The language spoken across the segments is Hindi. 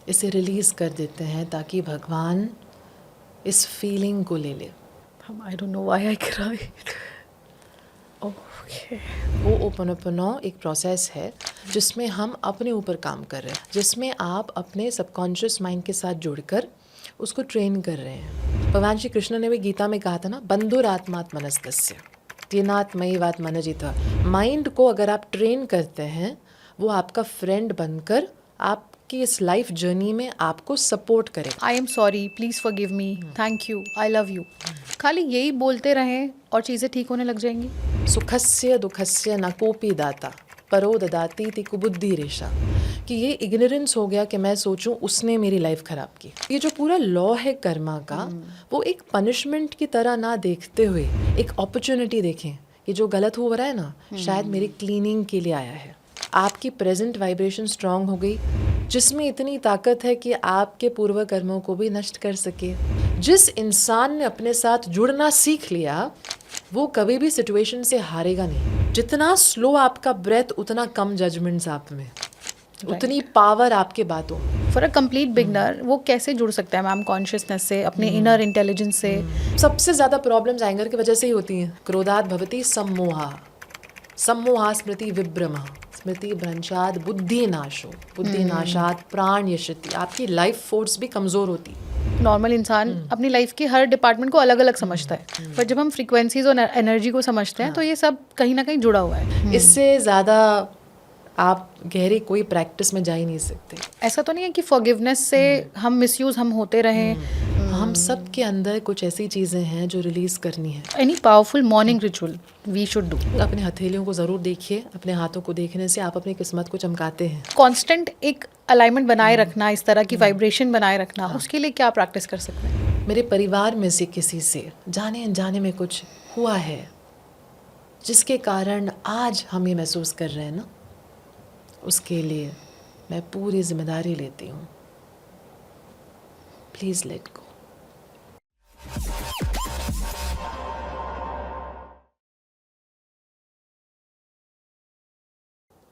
इसे रिलीज़ कर देते हैं ताकि भगवान इस फीलिंग को ले ले। I don't know why I cry. Okay. वो ओपनोपनो एक प्रोसेस है जिसमें हम अपने ऊपर काम कर रहे हैं, जिसमें आप अपने सबकॉन्शियस माइंड के साथ जुड़कर उसको ट्रेन कर रहे हैं। भगवान श्री कृष्ण ने भी गीता में कहा था ना, बंधुरात्मात्मनस्तस्य तीनात्मयिवात मनजिता। माइंड को अगर आप ट्रेन करते हैं, वो आपका फ्रेंड बनकर आपकी इस लाइफ जर्नी में आपको सपोर्ट करेगा। I am sorry, please forgive me, thank you, I love you. खाली यही बोलते रहें और चीज़ें ठीक होने लग जाएंगी। सुखस्य दुखस्य न कोपी दाता परो ददाती ति कुबुद्धि रेशा। कि ये इग्नोरेंस हो गया कि मैं सोचूं उसने मेरी लाइफ खराब की। ये जो पूरा लॉ है कर्मा का, वो एक पनिशमेंट की तरह ना देखते हुए एक अपॉर्चुनिटी देखें कि जो गलत हो रहा है ना, शायद मेरी क्लीनिंग के लिए आया है। आपकी प्रेजेंट वाइब्रेशन स्ट्रांग हो गई, जिसमें इतनी ताकत है कि आपके पूर्व कर्मों को भी नष्ट कर सके। जिस इंसान ने अपने साथ जुड़ना सीख लिया, वो कभी भी सिचुएशन से हारेगा नहीं। जितना स्लो आपका ब्रेथ, उतना कम जजमेंट्स आप में, उतनी पावर आपके बातों। फॉर अ कंप्लीट बिगनर वो कैसे जुड़ सकता है मैम कॉन्शियसनेस से, अपने इनर इंटेलिजेंस से? सबसे ज़्यादा प्रॉब्लम्स एंगर की वजह से ही होती हैं। क्रोधात भवति सम्मोहा, सम्मोहा स्मृति विभ्रमः, स्मृति भ्रंशात बुद्धि नाशो, बुद्धि नाशात प्राण यशति। आपकी लाइफ फोर्स भी कमज़ोर होती। नॉर्मल इंसान अपनी लाइफ के हर डिपार्टमेंट को अलग अलग समझता है, पर जब हम फ्रीक्वेंसीज और एनर्जी को समझते हैं तो ये सब कहीं ना कहीं जुड़ा हुआ है। इससे ज़्यादा आप गहरी कोई प्रैक्टिस में जा ही नहीं सकते। ऐसा तो नहीं है कि फॉरगिवनेस से हम मिसयूज हम होते रहें? हम सब के अंदर कुछ ऐसी चीज़ें हैं जो रिलीज़ करनी है। Any powerful morning ritual we should do? अपने हथेलियों को ज़रूर देखिए। अपने हाथों को देखने से आप अपनी किस्मत को चमकाते हैं। कांस्टेंट एक अलाइनमेंट बनाए रखना, इस तरह की वाइब्रेशन बनाए रखना, उसके लिए क्या प्रैक्टिस कर सकते हैं? मेरे परिवार में से किसी से जाने अनजाने में कुछ हुआ है जिसके कारण आज हम ये महसूस कर रहे हैं ना, उसके लिए मैं पूरी जिम्मेदारी लेती हूँ। Please let go.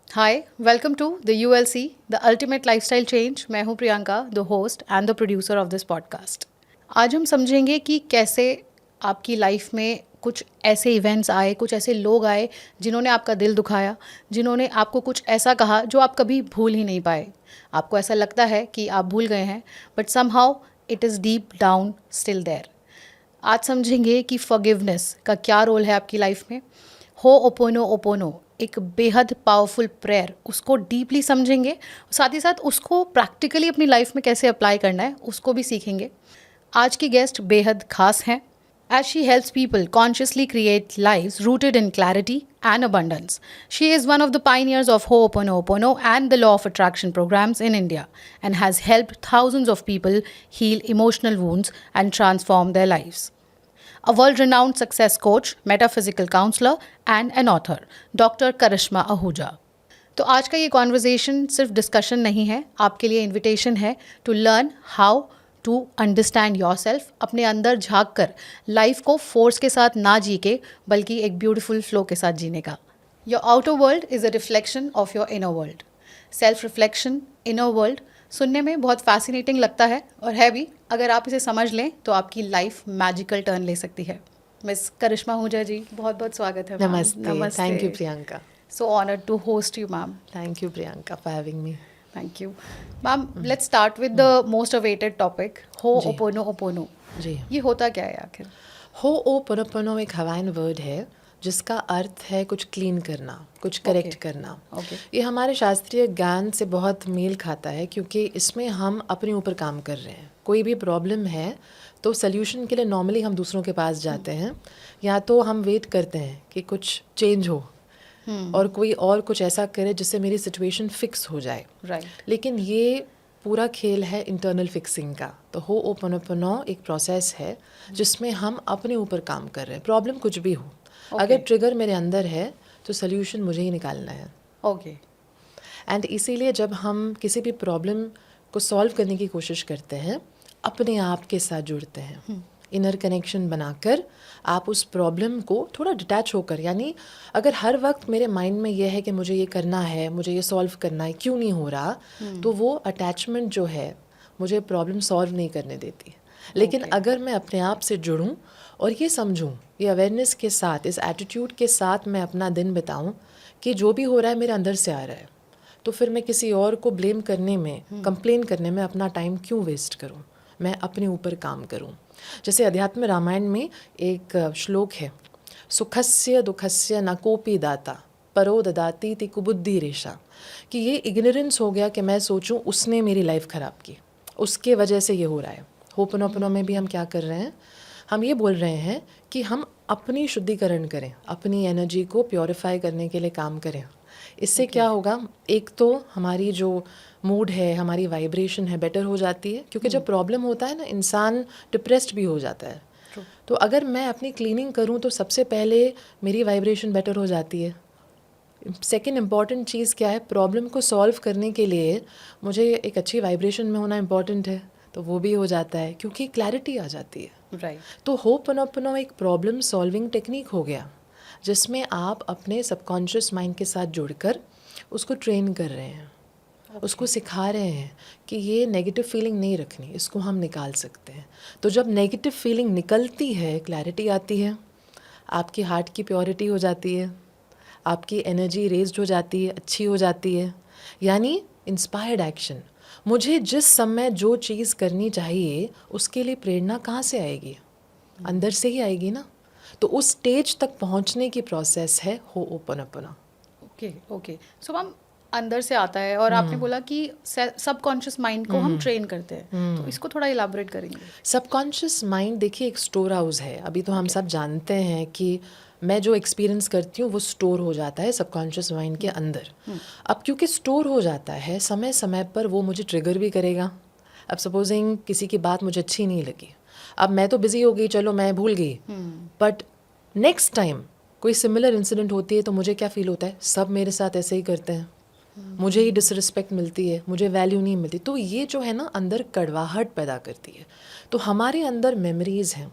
Hi, welcome to the ULC, the ultimate lifestyle change. मैं हूँ Priyanka, the host and the producer of this podcast. आज हम समझेंगे कि कैसे आपकी लाइफ में कुछ ऐसे इवेंट्स आए, कुछ ऐसे लोग आए जिन्होंने आपका दिल दुखाया, जिन्होंने आपको कुछ ऐसा कहा जो आप कभी भूल ही नहीं पाए। आपको ऐसा लगता है कि आप भूल गए हैं, but somehow it is deep down still there. आज समझेंगे कि फॉरगिवनेस का क्या रोल है आपकी लाइफ में। होओपोनोपोनो एक बेहद पावरफुल प्रेयर, उसको डीपली समझेंगे, साथ ही साथ उसको प्रैक्टिकली अपनी लाइफ में कैसे अप्लाई करना है उसको भी सीखेंगे। आज की गेस्ट बेहद खास हैं, as she helps people consciously create lives rooted in clarity and abundance. She is one of the pioneers of Ho'oponopono and the Law of Attraction programs in India and has helped thousands of people heal emotional wounds and transform their lives. A world-renowned success coach, metaphysical counselor and an author, Dr. Karishma Ahuja. तो आज का ये कॉन्वर्जेशन सिर्फ डिस्कशन नहीं है, आपके लिए इन्विटेशन है to learn how to understand yourself, अपने अंदर झाँक कर लाइफ को फोर्स के साथ ना जी के बल्कि एक ब्यूटीफुल फ्लो के साथ जीने का। Your outer world is a reflection of your inner world. Self reflection, inner world सुनने में बहुत फैसिनेटिंग लगता है और है भी। अगर आप इसे समझ लें तो आपकी लाइफ मैजिकल टर्न ले सकती है। मिस करिश्मा आहूजा जी, बहुत बहुत स्वागत है। नमस्ते। Thank you Priyanka. So honored to host you, ma'am. Thank you Priyanka for having me. Thank you. Ma'am, let's start with the most awaited topic, Ho'oponopono. जी। ये होता क्या है आखिर? होओपोनोपोनो एक हवाइन वर्ड है जिसका अर्थ है कुछ क्लीन करना, कुछ करेक्ट करना। ये हमारे शास्त्रीय ज्ञान से बहुत मेल खाता है क्योंकि इसमें हम अपने ऊपर काम कर रहे हैं। कोई भी प्रॉब्लम है तो सल्यूशन के लिए नॉर्मली हम दूसरों के पास जाते हैं, या तो हम वेट करते हैं कि कुछ चेंज हो और कोई और कुछ ऐसा करे जिससे मेरी सिचुएशन फिक्स हो जाए। लेकिन ये पूरा खेल है इंटरनल फिक्सिंग का। तो होओपोनोपोनो एक प्रोसेस है जिसमें हम अपने ऊपर काम कर रहे हैं। प्रॉब्लम कुछ भी हो, अगर ट्रिगर मेरे अंदर है तो सल्यूशन मुझे ही निकालना है। एंड इसीलिए जब हम किसी भी प्रॉब्लम को सॉल्व करने की कोशिश करते हैं, अपने आप के साथ जुड़ते हैं, इनर कनेक्शन बनाकर आप उस प्रॉब्लम को थोड़ा डिटैच होकर, यानी अगर हर वक्त मेरे माइंड में ये है कि मुझे ये करना है, मुझे ये सॉल्व करना है, क्यों नहीं हो रहा, तो वो अटैचमेंट जो है मुझे प्रॉब्लम सॉल्व नहीं करने देती। लेकिन अगर मैं अपने आप से जुड़ूं और ये समझूं, ये अवेयरनेस के साथ, इस एटीट्यूड के साथ मैं अपना दिन बिताऊं कि जो भी हो रहा है मेरे अंदर से आ रहा है, तो फिर मैं किसी और को ब्लेम करने में, कंप्लेन करने में अपना टाइम क्यों वेस्ट करूं? मैं अपने ऊपर काम करूं। जैसे अध्यात्म रामायण में एक श्लोक है, सुखस्य दुखस्य न कोपी दाता परो ददाती ति कुबुद्धि रेशा, कि ये इग्नोरेंस हो गया कि मैं सोचूं उसने मेरी लाइफ ख़राब की, उसके वजह से ये हो रहा है। होपनोपनो में भी हम क्या कर रहे हैं, हम ये बोल रहे हैं कि हम अपनी शुद्धिकरण करें, अपनी एनर्जी को प्योरीफाई करने के लिए काम करें। इससे क्या होगा, एक तो हमारी जो मूड है, हमारी वाइब्रेशन है, बेटर हो जाती है, क्योंकि जब प्रॉब्लम होता है ना, इंसान डिप्रेस्ड भी हो जाता है। तो अगर मैं अपनी क्लीनिंग करूं तो सबसे पहले मेरी वाइब्रेशन बेटर हो जाती है। सेकेंड इम्पॉर्टेंट चीज़ क्या है, प्रॉब्लम को सॉल्व करने के लिए मुझे एक अच्छी वाइब्रेशन में होना इम्पॉर्टेंट है, तो वो भी हो जाता है क्योंकि क्लैरिटी आ जाती है। राइट। तो होपनोपनो एक प्रॉब्लम सॉल्विंग टेक्निक हो गया, जिसमें आप अपने सबकॉन्शियस माइंड के साथ जुड़कर उसको ट्रेन कर रहे हैं, उसको सिखा रहे हैं कि ये नेगेटिव फीलिंग नहीं रखनी, इसको हम निकाल सकते हैं। तो जब नेगेटिव फीलिंग निकलती है, क्लैरिटी आती है, आपकी हार्ट की प्योरिटी हो जाती है, आपकी एनर्जी रेज्ड हो जाती है, अच्छी हो जाती है। यानी इंस्पायर्ड एक्शन, मुझे जिस समय जो चीज़ करनी चाहिए उसके लिए प्रेरणा कहाँ से आएगी? अंदर से ही आएगी ना। तो उस स्टेज तक पहुँचने की प्रोसेस है होपनोपनो। ओके ओके, सो मैम अंदर से आता है और आपने बोला कि सबकॉन्शियस माइंड को हम ट्रेन करते हैं, तो इसको थोड़ा इलाबोरेट करेंगे। सबकॉन्शियस माइंड देखिए एक स्टोर हाउस है। अभी तो हम सब जानते हैं कि मैं जो एक्सपीरियंस करती हूँ वो स्टोर हो जाता है सबकॉन्शियस माइंड के अंदर। अब क्योंकि स्टोर हो जाता है, समय समय पर वो मुझे ट्रिगर भी करेगा। अब सपोजिंग किसी की बात मुझे अच्छी नहीं लगी, अब मैं तो बिजी हो गई, चलो मैं भूल गई, बट नेक्स्ट टाइम कोई सिमिलर इंसिडेंट होती है तो मुझे क्या फील होता है, सब मेरे साथ ऐसे ही करते हैं, मुझे ही डिसरिस्पेक्ट मिलती है, मुझे वैल्यू नहीं मिलती। तो ये जो है ना अंदर कड़वाहट पैदा करती है। तो हमारे अंदर मेमोरीज़ हैं,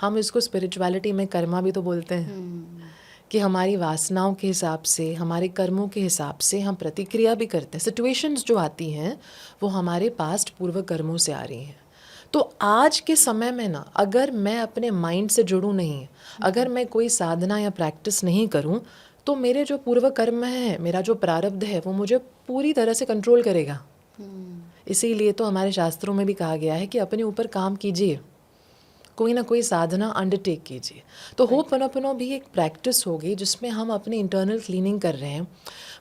हम इसको स्पिरिचुअलिटी में कर्मा भी तो बोलते हैं, कि हमारी वासनाओं के हिसाब से, हमारे कर्मों के हिसाब से हम प्रतिक्रिया भी करते हैं। सिचुएशंस जो आती हैं वो हमारे पास्ट पूर्व कर्मों से आ रही हैं। तो आज के समय में ना, अगर मैं अपने माइंड से जुड़ूं नहीं, अगर मैं कोई साधना या प्रैक्टिस नहीं करूं, तो मेरे जो पूर्व कर्म है, मेरा जो प्रारब्ध है, वो मुझे पूरी तरह से कंट्रोल करेगा। इसीलिए तो हमारे शास्त्रों में भी कहा गया है कि अपने ऊपर काम कीजिए, कोई ना कोई साधना अंडरटेक कीजिए। तो होपनोपनो भी एक प्रैक्टिस होगी जिसमें हम अपनी इंटरनल क्लीनिंग कर रहे हैं,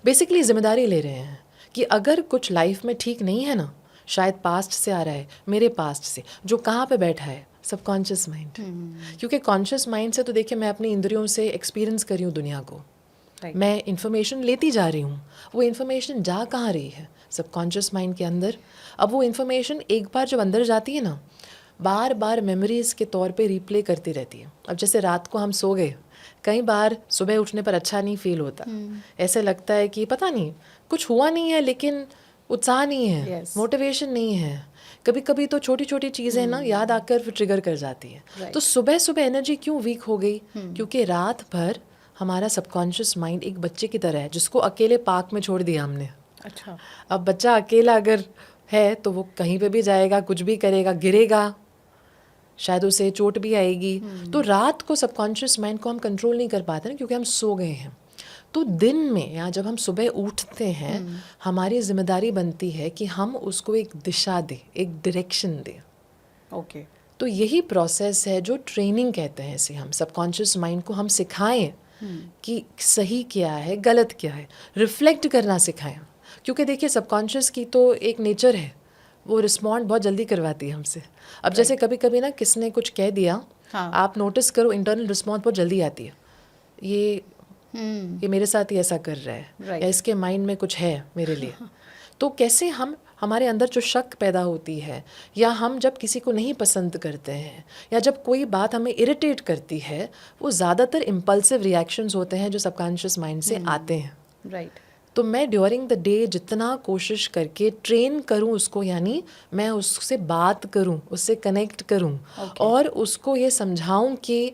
बेसिकली जिम्मेदारी ले रहे हैं कि अगर कुछ लाइफ में ठीक नहीं है ना, शायद पास्ट से आ रहा है, मेरे पास्ट से, जो कहाँ पे बैठा है, सबकॉन्शियस माइंड। क्योंकि कॉन्शियस माइंड से तो देखिए मैं अपनी इंद्रियों से एक्सपीरियंस कर रही हूँ दुनिया को, मैं इन्फॉर्मेशन लेती जा रही हूँ, वो इन्फॉर्मेशन जा कहाँ रही है, सबकॉन्शियस माइंड के अंदर। अब वो इन्फॉर्मेशन एक बार जब अंदर जाती है ना, बार बार मेमोरीज़ के तौर पे रिप्ले करती रहती है। अब जैसे रात को हम सो गए, कई बार सुबह उठने पर अच्छा नहीं फील होता, ऐसे लगता है कि पता नहीं कुछ हुआ नहीं है, लेकिन उत्साह नहीं है, मोटिवेशन नहीं है। कभी कभी तो छोटी छोटी चीज़ें ना याद आकर फिर ट्रिगर कर जाती है। तो सुबह सुबह एनर्जी क्यों वीक हो गई? क्योंकि रात भर हमारा सबकॉन्शियस माइंड एक बच्चे की तरह है जिसको अकेले पार्क में छोड़ दिया हमने। अच्छा, अब बच्चा अकेला अगर है तो वो कहीं पे भी जाएगा, कुछ भी करेगा, गिरेगा, शायद उसे चोट भी आएगी। तो रात को सबकॉन्शियस माइंड को हम कंट्रोल नहीं कर पाते ना, क्योंकि हम सो गए हैं। तो दिन में या जब हम सुबह उठते हैं, हमारी जिम्मेदारी बनती है कि हम उसको एक दिशा दें, एक डायरेक्शन दें। ओके। तो यही प्रोसेस है जो ट्रेनिंग कहते हैं इसे। हम सबकॉन्शियस माइंड को हम सिखाएं कि सही क्या है, गलत क्या है, रिफ्लेक्ट करना सिखाएं। क्योंकि देखिए सबकॉन्शियस की तो एक नेचर है, वो रिस्पॉन्ड बहुत जल्दी करवाती है हमसे। अब जैसे कभी कभी ना किसने कुछ कह दिया, आप नोटिस करो इंटरनल रिस्पॉन्स बहुत जल्दी आती है, ये मेरे साथ ही ऐसा कर रहा है, या इसके माइंड में कुछ है मेरे लिए। तो कैसे हम, हमारे अंदर जो शक पैदा होती है, या हम जब किसी को नहीं पसंद करते हैं, या जब कोई बात हमें इरिटेट करती है, वो ज़्यादातर इम्पल्सिव रिएक्शंस होते हैं जो सबकॉन्शियस माइंड से आते हैं। राइट। तो मैं ड्यूरिंग द डे जितना कोशिश करके ट्रेन करूं उसको, यानी मैं उससे बात करूं, उससे कनेक्ट करूं, और उसको ये समझाऊं कि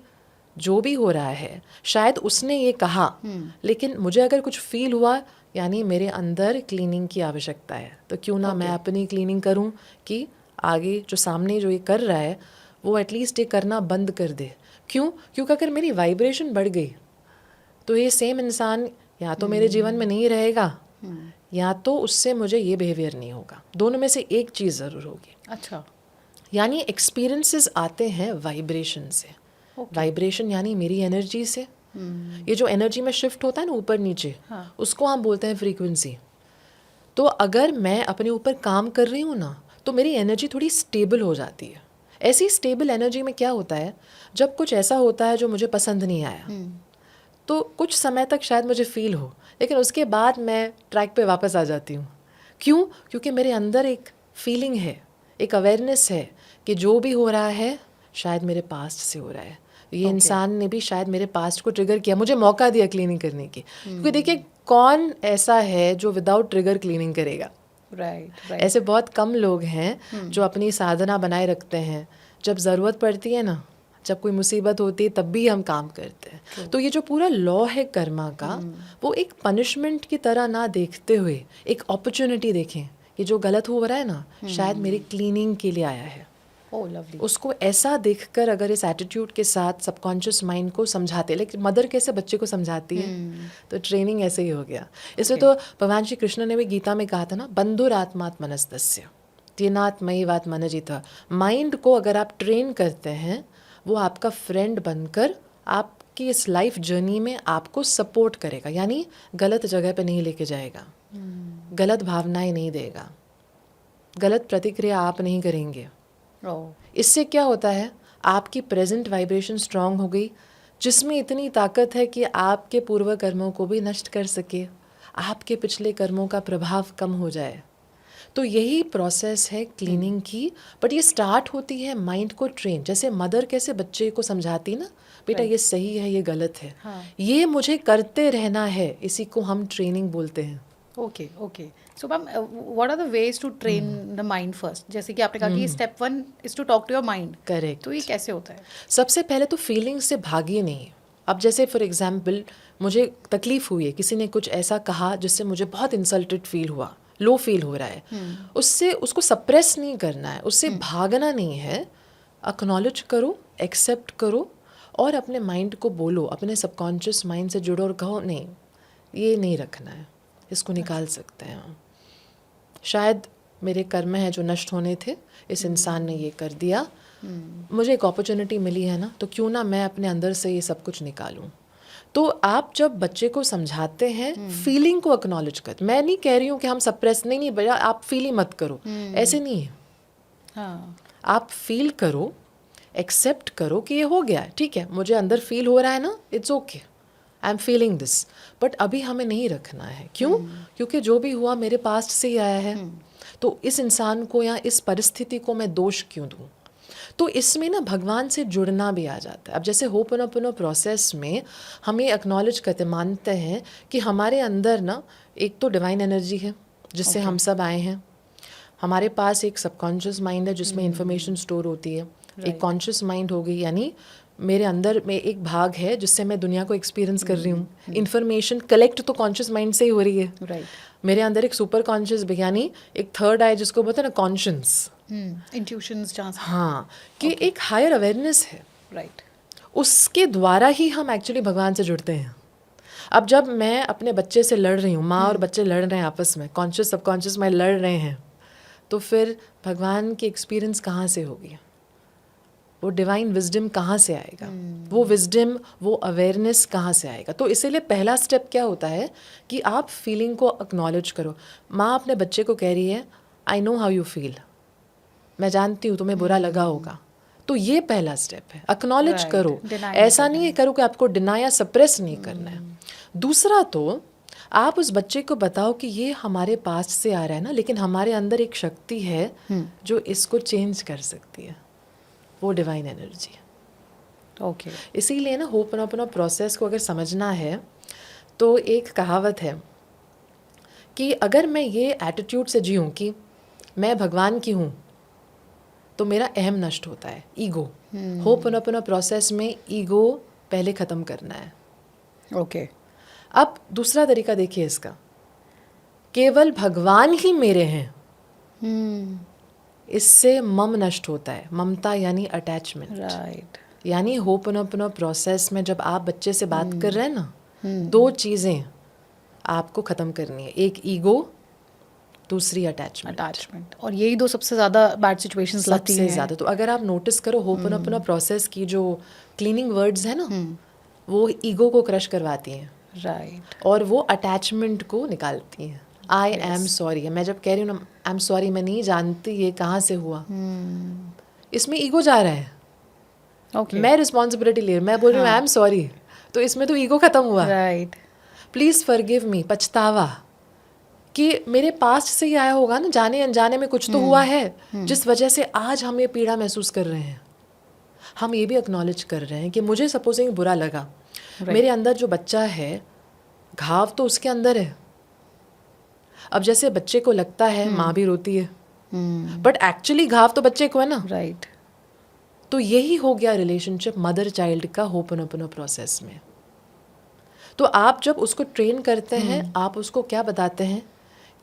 जो भी हो रहा है शायद उसने ये कहा, लेकिन मुझे अगर कुछ फील हुआ, यानी मेरे अंदर क्लीनिंग की आवश्यकता है, तो क्यों ना मैं अपनी क्लीनिंग करूं कि आगे जो सामने जो ये कर रहा है वो एटलीस्ट ये करना बंद कर दे। क्यों? क्योंकि अगर मेरी वाइब्रेशन बढ़ गई तो ये सेम इंसान या तो मेरे जीवन में नहीं रहेगा या तो उससे मुझे ये बिहेवियर नहीं होगा। दोनों में से एक चीज़ ज़रूर होगी। अच्छा, यानी एक्सपीरियंसेस आते हैं वाइब्रेशन से। वाइब्रेशन यानी मेरी एनर्जी से। ये जो एनर्जी में शिफ्ट होता है ना ऊपर नीचे, उसको हम बोलते हैं फ्रीक्वेंसी। तो अगर मैं अपने ऊपर काम कर रही हूँ ना तो मेरी एनर्जी थोड़ी स्टेबल हो जाती है। ऐसी स्टेबल एनर्जी में क्या होता है, जब कुछ ऐसा होता है जो मुझे पसंद नहीं आया तो कुछ समय तक शायद मुझे फील हो, लेकिन उसके बाद मैं ट्रैक पे वापस आ जाती हूँ। क्यों? क्योंकि मेरे अंदर एक फीलिंग है, एक अवेयरनेस है कि जो भी हो रहा है शायद मेरे पास्ट से हो रहा है। ये इंसान ने भी शायद मेरे पास्ट को ट्रिगर किया, मुझे मौका दिया क्लीनिंग करने की। क्योंकि देखिए कौन ऐसा है जो विदाउट ट्रिगर क्लीनिंग करेगा? राइट। ऐसे बहुत कम लोग हैं जो अपनी साधना बनाए रखते हैं। जब ज़रूरत पड़ती है ना, जब कोई मुसीबत होती है तब भी हम काम करते हैं। तो ये जो पूरा लॉ है कर्मा का, वो एक पनिशमेंट की तरह ना देखते हुए एक अपॉर्चुनिटी देखें कि जो गलत हो रहा है ना शायद मेरी क्लीनिंग के लिए आया है। ओह लवली। उसको ऐसा देखकर अगर इस एटीट्यूड के साथ सबकॉन्शियस माइंड को समझाते, लेकिन मदर कैसे बच्चे को समझाती है, तो ट्रेनिंग ऐसे ही हो गया। इसलिए तो भगवान श्री कृष्ण ने भी गीता में कहा था ना, बंधुरात्मात्मनस्तस्य तेनात्मयि वात्मनजितः। माइंड को अगर आप ट्रेन करते हैं वो आपका फ्रेंड बनकर आपकी इस लाइफ जर्नी में आपको सपोर्ट करेगा। यानी गलत जगह पे नहीं लेके जाएगा, गलत भावनाएं नहीं देगा, गलत प्रतिक्रिया आप नहीं करेंगे। इससे क्या होता है, आपकी प्रेजेंट वाइब्रेशन स्ट्रांग हो गई, जिसमें इतनी ताकत है कि आपके पूर्व कर्मों को भी नष्ट कर सके, आपके पिछले कर्मों का प्रभाव कम हो जाए। तो यही प्रोसेस है क्लीनिंग की। बट ये स्टार्ट होती है माइंड को ट्रेन, जैसे मदर कैसे बच्चे को समझाती ना, बेटा ये सही है ये गलत है, ये मुझे करते रहना है, इसी को हम ट्रेनिंग बोलते हैं। Okay. So ma'am, what are the ways to train the mind first? जैसे कि आपने कहा कि step 1 is to talk to your mind. Correct. तो ये कैसे होता है? सबसे पहले तो फीलिंग से भागिए नहीं। अब जैसे फॉर एग्जाम्पल मुझे तकलीफ हुई है, किसी ने कुछ ऐसा कहा जिससे मुझे बहुत इंसल्टेड फील हुआ, लो फील हो रहा है, उससे उसको सप्रेस नहीं करना है, उससे भागना नहीं है। एक्नॉलेज करो, एक्सेप्ट करो और अपने माइंड को बोलो, अपने सबकॉन्शियस माइंड से जुड़ो और कहो नहीं ये नहीं रखना है, इसको निकाल सकते हैं हम। शायद मेरे कर्म हैं जो नष्ट होने थे, इस इंसान ने ये कर दिया, मुझे एक अपॉर्चुनिटी मिली है ना, तो क्यों ना मैं अपने अंदर से ये सब कुछ निकालूं। तो आप जब बच्चे को समझाते हैं फीलिंग को एक्नॉलेज कर, मैं नहीं कह रही हूँ कि हम सप्रेस, नहीं भैया आप फील ही मत करो, ऐसे नहीं है। आप फील करो, एक्सेप्ट करो कि ये हो गया है, ठीक है, मुझे अंदर फील हो रहा है ना, it's okay, I am feeling this, but अभी हमें नहीं रखना है। क्यों? क्योंकि जो भी हुआ मेरे पास्ट से ही आया है, तो इस इंसान को या इस परिस्थिति को मैं दोष क्यों दूँ? तो इसमें ना भगवान से जुड़ना भी आ जाता है। अब जैसे होपनोपोनो प्रोसेस में हम ये एक्नॉलेज करते, मानते हैं कि हमारे अंदर ना एक तो डिवाइन एनर्जी है जिससे हम सब आए हैं, हमारे पास एक सबकॉन्शियस माइंड है जिसमें इंफॉर्मेशन स्टोर होती है, एक कॉन्शियस माइंड हो गई, यानी मेरे अंदर में एक भाग है जिससे मैं दुनिया को एक्सपीरियंस कर रही हूँ। इन्फॉर्मेशन कलेक्ट तो कॉन्शियस माइंड से ही हो रही है। मेरे अंदर एक सुपर कॉन्शियस, यानी एक थर्ड आई जिसको बोलते हैं ना कॉन्शियस, इंट्यूशंस, हाँ, कि एक हायर अवेयरनेस है, राइट, उसके द्वारा ही हम एक्चुअली भगवान से जुड़ते हैं। अब जब मैं अपने बच्चे से लड़ रही हूँ, माँ और बच्चे लड़ रहे हैं आपस में, कॉन्शियस सबकॉन्शियस माइंड लड़ रहे हैं, तो फिर भगवान की एक्सपीरियंस कहाँ से होगी? वो डिवाइन विजडम कहाँ से आएगा? वो विजडम, वो अवेयरनेस कहाँ से आएगा? तो इसीलिए पहला स्टेप क्या होता है कि आप फीलिंग को एक्नॉलेज करो। माँ अपने बच्चे को कह रही है, I know how you feel, मैं जानती हूँ तुम्हें बुरा लगा होगा, तो ये पहला स्टेप है, एक्नॉलेज करो। ऐसा नहीं है करो कि आपको डिनाई या सप्रेस नहीं करना है। दूसरा तो आप उस बच्चे को बताओ कि ये हमारे पास्ट से आ रहा है ना, लेकिन हमारे अंदर एक शक्ति है जो इसको चेंज कर सकती है, वो डिवाइन एनर्जी है। ओके। इसीलिए ना होपनोपोनो प्रोसेस को अगर समझना है तो एक कहावत है कि अगर मैं ये एटीट्यूड से जीऊँ कि मैं भगवान की हूँ, तो मेरा अहम नष्ट होता है, ईगो। होपनोपोनो प्रोसेस में ईगो पहले ख़त्म करना है। ओके। अब दूसरा तरीका देखिए इसका, केवल भगवान ही मेरे हैं, इससे मम नष्ट होता है, ममता यानी अटैचमेंट। राइट। यानी होपनोपनो प्रोसेस में जब आप बच्चे से बात कर रहे हैं ना, दो चीज़ें आपको ख़त्म करनी है, एक ईगो, दूसरी अटैचमेंट, और यही दो सबसे ज़्यादा बैड सिचुएशंस लाती हैं। सबसे ज़्यादा। तो अगर आप नोटिस करो होपनोपनो प्रोसेस की जो क्लीनिंग वर्ड्स है ना, वो ईगो को क्रश करवाती हैं। राइट। और वो अटैचमेंट को निकालती हैं। आई एम सॉरी, मैं जब कह रही हूँ ना आई एम सॉरी, मैं नहीं जानती ये कहाँ से हुआ, इसमें ईगो जा रहा है। मैं रिस्पॉन्सिबिलिटी ले रही हूँ, मैं बोल रही हूँ आई एम सॉरी, तो इसमें तो ईगो खत्म हुआ। राइट। प्लीज़ फॉरगिव मी, पछतावा कि मेरे पास्ट से ही आया होगा ना, जाने अनजाने में कुछ तो हुआ है जिस वजह से आज हम ये पीड़ा महसूस कर रहे हैं। हम ये भी एक्नॉलेज कर रहे हैं कि मुझे सपोजिंग बुरा लगा, मेरे अंदर जो बच्चा है, घाव तो उसके अंदर है। अब जैसे बच्चे को लगता है माँ भी रोती है, बट एक्चुअली घाव तो बच्चे को है ना। राइट। तो यही हो गया रिलेशनशिप मदर चाइल्ड का होपनोपनो प्रोसेस में। तो आप जब उसको ट्रेन करते हैं, आप उसको क्या बताते हैं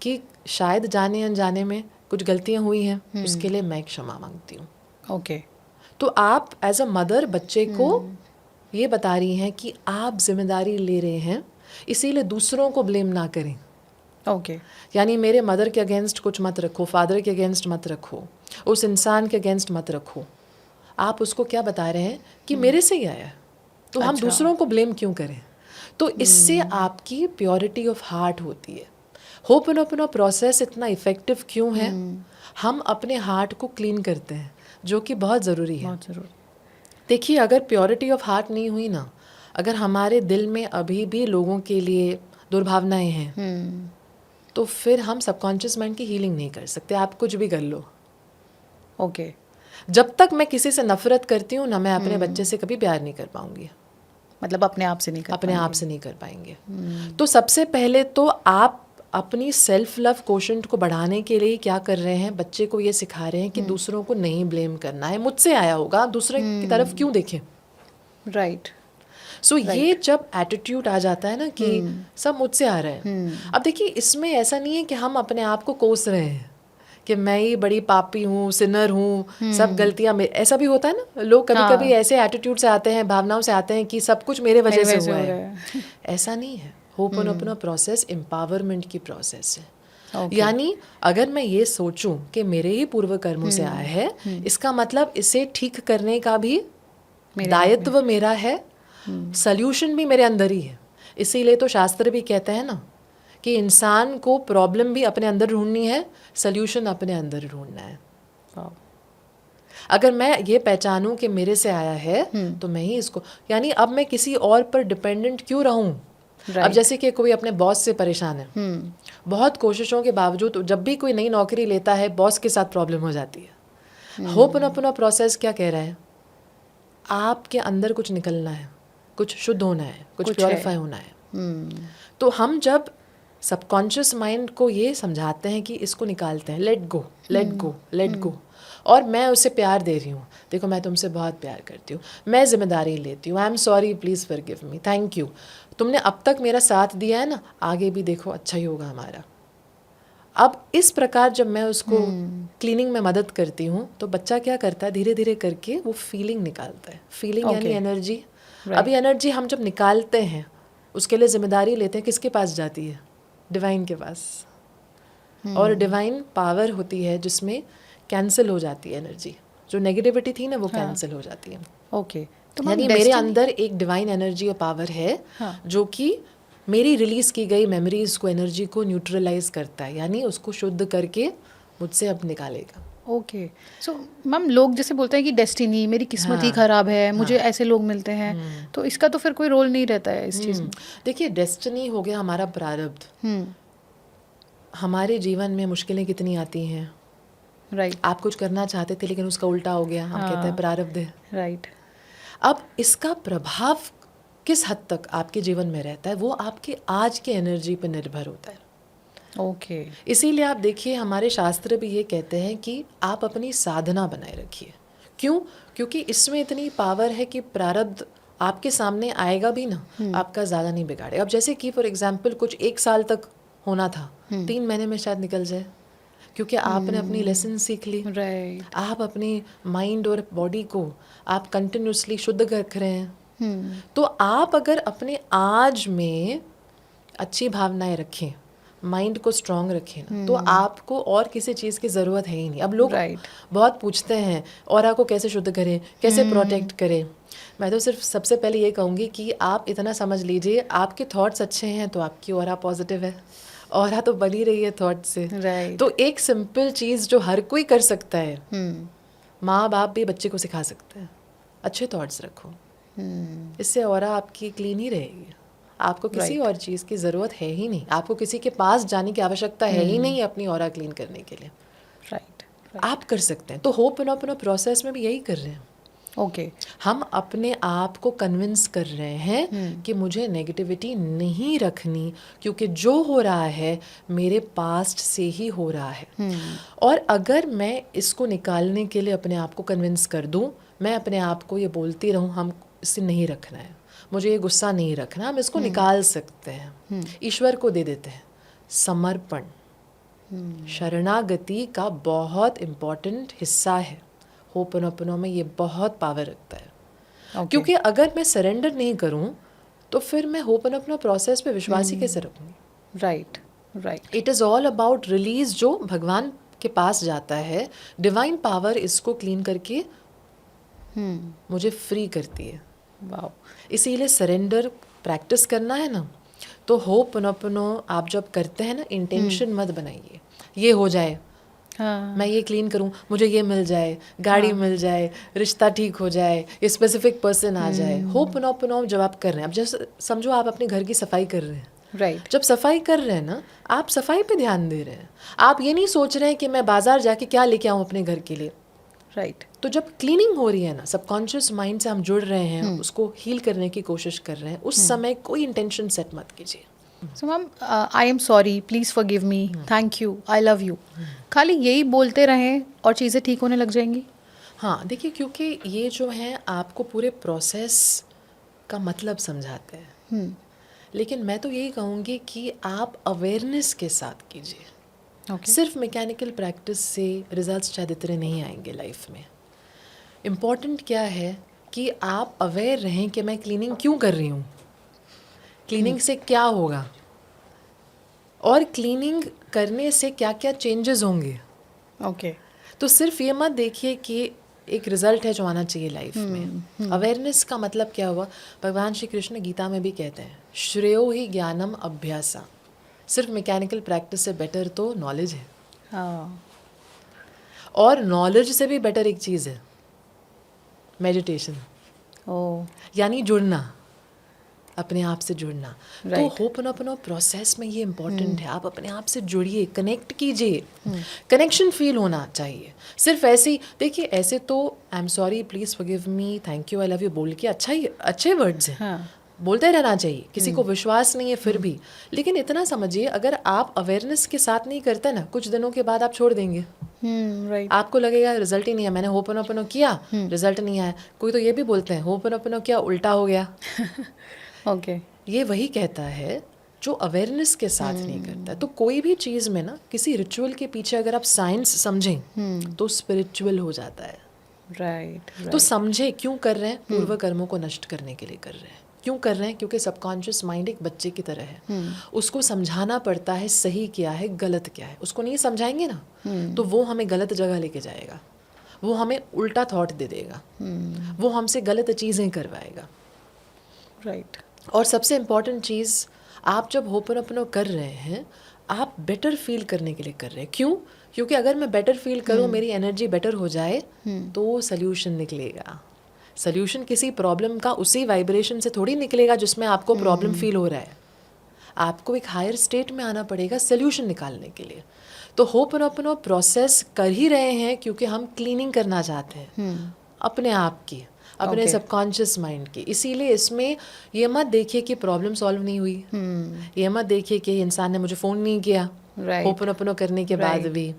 कि शायद जाने अनजाने में कुछ गलतियां हुई हैं, उसके लिए मैं क्षमा मांगती हूँ। ओके। तो आप एज अ मदर बच्चे को ये बता रही हैं कि आप जिम्मेदारी ले रहे हैं, इसीलिए दूसरों को ब्लेम ना करें। ओके। यानी मेरे मदर के अगेंस्ट कुछ मत रखो, फादर के अगेंस्ट मत रखो, उस इंसान के अगेंस्ट मत रखो। आप उसको क्या बता रहे हैं कि मेरे से ही आया है, तो हम दूसरों को ब्लेम क्यों करें। तो इससे आपकी प्योरिटी ऑफ हार्ट होती है। होपनोपनो प्रोसेस इतना इफेक्टिव क्यों है? हम अपने हार्ट को क्लीन करते हैं, जो कि बहुत ज़रूरी है। बहुत ज़रूरी। देखिए, अगर प्योरिटी ऑफ हार्ट नहीं हुई ना, अगर हमारे दिल में अभी भी लोगों के लिए दुर्भावनाएं हैं, तो फिर हम सबकॉन्शियस माइंड की हीलिंग नहीं कर सकते। आप कुछ भी कर लो। ओके। जब तक मैं किसी से नफरत करती हूँ ना, मैं अपने बच्चे से कभी प्यार नहीं कर पाऊंगी। मतलब अपने आप से नहीं कर अपने आप से नहीं कर पाएंगे। तो सबसे पहले तो आप अपनी सेल्फ लव कोशेंट को बढ़ाने के लिए क्या कर रहे हैं, बच्चे को ये सिखा रहे हैं कि दूसरों को नहीं ब्लेम करना है। मुझसे आया होगा, दूसरे की तरफ क्यों देखें। राइट। सो ये जब एटीट्यूड आ जाता है ना कि सब मुझसे आ रहा है। अब देखिए, इसमें ऐसा नहीं है कि हम अपने आप को कोस रहे हैं कि मैं ही बड़ी पापी हूँ, सिनर हूँ, सब गलतियाँ ऐसा भी होता है ना। लोग कभी कभी ऐसे एटीट्यूड से आते हैं, भावनाओं से आते हैं कि सब कुछ मेरे वजह से हुआ है। ऐसा नहीं है। होपनोपनो प्रोसेस एम्पावरमेंट की प्रोसेस है। यानी अगर मैं ये सोचूं कि मेरे ही पूर्व कर्मों से आया है, इसका मतलब इसे ठीक करने का भी दायित्व मेरा है, सल्यूशन भी मेरे अंदर ही है। इसीलिए तो शास्त्र भी कहते हैं ना कि इंसान को प्रॉब्लम भी अपने अंदर ढूंढनी है, सल्यूशन अपने अंदर ढूंढना है। अगर मैं ये पहचानूं कि मेरे से आया है, तो मैं ही इसको, यानी अब मैं किसी और पर डिपेंडेंट क्यों रहूं। अब जैसे कि कोई अपने बॉस से परेशान है, बहुत कोशिशों के बावजूद जब भी कोई नई नौकरी लेता है, बॉस के साथ प्रॉब्लम हो जाती है। होपनोपनो प्रोसेस क्या कह रहा है? आपके अंदर कुछ निकलना है, कुछ शुद्ध होना है, कुछ प्योरीफाई होना है। तो हम जब सबकॉन्शियस माइंड को ये समझाते हैं कि इसको निकालते हैं, let go, let go, let go, और मैं उसे प्यार दे रही हूँ, देखो मैं तुमसे बहुत प्यार करती हूँ, मैं जिम्मेदारी लेती हूँ, I am sorry, please forgive me, thank you, तुमने अब तक मेरा साथ दिया है ना, आगे भी देखो अच्छा ही होगा हमारा। अब इस प्रकार जब मैं उसको क्लीनिंग में मदद करती हूँ, तो बच्चा क्या करता है, धीरे धीरे करके वो फीलिंग निकालता है। फीलिंग यानी एनर्जी। अभी एनर्जी हम जब निकालते हैं, उसके लिए जिम्मेदारी लेते हैं, किसके पास जाती है? डिवाइन के पास। और डिवाइन पावर होती है जिसमें कैंसिल हो जाती है एनर्जी, जो नेगेटिविटी थी ना वो कैंसिल हो जाती है। ओके। तो यानी मेरे अंदर एक डिवाइन एनर्जी और पावर है, जो कि मेरी रिलीज की गई मेमोरीज को, एनर्जी को न्यूट्रलाइज करता है, यानी उसको शुद्ध करके मुझसे अब निकालेगा। ओके। सो मैम, लोग जैसे बोलते हैं कि डेस्टिनी, मेरी किस्मत ही खराब है, मुझे ऐसे लोग मिलते हैं, तो इसका तो फिर कोई रोल नहीं रहता है इस चीज़ में? देखिए, डेस्टिनी हो गया हमारा प्रारब्ध। हमारे जीवन में मुश्किलें कितनी आती हैं। राइट। आप कुछ करना चाहते थे लेकिन उसका उल्टा हो गया, हम कहते हैं प्रारब्ध है। राइट। अब इसका प्रभाव किस हद तक आपके जीवन में रहता है, वो आपके आज के एनर्जी पर निर्भर होता है। ओके। इसीलिए आप देखिए, हमारे शास्त्र भी ये कहते हैं कि आप अपनी साधना बनाए रखिए। क्यों? क्योंकि इसमें इतनी पावर है कि प्रारब्ध आपके सामने आएगा भी ना, आपका ज़्यादा नहीं बिगाड़ेगा। अब जैसे कि फॉर एग्जाम्पल कुछ 1 साल तक होना था, 3 महीने में शायद निकल जाए, क्योंकि आपने अपनी लेसन सीख ली। राइट। आप अपनी माइंड और बॉडी को आप कंटिन्यूसली शुद्ध रख रहे हैं। तो आप अगर अपने आज में अच्छी भावनाएं रखें, माइंड को स्ट्रांग रखें ना, तो आपको और किसी चीज़ की ज़रूरत है ही नहीं। अब लोग बहुत पूछते हैं ऑरा को कैसे शुद्ध करें, कैसे प्रोटेक्ट करें। मैं तो सिर्फ सबसे पहले ये कहूँगी कि आप इतना समझ लीजिए, आपके थॉट्स अच्छे हैं तो आपकी ऑरा पॉजिटिव है, ऑरा तो बनी रही है थॉट से। तो एक सिंपल चीज़ जो हर कोई कर सकता है, माँ बाप भी बच्चे को सिखा सकते हैं, अच्छे थॉट्स रखो, इससे ऑरा आपकी क्लीन ही रहेगी। आपको किसी और चीज़ की ज़रूरत है ही नहीं, आपको किसी के पास जाने की आवश्यकता है ही नहीं अपनी ऑरा क्लीन करने के लिए। आप कर सकते हैं। तो होपनोपोनो प्रोसेस में भी यही कर रहे हैं। हम अपने आप को कन्विंस कर रहे हैं कि मुझे नेगेटिविटी नहीं रखनी, क्योंकि जो हो रहा है मेरे पास्ट से ही हो रहा है। और अगर मैं इसको निकालने के लिए अपने आप को कन्विंस कर दूं, मैं अपने आप को ये बोलती रहूं हम इसे नहीं रखना है, मुझे ये गुस्सा नहीं रखना, हम इसको निकाल सकते हैं, ईश्वर को दे देते हैं। समर्पण, शरणागति का बहुत इम्पोर्टेंट हिस्सा है। होपनोपोनो में ये बहुत पावर रखता है। क्योंकि अगर मैं सरेंडर नहीं करूं तो फिर मैं होपनोपोनो प्रोसेस पे विश्वास ही कैसे रखूंगी। Right. It is all about release, जो भगवान के पास जाता है, डिवाइन पावर इसको क्लीन करके मुझे फ्री करती है। वाओ। इसीलिए सरेंडर प्रैक्टिस करना है ना, तो होपनोपोनो आप जब करते हैं ना, इंटेंशन मत बनाइए ये हो जाए, मैं ये क्लीन करूं, मुझे ये मिल जाए, गाड़ी मिल जाए, रिश्ता ठीक हो जाए, ये स्पेसिफिक पर्सन आ जाए। होपनोपोनो जब आप कर रहे हैं, अब जैसे समझो आप अपने घर की सफाई कर रहे हैं, जब सफाई कर रहे हैं ना, आप सफाई पे ध्यान दे रहे हैं, आप ये नहीं सोच रहे हैं कि मैं बाजार जाके क्या लेके आऊँ अपने घर के लिए। तो जब क्लीनिंग हो रही है ना, सबकॉन्शियस माइंड से हम जुड़ रहे हैं, उसको हील करने की कोशिश कर रहे हैं, उस समय कोई इंटेंशन सेट मत कीजिए। So ma'am, I am sorry, please forgive me, thank you, I love you, खाली यही बोलते रहें और चीज़ें ठीक होने लग जाएंगी? हाँ, देखिए, क्योंकि ये जो है आपको पूरे प्रोसेस का मतलब समझाते हैं, लेकिन मैं तो यही कहूँगी कि आप अवेयरनेस के साथ कीजिए। सिर्फ मैकेनिकल प्रैक्टिस से रिजल्ट्स शायद इतने नहीं आएंगे लाइफ में। इम्पॉर्टेंट क्या है कि आप अवेयर रहें कि मैं क्लीनिंग क्यों कर रही हूँ, क्लीनिंग से क्या होगा, और क्लीनिंग करने से क्या क्या चेंजेस होंगे। तो सिर्फ ये मत देखिए कि एक रिजल्ट है जो आना चाहिए लाइफ में। अवेयरनेस का मतलब क्या हुआ, भगवान श्री कृष्ण गीता में भी कहते हैं, श्रेयो ही ज्ञानम अभ्यासा। सिर्फ मैकेनिकल प्रैक्टिस से बेटर तो नॉलेज है। और नॉलेज से भी बेटर एक चीज़ है, मेडिटेशन, यानी जुड़ना, अपने आप से जुड़ना। तो होपनोपोनो प्रोसेस में ये इम्पोर्टेंट है, आप अपने आप से जुड़िए, कनेक्ट कीजिए, कनेक्शन फील होना चाहिए। सिर्फ ऐसे ही देखिए, ऐसे तो I am sorry, please forgive me, thank you, I love you बोल के अच्छे वर्ड्स हैं, बोलते रहना चाहिए। किसी को विश्वास नहीं है फिर भी, लेकिन इतना समझिए, अगर आप अवेयरनेस के साथ नहीं करते ना, कुछ दिनों के बाद आप छोड़ देंगे। आपको लगेगा रिजल्ट ही नहीं है, मैंने होपनोपोनो किया, रिजल्ट नहीं आया। कोई तो ये भी बोलते हैं होपनोपोनो किया, उल्टा हो गया। ये वही कहता है जो अवेयरनेस के साथ नहीं करता है। तो कोई भी चीज़ में ना, किसी रिचुअल के पीछे अगर आप साइंस समझें तो स्पिरिचुअल हो जाता है। तो समझे क्यों कर रहे हैं, पूर्व कर्मों को नष्ट करने के लिए कर रहे हैं। क्यों कर रहे हैं, क्योंकि सबकॉन्शियस माइंड एक बच्चे की तरह है, उसको समझाना पड़ता है सही क्या है, गलत क्या है। उसको नहीं समझाएंगे ना तो वो हमें गलत जगह लेके जाएगा, वो हमें उल्टा थॉट दे देगा, वो हमसे गलत चीज़ें करवाएगा। और सबसे इम्पॉर्टेंट चीज़, आप जब होपनोपोनो कर रहे हैं, आप बेटर फील करने के लिए कर रहे हैं। क्यों? क्योंकि अगर मैं बेटर फील करूँ, मेरी एनर्जी बेटर हो जाए, तो सल्यूशन निकलेगा। सल्यूशन किसी प्रॉब्लम का उसी वाइब्रेशन से थोड़ी निकलेगा जिसमें आपको प्रॉब्लम फील हो रहा है। आपको एक हायर स्टेट में आना पड़ेगा सल्यूशन निकालने के लिए। तो होपनोपोनो प्रोसेस कर ही रहे हैं क्योंकि हम क्लीनिंग करना चाहते हैं अपने आप की, अपने सबकॉन्शियस माइंड की। इसीलिए इसमें ये मत देखिए कि प्रॉब्लम सॉल्व नहीं हुई, ये मत देखिए कि इंसान ने मुझे फ़ोन नहीं किया होपनोपोनो करने के बाद भी।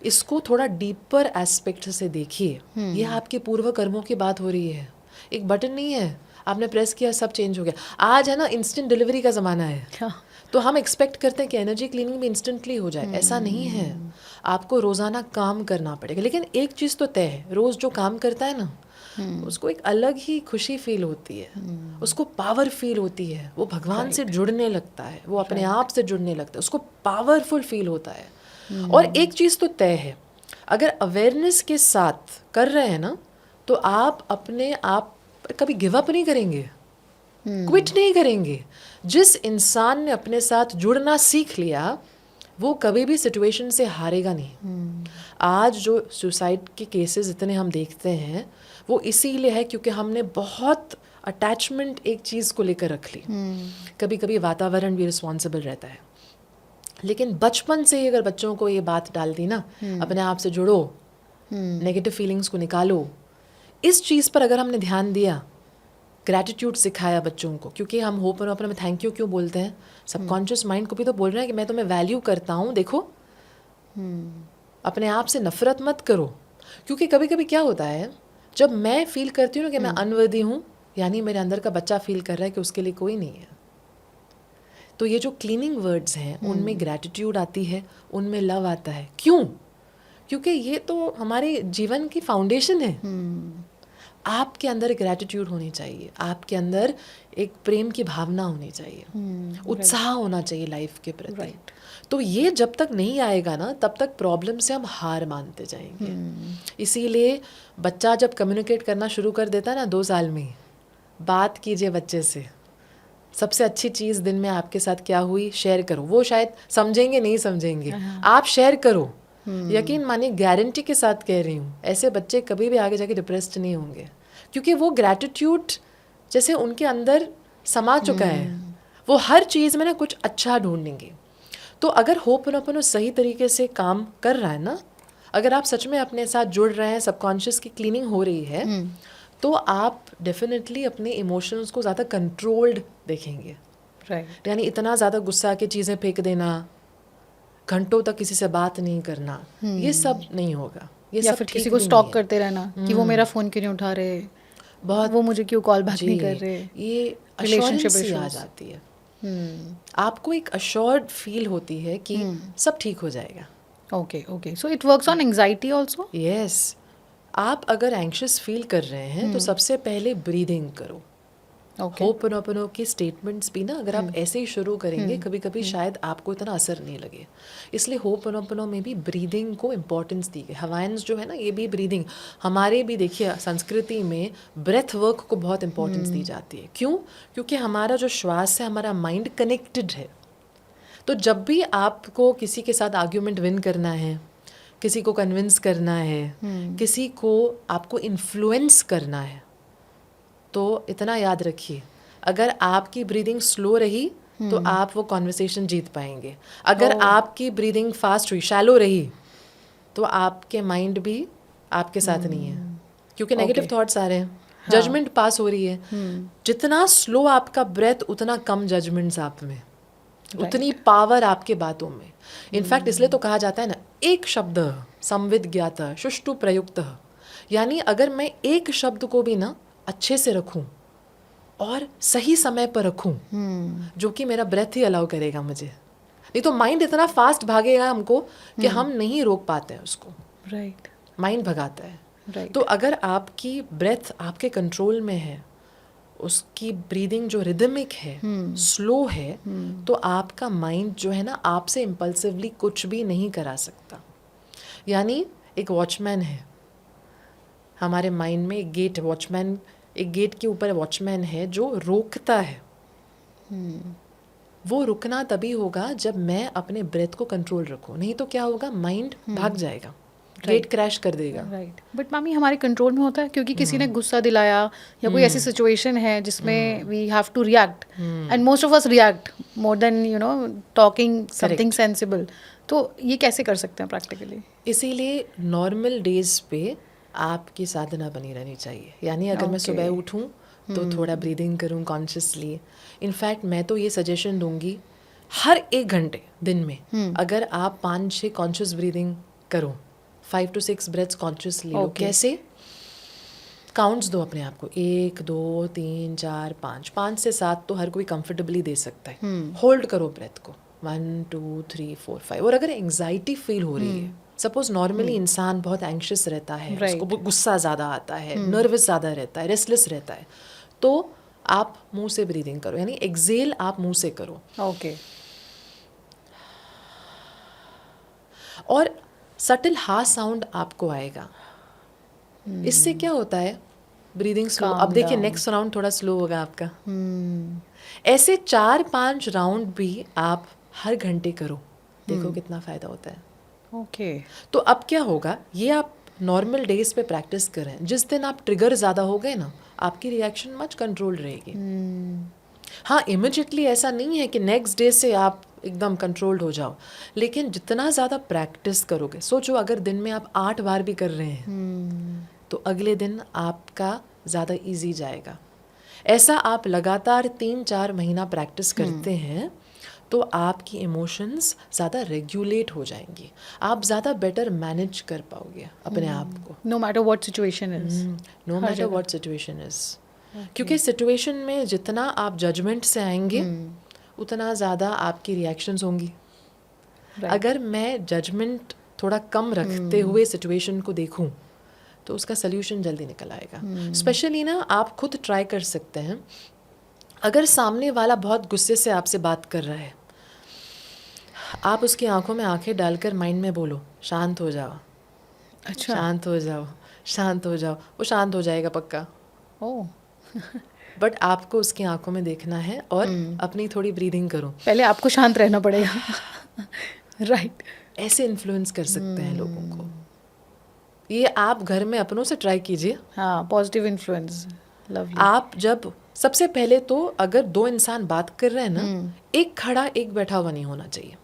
इसको थोड़ा डीपर एस्पेक्ट से देखिए। ये आपके पूर्व कर्मों की बात हो रही है। एक बटन नहीं है, आपने प्रेस किया सब चेंज हो गया। आज है ना इंस्टेंट डिलीवरी का ज़माना है, तो हम एक्सपेक्ट करते हैं कि एनर्जी क्लीनिंग भी इंस्टेंटली हो जाए, ऐसा नहीं है। आपको रोज़ाना काम करना पड़ेगा। लेकिन एक चीज़ तो तय है, रोज़ जो काम करता है ना, उसको एक अलग ही खुशी फील होती है, उसको पावर फील होती है, वो भगवान से जुड़ने लगता है, वो अपने आप से जुड़ने लगता है, उसको पावरफुल फील होता है। और एक चीज़ तो तय है, अगर अवेयरनेस के साथ कर रहे हैं ना, तो आप अपने आप कभी गिव अप नहीं करेंगे, क्विट नहीं करेंगे। जिस इंसान ने अपने साथ जुड़ना सीख लिया, वो कभी भी सिचुएशन से हारेगा नहीं। आज जो सुसाइड के केसेस इतने हम देखते हैं, वो इसीलिए है क्योंकि हमने बहुत अटैचमेंट एक चीज़ को लेकर रख ली। कभी कभी वातावरण भी रिस्पॉन्सिबल रहता है, लेकिन बचपन से ही अगर बच्चों को ये बात डाल दी ना, अपने आप से जुड़ो, नेगेटिव फीलिंग्स को निकालो, इस चीज़ पर अगर हमने ध्यान दिया, ग्रैटिट्यूड सिखाया बच्चों को, क्योंकि हम होपनोपोनो में थैंक यू क्यों बोलते हैं, सबकॉन्शियस माइंड को भी तो बोल रहे हैं कि मैं तुम्हें वैल्यू करता हूँ, देखो। अपने आप से नफरत मत करो, क्योंकि कभी कभी क्या होता है, जब मैं फील करती हूँ ना कि मैं अनवर्दी हूँ, यानी मेरे अंदर का बच्चा फील कर रहा है कि उसके लिए कोई नहीं है। तो ये जो क्लीनिंग वर्ड्स हैं, उनमें ग्रैटिट्यूड आती है, उनमें लव आता है। क्यों? क्योंकि ये तो हमारे जीवन की फाउंडेशन है। आपके अंदर ग्रैटिट्यूड होनी चाहिए, आपके अंदर एक प्रेम की भावना होनी चाहिए, उत्साह होना चाहिए लाइफ के प्रति। तो ये जब तक नहीं आएगा ना, तब तक प्रॉब्लम से हम हार मानते जाएंगे। इसीलिए बच्चा जब कम्युनिकेट करना शुरू कर देता है ना, 2 साल में, बात कीजिए बच्चे से। सबसे अच्छी चीज़ दिन में आपके साथ क्या हुई, शेयर करो। वो शायद समझेंगे नहीं समझेंगे, आप शेयर करो। यकीन मानिए, गारंटी के साथ कह रही हूँ, ऐसे बच्चे कभी भी आगे जाके डिप्रेस्ड नहीं होंगे, क्योंकि वो ग्रैटिट्यूड जैसे उनके अंदर समा चुका है। वो हर चीज़ में ना कुछ अच्छा ढूंढेंगे। तो अगर होपनोपोनो सही तरीके से काम कर रहा है ना, अगर आप सच में अपने साथ जुड़ रहे हैं, सबकॉन्शियस की क्लीनिंग हो रही है, तो आप डेफिनेटली अपने इमोशंस को ज़्यादा कंट्रोल्ड देखेंगे। यानी इतना ज़्यादा गुस्सा की चीज़ें फेंक देना, घंटों तक किसी से बात नहीं करना, ये सब नहीं होगा। ये या सब फिर ठीक किसी को भी स्टॉक नहीं है। करते रहना कि वो मेरा फ़ोन क्यों नहीं उठा रहे, बहुत, वो मुझे क्यों कॉल बैक नहीं जी, कर रहे, ये रिलेशनशिप अश्योरेंस आ इश्यूज। जाती है। आपको एक अश्योर्ड फील होती है कि सब ठीक हो जाएगा। Okay, so it works on anxiety also. Yes, आप अगर एंग्शियस फील कर रहे हैं, तो सबसे पहले ब्रीदिंग करो। होपनोपोनो की स्टेटमेंट्स भी ना, अगर आप ऐसे ही शुरू करेंगे, कभी कभी शायद आपको इतना असर नहीं लगे। इसलिए होपनोपोनो में भी ब्रीदिंग को इम्पोर्टेंस दी गई। हवाइंस जो है ना, ये भी ब्रीदिंग, हमारे भी देखिए संस्कृति में ब्रेथ वर्क को बहुत इम्पोर्टेंस दी जाती है। क्यों? क्योंकि हमारा जो श्वास है, हमारा माइंड कनेक्टेड है। तो जब भी आपको किसी के साथ आर्ग्यूमेंट विन करना है, किसी को कन्विंस करना है, किसी को आपको इन्फ्लुएंस करना है, तो इतना याद रखिए, अगर आपकी ब्रीदिंग स्लो रही तो आप वो कॉन्वर्सेशन जीत पाएंगे। अगर आपकी ब्रीदिंग फास्ट हुई, शैलो रही, तो आपके माइंड भी आपके साथ नहीं है, क्योंकि नेगेटिव थॉट्स आ रहे हैं, जजमेंट पास हो रही है। जितना स्लो आपका ब्रेथ, उतना कम जजमेंट्स आप में, उतनी पावर आपके बातों में। इनफैक्ट इसलिए तो कहा जाता है ना, एक शब्द संविद ज्ञात सुष्टु प्रयुक्त, यानी अगर मैं एक शब्द को भी ना अच्छे से रखूं और सही समय पर रखूं, जो कि मेरा ब्रेथ ही अलाउ करेगा मुझे, नहीं तो माइंड इतना फास्ट भागेगा हमको कि हम नहीं रोक पाते हैं उसको। माइंड भगाता है। तो अगर आपकी ब्रेथ आपके कंट्रोल में है, उसकी ब्रीदिंग जो रिदमिक है, स्लो है, तो आपका माइंड जो है ना, आपसे इम्पल्सिवली कुछ भी नहीं करा सकता। यानी एक वॉचमैन है हमारे माइंड में, एक गेट वॉचमैन, एक गेट के ऊपर वॉचमैन है जो रोकता है। वो रुकना तभी होगा जब मैं अपने ब्रेथ को कंट्रोल रखूं, नहीं तो क्या होगा, माइंड भाग जाएगा, गेट क्रैश कर देगा। बट मामी हमारे कंट्रोल में होता है, क्योंकि किसी ने गुस्सा दिलाया या कोई ऐसी सिचुएशन है जिसमें we have to react, and most of us react more than talking something sensible. तो ये कैसे कर सकते हैं प्रैक्टिकली? इसीलिए नॉर्मल डेज पे आपकी साधना बनी रहनी चाहिए। यानी अगर मैं सुबह उठूं तो थोड़ा ब्रीदिंग करूं कॉन्शियसली। इनफैक्ट मैं तो ये सजेशन दूंगी, हर 1 घंटे दिन में अगर आप 5-6 कॉन्शियस ब्रीदिंग करो, 5 to 6 ब्रेथ्स कॉन्शियसली लो। कैसे? काउंट्स दो अपने आप को, 1 2 3 4 5, 5 से 7 तो हर कोई कंफर्टेबली दे सकता है। होल्ड करो ब्रेथ को, 1 2 3 4 5। और अगर एंग्जाइटी फील हो रही है, सपोज नॉर्मली इंसान बहुत एंग्शियस रहता है, उसको गुस्सा ज़्यादा आता है, नर्वस ज़्यादा रहता है, रेस्टलेस रहता है, तो आप मुंह से ब्रीदिंग करो, यानी एक्सेल आप मुंह से करो। ओके। और सटल हा साउंड आपको आएगा। इससे क्या होता है, ब्रीदिंग स्लो। अब देखिए नेक्स्ट राउंड थोड़ा स्लो होगा आपका। ऐसे 4-5 राउंड भी आप हर घंटे करो, देखो कितना फायदा होता है। ओके। तो अब क्या होगा, ये आप नॉर्मल डेज पे प्रैक्टिस करें। जिस दिन आप ट्रिगर ज़्यादा हो गए ना, आपकी रिएक्शन मच कंट्रोल रहेगी। हाँ, इमिजिएटली ऐसा नहीं है कि नेक्स्ट डे से आप एकदम कंट्रोल्ड हो जाओ, लेकिन जितना ज़्यादा प्रैक्टिस करोगे, सोचो अगर दिन में आप 8 बार भी कर रहे हैं तो अगले दिन आपका ज़्यादा इजी जाएगा। ऐसा आप लगातार 3-4 महीना प्रैक्टिस करते हैं तो आपकी इमोशंस ज़्यादा रेगुलेट हो जाएंगी, आप ज़्यादा बेटर मैनेज कर पाओगे अपने आप को, no matter what situation is. No matter what situation is. क्योंकि सिचुएशन में जितना आप जजमेंट से आएंगे उतना ज़्यादा आपकी रिएक्शंस होंगी। अगर मैं जजमेंट थोड़ा कम रखते हुए सिचुएशन को देखूं तो उसका सल्यूशन जल्दी निकल आएगा। स्पेशली ना आप खुद ट्राई कर सकते हैं, अगर सामने वाला बहुत गुस्से से आपसे बात कर रहा है, आप उसकी आंखों में आंखें डालकर माइंड में बोलो, शांत हो जाओ। अच्छा। शांत हो जाओ, शांत हो जाओ। वो शांत हो जाएगा पक्का। ओह। बट आपको उसकी आंखों में देखना है और अपनी थोड़ी ब्रीदिंग करो। पहले आपको शांत रहना पड़ेगा। राइट। ऐसे इन्फ्लुएंस कर सकते हैं लोगों को। ये आप घर में अपनों से ट्राई कीजिए। हाँ, पॉजिटिव इन्फ्लुएंस। लवली। आप जब सबसे पहले तो अगर 2 इंसान बात कर रहे हैं ना, एक खड़ा एक बैठा हुआ नहीं होना चाहिए,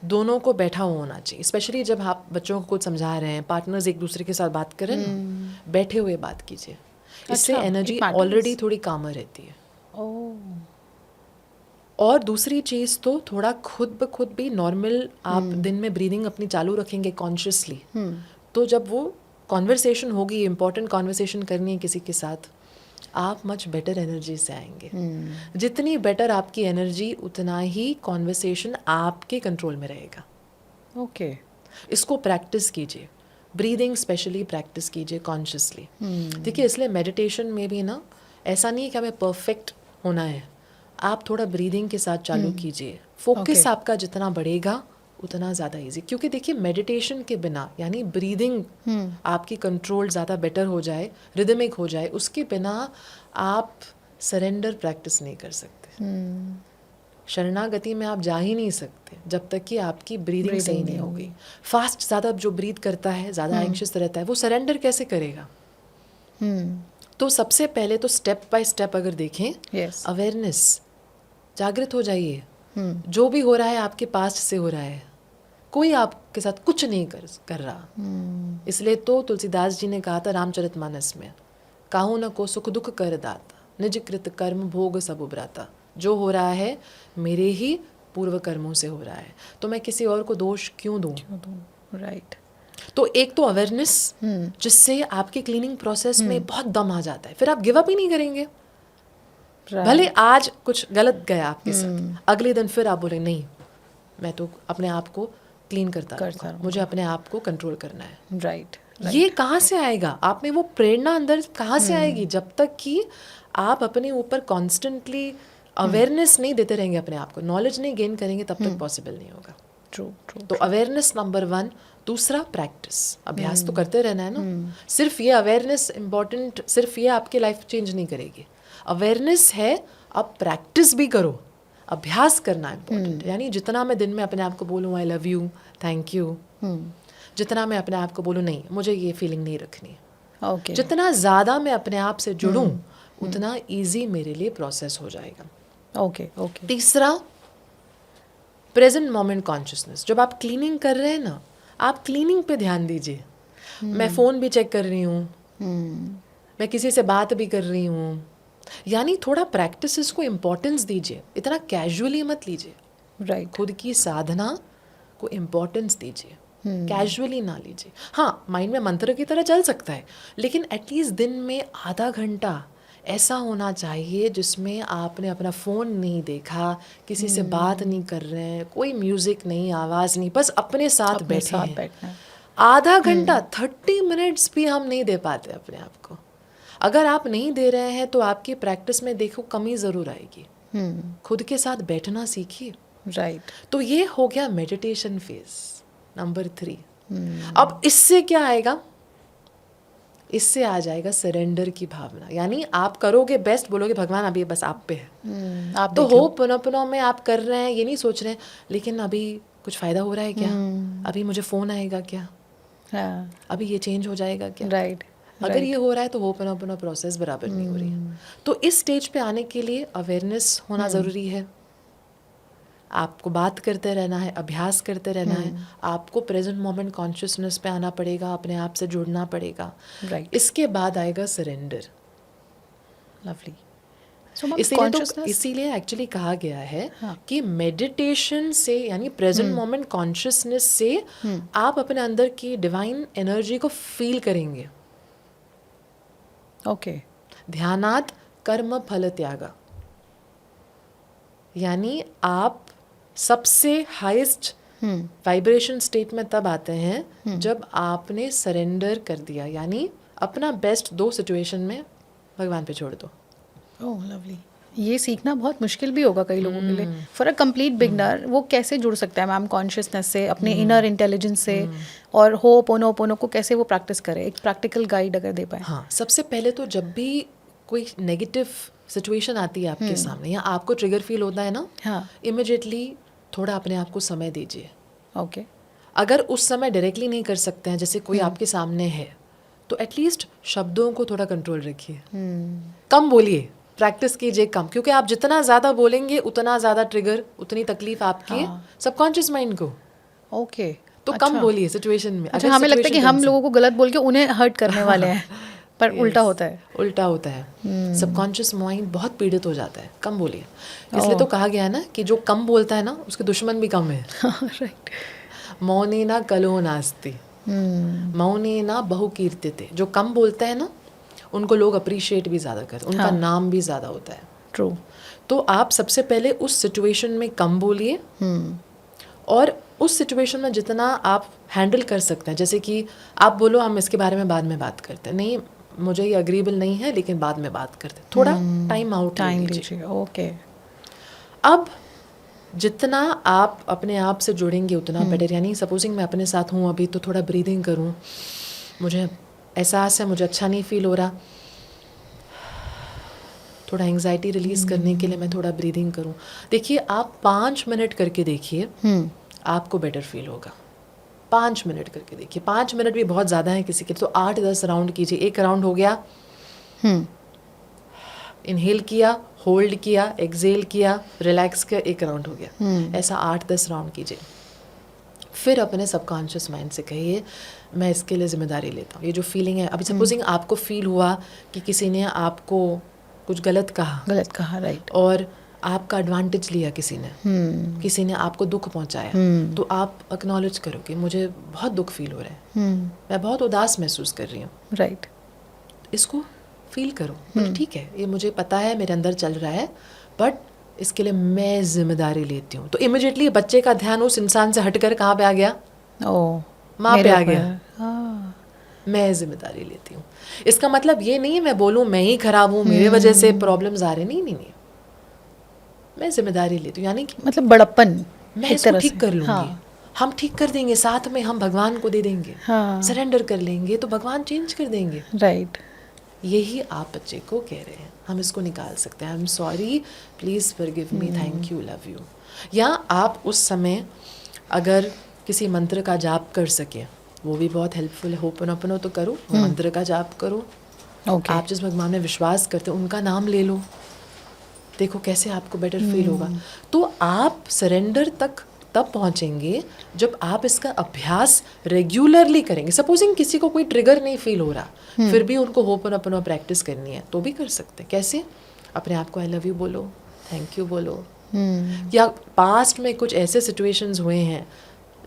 दोनों को बैठा हुआ होना चाहिए। स्पेशली जब आप बच्चों को कुछ समझा रहे हैं, पार्टनर्स एक दूसरे के साथ बात कर रहे हैं ना, बैठे हुए बात कीजिए। इससे अच्छा, एनर्जी it matters. ऑलरेडी थोड़ी कामर रहती है। ओह। और दूसरी चीज़ तो थोड़ा खुद ब खुद भी नॉर्मल आप दिन में ब्रीदिंग अपनी चालू रखेंगे कॉन्शियसली, तो जब वो कॉन्वर्सेशन होगी, इम्पोर्टेंट कॉन्वर्सेशन करनी है किसी के साथ, आप मच बेटर एनर्जी से आएंगे। जितनी बेटर आपकी एनर्जी, उतना ही कॉन्वर्सेशन आपके कंट्रोल में रहेगा। ओके। इसको प्रैक्टिस कीजिए, ब्रीदिंग स्पेशली प्रैक्टिस कीजिए कॉन्शियसली। देखिए, इसलिए मेडिटेशन में भी ना ऐसा नहीं है कि हमें परफेक्ट होना है, आप थोड़ा ब्रीदिंग के साथ चालू कीजिए। फोकस आपका जितना बढ़ेगा उतना ज़्यादा इजी। क्योंकि देखिए, मेडिटेशन के बिना, यानी ब्रीदिंग आपकी कंट्रोल ज़्यादा बेटर हो जाए, रिदमिक हो जाए, उसके बिना आप सरेंडर प्रैक्टिस नहीं कर सकते। शरणागति में आप जा ही नहीं सकते जब तक कि आपकी ब्रीदिंग सही नहीं होगी। फास्ट ज़्यादा जो ब्रीथ करता है, ज़्यादा एंग्शियस रहता है, वो सरेंडर कैसे करेगा? तो सबसे पहले तो स्टेप बाय स्टेप अगर देखें, अवेयरनेस, जागृत हो जाइए। जो भी हो रहा है आपके पास्ट से हो रहा है, कोई आपके साथ कुछ नहीं कर रहा। इसलिए तो तुलसीदास जी ने कहा था रामचरितमानस में, काहू न को सुख दुख कर दाता, निज कृत कर्म भोग सब उबराता। जो हो रहा है मेरे ही पूर्व कर्मों से हो रहा है, तो मैं किसी और को दोष क्यों दूं? राइट। तो एक तो अवेयरनेस, जिससे आपके क्लीनिंग प्रोसेस में बहुत दम आ जाता है, फिर आप गिव अप ही नहीं करेंगे। भले आज कुछ गलत गया आपके साथ, अगले दिन फिर आप बोले नहीं, मैं तो अपने आप को क्लीन करता रहूंगा, मुझे अपने आप को कंट्रोल करना है। राइट। ये कहाँ से आएगा? आप में वो प्रेरणा अंदर कहाँ से आएगी? जब तक कि आप अपने ऊपर कॉन्स्टेंटली अवेयरनेस नहीं देते रहेंगे, अपने आप को नॉलेज नहीं गेन करेंगे, तब तक पॉसिबल नहीं होगा। ट्रू। तो अवेयरनेस नंबर 1। दूसरा, प्रैक्टिस, अभ्यास तो करते रहना है ना। सिर्फ ये अवेयरनेस इम्पॉर्टेंट, सिर्फ ये आपकी लाइफ चेंज नहीं करेगी। अवेयरनेस है, अब प्रैक्टिस भी करो, अभ्यास करना इम्पोर्टेंट। यानी जितना मैं दिन में अपने आप को बोलूँ I love you, thank you, जितना मैं अपने आप को बोलूँ नहीं मुझे ये फीलिंग नहीं रखनी, ओके, जितना ज़्यादा मैं अपने आप से जुड़ूँ उतना ईजी मेरे लिए प्रोसेस हो जाएगा। ओके। तीसरा, प्रेजेंट मोमेंट कॉन्शियसनेस। जब आप क्लीनिंग कर रहे हैं ना, आप क्लीनिंग पे ध्यान दीजिए। मैं फ़ोन भी चेक कर रही हूँ, मैं किसी से बात भी कर रही हूँ, यानी थोड़ा प्रैक्टिस को इम्पोर्टेंस दीजिए, इतना कैजुअली मत लीजिए। राइट। खुद की साधना को इम्पोर्टेंस दीजिए। कैजुअली ना लीजिए। हाँ, माइंड में मंत्र की तरह चल सकता है, लेकिन एटलीस्ट दिन में आधा घंटा ऐसा होना चाहिए जिसमें आपने अपना फ़ोन नहीं देखा, किसी से बात नहीं कर रहे हैं, कोई म्यूज़िक नहीं, आवाज़ नहीं, बस अपने साथ बैठे हैं। आधा घंटा 30 मिनट्स भी हम नहीं दे पाते अपने आप को। अगर आप नहीं दे रहे हैं तो आपकी प्रैक्टिस में देखो कमी ज़रूर आएगी। खुद के साथ बैठना सीखिए। राइट। तो ये हो गया मेडिटेशन फेज नंबर 3। अब इससे क्या आएगा? इससे आ जाएगा सरेंडर की भावना। यानी आप करोगे बेस्ट, बोलोगे भगवान अभी बस आप पे है। आप तो हो पुनः में आप कर रहे हैं, ये नहीं सोच रहे हैं लेकिन अभी कुछ फ़ायदा हो रहा है क्या, अभी मुझे फ़ोन आएगा क्या, अभी ये चेंज हो जाएगा क्या। राइट। अगर ये हो रहा है तो हो पुनः प्रोसेस बराबर नहीं हो रही है। तो इस स्टेज पे आने के लिए अवेयरनेस होना ज़रूरी है। आपको बात करते रहना है, अभ्यास करते रहना है, आपको प्रेजेंट मोमेंट कॉन्शियसनेस पे आना पड़ेगा, अपने आप से जुड़ना पड़ेगा। राइट। इसके बाद आएगा सरेंडर। लवली। इसीलिए एक्चुअली कहा गया है कि मेडिटेशन से यानी प्रेजेंट मोमेंट कॉन्शियसनेस से आप अपने अंदर की डिवाइन एनर्जी को फील करेंगे। ओके। ध्यानात कर्म फल त्यागा, यानी आप सबसे हाईएस्ट वाइब्रेशन स्टेट में तब आते हैं जब आपने सरेंडर कर दिया, यानी अपना बेस्ट 2 सिचुएशन में भगवान पे छोड़ दो। ओह लवली। ये सीखना बहुत मुश्किल भी होगा कई लोगों के लिए। फॉर अ कंप्लीट बिगनर वो कैसे जुड़ सकता है मैम कॉन्शियसनेस से, अपने इनर इंटेलिजेंस से, और होपोनोपोनो को कैसे वो प्रैक्टिस करे? एक प्रैक्टिकल गाइड अगर दे पाए। हाँ, सबसे पहले तो जब भी कोई नेगेटिव सिचुएशन आती है आपके सामने या आपको ट्रिगर फील होता है ना, हाँ, इमिडिएटली थोड़ा अपने आप को समय दीजिए। ओके। अगर उस समय डायरेक्टली नहीं कर सकते हैं, जैसे कोई आपके सामने है, तो एटलीस्ट शब्दों को थोड़ा कंट्रोल रखिए। कम बोलिए, प्रैक्टिस कीजिए कम, क्योंकि आप जितना ज़्यादा बोलेंगे उतना ज़्यादा ट्रिगर, उतनी तकलीफ आपके सबकॉन्शियस माइंड को। ओके। तो कम बोलिए सिचुएशन में। अच्छा, हमें लगता है कि हम लोगों को गलत बोल के उन्हें हर्ट करने वाले हैं, पर उल्टा होता है। उल्टा होता है। सबकॉन्शियस माइंड बहुत पीड़ित हो जाता है। कम बोलिए। इसलिए तो कहा गया है ना कि जो कम बोलता है ना उसके दुश्मन भी कम है। राइट। मौनेना कलो नास्ति, मौनेना बहु कीर्तिते। जो कम बोलता है ना उनको लोग अप्रिशिएट भी ज़्यादा करते हैं, उनका नाम भी ज़्यादा होता है। ट्रू। तो आप सबसे पहले उस सिचुएशन में कम बोलिए, और उस सिचुएशन में जितना आप हैंडल कर सकते हैं, जैसे कि आप बोलो हम इसके बारे में बाद में बात करते हैं, नहीं मुझे ये अग्रीबल नहीं है लेकिन बाद में बात करते हैं, थोड़ा टाइम लीजिए। ओके। अब जितना आप अपने आप से जुड़ेंगे उतना बेटर। यानी सपोजिंग मैं अपने साथ हूँ अभी, तो थोड़ा ब्रीदिंग करूँ, मुझे एहसास है मुझे अच्छा नहीं फील हो रहा, थोड़ा एंग्जाइटी रिलीज करने के लिए मैं थोड़ा ब्रीदिंग करूँ। देखिए आप 5 मिनट करके देखिए, आपको बेटर फील होगा। 5 मिनट करके देखिए। 5 मिनट भी बहुत ज़्यादा है किसी के, तो 8-10 राउंड कीजिए। एक राउंड हो गया, इनहेल किया, होल्ड किया, एक्सेल किया, रिलैक्स किया, एक राउंड हो गया। ऐसा 8-10 राउंड कीजिए। फिर अपने सबकॉन्शियस माइंड से कहिए मैं इसके लिए जिम्मेदारी लेता हूँ। ये जो फीलिंग है अभी, सपोजिंग आपको फील हुआ कि किसी ने आपको कुछ गलत कहा, राइट, और आपका एडवांटेज लिया किसी ने, किसी ने आपको दुख पहुंचाया, तो आप एक्नॉलेज करो कि मुझे बहुत दुख फील हो रहा है, मैं बहुत उदास महसूस कर रही हूँ, राइट। इसको फील करो। ठीक है, ये मुझे पता है मेरे अंदर चल रहा है, बट इसके लिए मैं जिम्मेदारी लेती हूँ। तो इमिडिएटली बच्चे का ध्यान उस इंसान से हटकर कहाँ पे आ गया? माँ पे आ गया। मैं जिम्मेदारी लेती हूँ। इसका मतलब ये नहीं है मैं बोलूँ मैं ही खराब हूँ, मेरे वजह से प्रॉब्लम्स आ रहे, नहीं, मैं जिम्मेदारी लेती हूँ। यानी कि मतलब बड़प्पन, मैं इसको ठीक कर लूँगी, हम ठीक कर देंगे, साथ में हम भगवान को दे देंगे, सरेंडर कर लेंगे तो भगवान चेंज कर देंगे। राइट। यही आप बच्चे को कह रहे हैं, हम इसको निकाल सकते हैं। I am sorry, please forgive me, thank you, love you. या आप उस समय अगर किसी मंत्र का जाप कर सके, वो भी बहुत हेल्पफुल है। होपनोपनो तो करो, मंत्र का जाप करो। आप जिस भगवान में विश्वास करते हो उनका नाम ले लो, देखो कैसे आपको बेटर फील होगा। तो आप सरेंडर तक तब पहुंचेंगे जब आप इसका अभ्यास रेगुलरली करेंगे। सपोजिंग किसी को कोई ट्रिगर नहीं फील हो रहा, फिर भी उनको होपनोपनो प्रैक्टिस करनी है, तो भी कर सकते हैं। कैसे? अपने आप को आई लव यू बोलो, थैंक यू बोलो। या पास्ट में कुछ ऐसे सिचुएशंस हुए हैं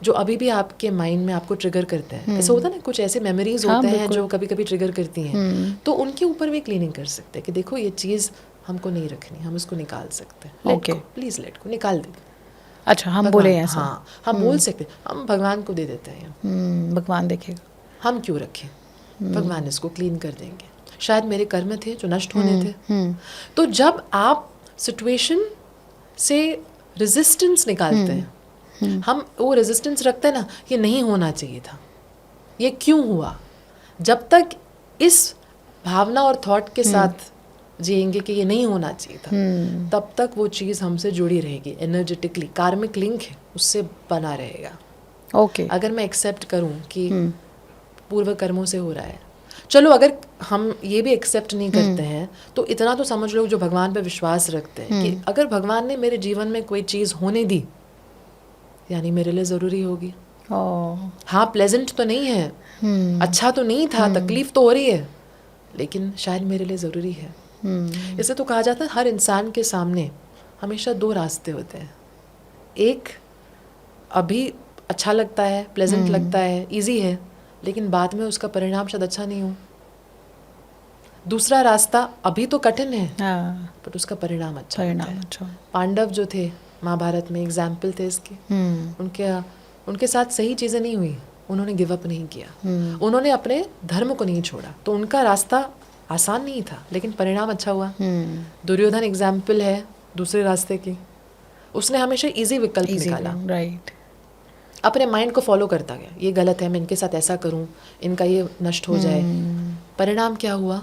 जो अभी भी आपके माइंड में आपको ट्रिगर करते हैं, ऐसा होता है ना, कुछ ऐसे मेमोरीज होते हैं जो कभी कभी ट्रिगर करती हैं, तो उनके ऊपर भी क्लीनिंग कर सकते हैं कि देखो ये चीज़ हमको नहीं रखनी, हम इसको निकाल सकते हैं, प्लीज लेट को निकाल दे। अच्छा, हम बोले ऐसा? हाँ, हम बोल सकते, हम भगवान को दे देते हैं, भगवान देखेगा, हम क्यों रखें, भगवान इसको क्लीन कर देंगे, शायद मेरे कर्म थे जो नष्ट होने थे। तो जब आप सिचुएशन से रेजिस्टेंस निकालते हैं, हम वो रेजिस्टेंस रखते हैं ना, ये नहीं होना चाहिए था, ये क्यों हुआ, जब तक इस भावना और थॉट के साथ जिएंगे कि ये नहीं होना चाहिए था, तब तक वो चीज़ हमसे जुड़ी रहेगी, एनर्जेटिकली कार्मिक लिंक है उससे बना रहेगा। ओके। अगर मैं एक्सेप्ट करूं कि पूर्व कर्मों से हो रहा है, चलो अगर हम ये भी एक्सेप्ट नहीं करते हैं तो इतना तो समझ लो, जो भगवान पे विश्वास रखते हैं कि अगर भगवान ने मेरे जीवन में कोई चीज़ होने दी यानी मेरे लिए ज़रूरी होगी। हाँ, प्लेजेंट तो नहीं है, अच्छा तो नहीं था, तकलीफ तो हो रही है, लेकिन शायद मेरे लिए ज़रूरी है। इसे तो कहा जाता है हर इंसान के सामने हमेशा दो रास्ते होते हैं, एक अभी अच्छा लगता है, प्लेजेंट लगता है, इजी है, लेकिन बाद में उसका परिणाम शायद अच्छा नहीं हो। दूसरा रास्ता अभी तो कठिन है, बट उसका परिणाम अच्छा है। पांडव जो थे महाभारत में एग्जाम्पल थे इसके, उनके साथ सही चीज़ें नहीं हुई, उन्होंने गिव अप नहीं किया, उन्होंने अपने धर्म को नहीं छोड़ा, तो उनका रास्ता आसान नहीं था लेकिन परिणाम अच्छा हुआ। दुर्योधन एग्जाम्पल है दूसरे रास्ते की, उसने हमेशा इजी विकल्प निकाला, राइट, अपने माइंड को फॉलो करता गया, ये गलत है, मैं इनके साथ ऐसा करूं, इनका ये नष्ट हो जाए, परिणाम क्या हुआ,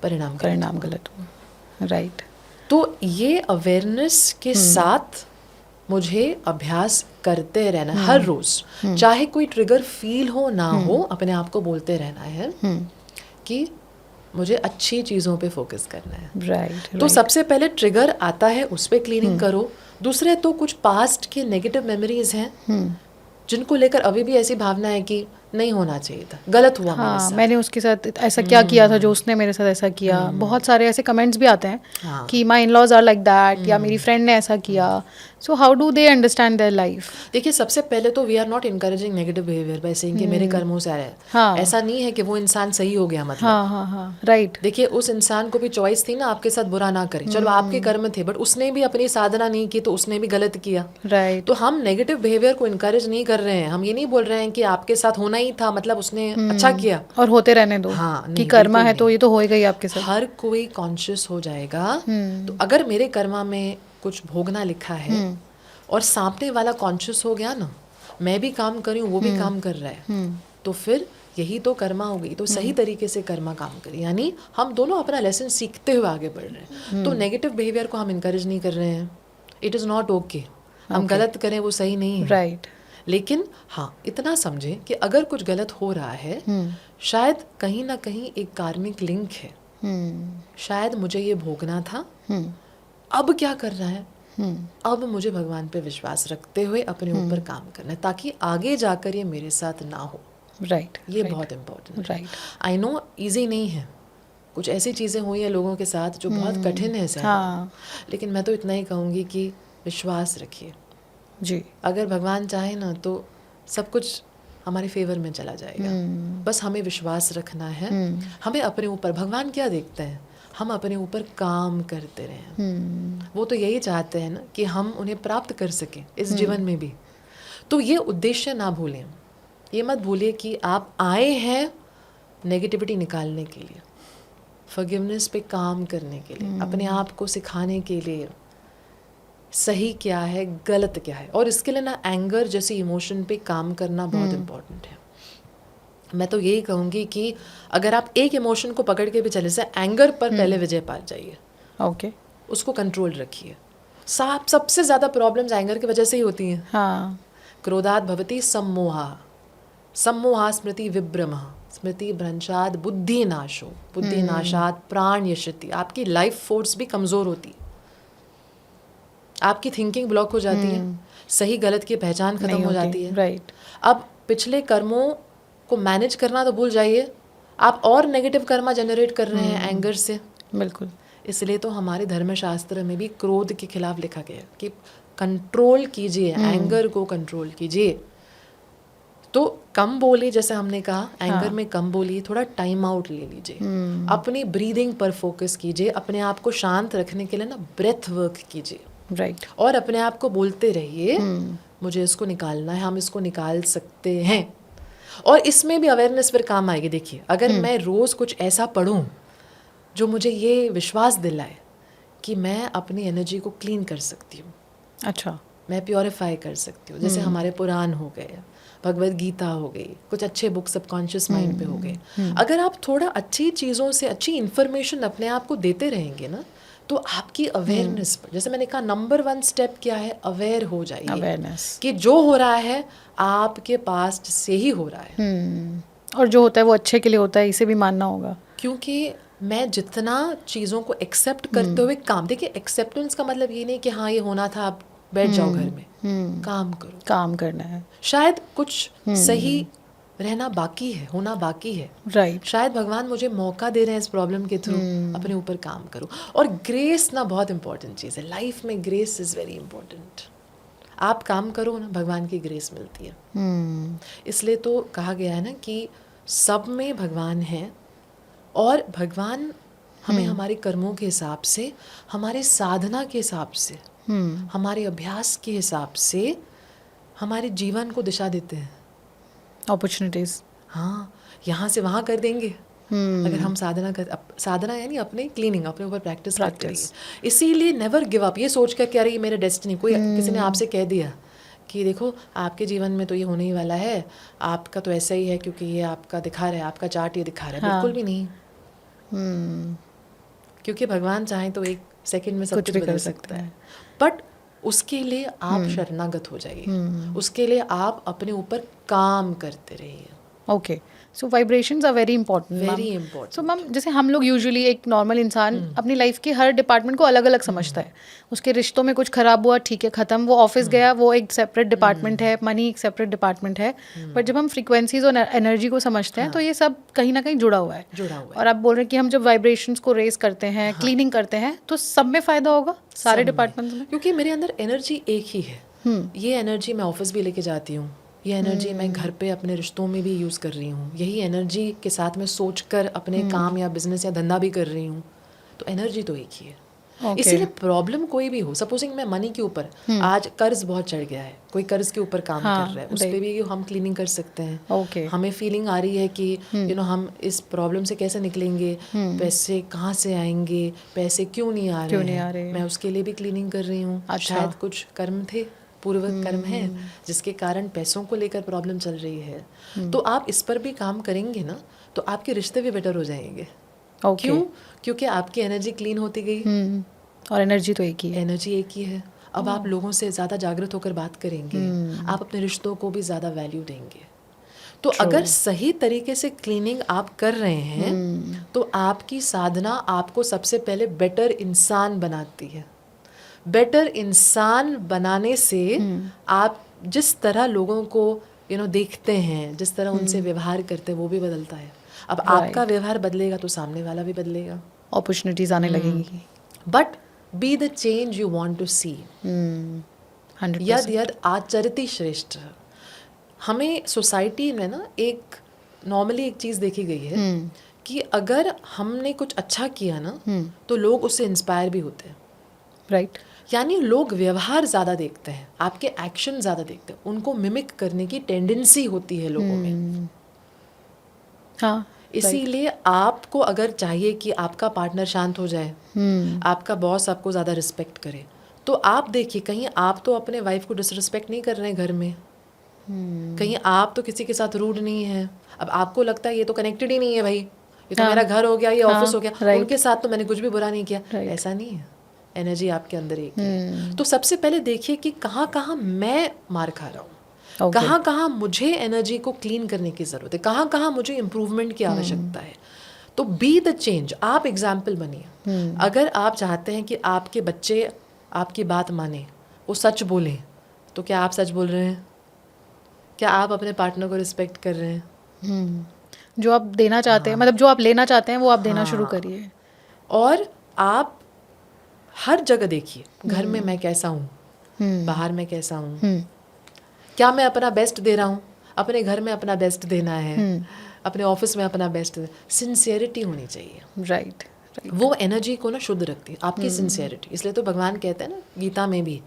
परिणाम गलत हुआ, राइट। तो ये अवेयरनेस के साथ मुझे अभ्यास करते रहना हर रोज, चाहे कोई ट्रिगर फील हो ना हो, अपने आप को बोलते रहना है कि मुझे अच्छी चीज़ों पे फोकस करना है, राइट। तो सबसे पहले ट्रिगर आता है उस पे क्लीनिंग करो। दूसरे तो कुछ पास्ट के नेगेटिव मेमोरीज हैं जिनको लेकर अभी भी ऐसी भावना है कि नहीं होना चाहिए था, गलत हुआ मेरे साथ, मैंने उसके साथ ऐसा क्या किया था जो उसने मेरे साथ ऐसा किया। बहुत सारे ऐसे कमेंट्स भी आते हैं कि my in-laws are like that, या मेरी फ्रेंड ने ऐसा किया। So how do they understand their life? देखिए, सबसे पहले तो we are not encouraging negative behaviour by saying कि मेरे कर्मों से आ रहा है, ऐसा नहीं है कि वो इंसान सही हो गया, मतलब राइट। देखिए, उस इंसान को भी चॉइस थी ना आपके साथ बुरा ना करे, चलो आपके कर्म थे, बट उसने भी अपनी साधना नहीं की तो उसने भी गलत किया, राइट। तो हम नेगेटिव बिहेवियर को इनकरेज नहीं कर रहे हैं, हम ये नहीं बोल रहे हैं कि आपके साथ होना ही था मतलब उसने अच्छा किया और होते रहने दो, कि कर्मा है तो ये तो होएगा ही आपके साथ। हर कोई कॉन्शियस हो जाएगा। तो अगर मेरे कर्मा में कुछ भोगना लिखा है और सामने वाला कॉन्शियस हो गया ना, मैं भी काम कर रही हूँ, वो भी काम कर रहा है, तो फिर यही तो कर्मा हो गई, तो सही तरीके से कर्मा काम करे, यानी हम दोनों अपना लेसन सीखते हुए आगे बढ़ रहे हैं। तो नेगेटिव बिहेवियर को हम इनकरेज नहीं कर रहे हैं, इट इज़ नॉट ओके, हम गलत करें वो सही नहीं है, राइट। लेकिन हाँ, इतना समझें कि अगर कुछ गलत हो रहा है, शायद कहीं ना कहीं एक कार्मिक लिंक है, शायद मुझे ये भोगना था, अब क्या कर रहा है, अब मुझे भगवान पे विश्वास रखते हुए अपने ऊपर काम करना है ताकि आगे जाकर ये मेरे साथ ना हो, राइट। ये बहुत important, right. I know easy नहीं है, कुछ ऐसी चीज़ें हुई हैं लोगों के साथ जो बहुत कठिन है सहना, लेकिन मैं तो इतना ही कहूँगी कि विश्वास रखिए जी, अगर भगवान चाहे ना तो सब कुछ हमारे फेवर में चला जाएगा, बस हमें विश्वास रखना है। हमें अपने ऊपर, भगवान क्या देखते हैं, हम अपने ऊपर काम करते रहें, वो तो यही चाहते हैं ना कि हम उन्हें प्राप्त कर सकें इस जीवन में भी। तो ये उद्देश्य ना भूलें, ये मत भूलिए कि आप आए हैं नेगेटिविटी निकालने के लिए, फॉरगिवनेस पे काम करने के लिए, अपने आप को सिखाने के लिए सही क्या है गलत क्या है, और इसके लिए ना एंगर जैसे इमोशन पे काम करना बहुत इम्पोर्टेंट है। मैं तो यही कहूँगी कि अगर आप एक इमोशन को पकड़ के भी चले, से एंगर पर पहले विजय पा जाइए, ओके, उसको कंट्रोल रखिए। सबसे ज़्यादा प्रॉब्लम्स एंगर की वजह से ही होती हैं। हाँ, क्रोधात भवति सम्मोहा, सम्मोहा स्मृति विभ्रमः, स्मृति भ्रंशात बुद्धि नाशो, बुद्धि नाशात प्राण यशति। आपकी लाइफ फोर्स भी कमज़ोर होती है, आपकी थिंकिंग ब्लॉक हो जाती है, सही गलत की पहचान खत्म हो जाती है, राइट। अब पिछले कर्मों को मैनेज करना तो भूल जाइए, आप और नेगेटिव कर्मा जनरेट कर रहे हैं एंगर से, बिल्कुल। इसलिए तो हमारे धर्मशास्त्र में भी क्रोध के खिलाफ लिखा गया कि कंट्रोल कीजिए, एंगर को कंट्रोल कीजिए, तो कम बोलिए, जैसे हमने कहा एंगर में कम बोलिए, थोड़ा टाइम आउट ले लीजिए, अपनी ब्रीदिंग पर फोकस कीजिए, अपने आप को शांत रखने के लिए ना ब्रेथ वर्क कीजिए, राइट, और अपने आप को बोलते रहिए मुझे इसको निकालना है, हम इसको निकाल सकते हैं। और इसमें भी अवेयरनेस फिर काम आएगी। देखिए, अगर मैं रोज़ कुछ ऐसा पढूं जो मुझे ये विश्वास दिलाए कि मैं अपनी एनर्जी को क्लीन कर सकती हूँ, अच्छा, मैं प्योरीफाई कर सकती हूँ, जैसे हमारे पुराण हो गए, भगवद गीता हो गई, कुछ अच्छे बुक सबकॉन्शियस माइंड पे हो गए। अगर आप थोड़ा अच्छी चीज़ों से अच्छी इन्फॉर्मेशन अपने आप को देते रहेंगे ना, तो आपकी अवेयरनेस पर, जैसे मैंने कहा, नंबर 1 स्टेप क्या है, अवेयर हो जाइए, अवेयरनेस कि जो हो रहा है आपके पास्ट से ही हो रहा है, और जो होता है वो अच्छे के लिए होता है, इसे भी मानना होगा। क्योंकि मैं जितना चीज़ों को एक्सेप्ट करते हुए काम, देखिए एक्सेप्टेंस का मतलब ये नहीं कि हाँ ये होना था आप बैठ जाओ घर में, काम करो, काम करना है, शायद कुछ सही रहना बाकी है, होना बाकी है, राइट, शायद भगवान मुझे मौका दे रहे हैं इस प्रॉब्लम के थ्रू, अपने ऊपर काम करूं। और ग्रेस ना बहुत इंपॉर्टेंट चीज़ है लाइफ में, ग्रेस इज़ वेरी इंपॉर्टेंट। आप काम करो ना, भगवान की ग्रेस मिलती है। इसलिए तो कहा गया है ना कि सब में भगवान है, और भगवान हमें हमारे कर्मों के हिसाब से, हमारे साधना के हिसाब से, हमारे अभ्यास के हिसाब से हमारे जीवन को दिशा देते हैं। अपॉर्चुनिटीज, हाँ, यहाँ से वहाँ कर देंगे अगर हम साधना यानी अपने क्लीनिंग, अपने ऊपर प्रैक्टिस करते रहिए। इसीलिए नेवर गिव अप, ये सोच कर क्या रही मेरे डेस्टिनी, कोई किसी ने आपसे कह दिया कि देखो आपके जीवन में तो ये होने ही वाला है, आपका तो ऐसा ही है क्योंकि ये आपका दिखा रहा है, आपका चार्ट ये दिखा रहा है, बिल्कुल भी नहीं। क्योंकि भगवान चाहे तो एक सेकंड में सब कुछ बदल सकता है, बट उसके लिए आप शरणागत हो जाइए, उसके लिए आप अपने ऊपर काम करते रहिए। Okay, so vibrations are very important, very important. So ma'am, जैसे हम लोग यूजुअली, एक नॉर्मल इंसान अपनी लाइफ के हर डिपार्टमेंट को अलग अलग समझता है। उसके रिश्तों में कुछ खराब हुआ, ठीक है, ख़त्म, वो ऑफिस गया, वो एक सेपरेट डिपार्टमेंट है, मनी एक सेपरेट डिपार्टमेंट है। बट जब हम फ्रीक्वेंसीज और एनर्जी को समझते हैं तो ये सब कहीं ना कहीं जुड़ा हुआ है। और आप बोल रहे हैं कि हम जब वाइब्रेशंस को रेज करते हैं, क्लीनिंग करते हैं, तो सब में फ़ायदा होगा, सारे डिपार्टमेंट्स में। क्योंकि मेरे अंदर एनर्जी एक ही है, ये एनर्जी मैं ऑफिस भी लेके जाती हूँ, ये एनर्जी मैं घर पे अपने रिश्तों में भी यूज़ कर रही हूँ, यही एनर्जी के साथ मैं सोच कर अपने काम या बिजनेस या धंधा भी कर रही हूँ, तो एनर्जी तो एक ही है। इसीलिए प्रॉब्लम कोई भी हो, सपोजिंग मैं मनी के ऊपर, आज कर्ज बहुत चढ़ गया है, कोई कर्ज के ऊपर काम कर रहा है, उस पर भी हम क्लीनिंग कर सकते हैं। हमें फीलिंग आ रही है कि हम इस प्रॉब्लम से कैसे निकलेंगे, पैसे कहाँ से आएंगे, पैसे क्यों नहीं आ रहे, मैं उसके लिए भी क्लीनिंग कर रही हूँ। शायद कुछ कर्म थे, पूर्व कर्म है, जिसके कारण पैसों को लेकर प्रॉब्लम चल रही है, तो आप इस पर भी काम करेंगे ना, तो आपके रिश्ते भी बेटर हो जाएंगे। क्यों? क्योंकि आपकी एनर्जी क्लीन होती गई, और एनर्जी तो एक ही है, एनर्जी एक ही है। अब आप लोगों से ज़्यादा जागृत होकर बात करेंगे, आप अपने रिश्तों को भी ज़्यादा वैल्यू देंगे। तो अगर सही तरीके से क्लीनिंग आप कर रहे हैं, तो आपकी साधना आपको सबसे पहले बेटर इंसान बनाती है। बेटर इंसान बनाने से आप जिस तरह लोगों को देखते हैं, जिस तरह उनसे व्यवहार करते हैं, वो भी बदलता है। अब आपका व्यवहार बदलेगा तो सामने वाला भी बदलेगा, अपॉर्चुनिटीज आने लगेंगी। But be the change you want to see. यद यद आचरति श्रेष्ठ। हमें सोसाइटी में ना एक नॉर्मली एक चीज़ देखी गई है कि अगर हमने कुछ अच्छा किया ना, तो लोग उससे इंस्पायर भी होते हैं, राइट। यानी लोग व्यवहार ज़्यादा देखते हैं, आपके एक्शन ज़्यादा देखते हैं, उनको मिमिक करने की टेंडेंसी होती है लोगों में। हाँ, इसीलिए आपको अगर चाहिए कि आपका पार्टनर शांत हो जाए, आपका बॉस आपको ज़्यादा रिस्पेक्ट करे, तो आप देखिए कहीं आप तो अपने वाइफ को डिसरिस्पेक्ट नहीं कर रहे हैं घर में, कहीं आप तो किसी के साथ रूड नहीं है। अब आपको लगता है ये तो कनेक्टेड ही नहीं है भाई, ये तो मेरा घर हो गया, ये ऑफिस हो गया, उनके साथ तो मैंने कुछ भी बुरा नहीं किया, ऐसा नहीं है। एनर्जी आपके अंदर एक है। तो सबसे पहले देखिए कि कहाँ कहाँ मैं मार खा रहा हूँ, कहाँ कहाँ मुझे एनर्जी को क्लीन करने की ज़रूरत है, कहाँ कहाँ मुझे इम्प्रूवमेंट की आवश्यकता है। तो बी द चेंज, आप एग्जाम्पल बनिए। अगर आप चाहते हैं कि आपके बच्चे आपकी बात माने, वो सच बोलें, तो क्या आप सच बोल रहे हैं? क्या आप अपने पार्टनर को रिस्पेक्ट कर रहे हैं? जो आप देना चाहते हैं, मतलब जो आप लेना चाहते हैं वो आप देना शुरू करिए। और आप हर जगह देखिए, घर में मैं कैसा हूँ, बाहर मैं कैसा हूँ, क्या मैं अपना बेस्ट दे रहा हूँ। अपने घर में अपना बेस्ट देना है, अपने ऑफिस में अपना बेस्ट, सिंसियरिटी होनी चाहिए। राइट। वो एनर्जी को ना शुद्ध रखती है, आपकी सिंसियरिटी। इसलिए तो भगवान कहते हैं ना गीता में भी,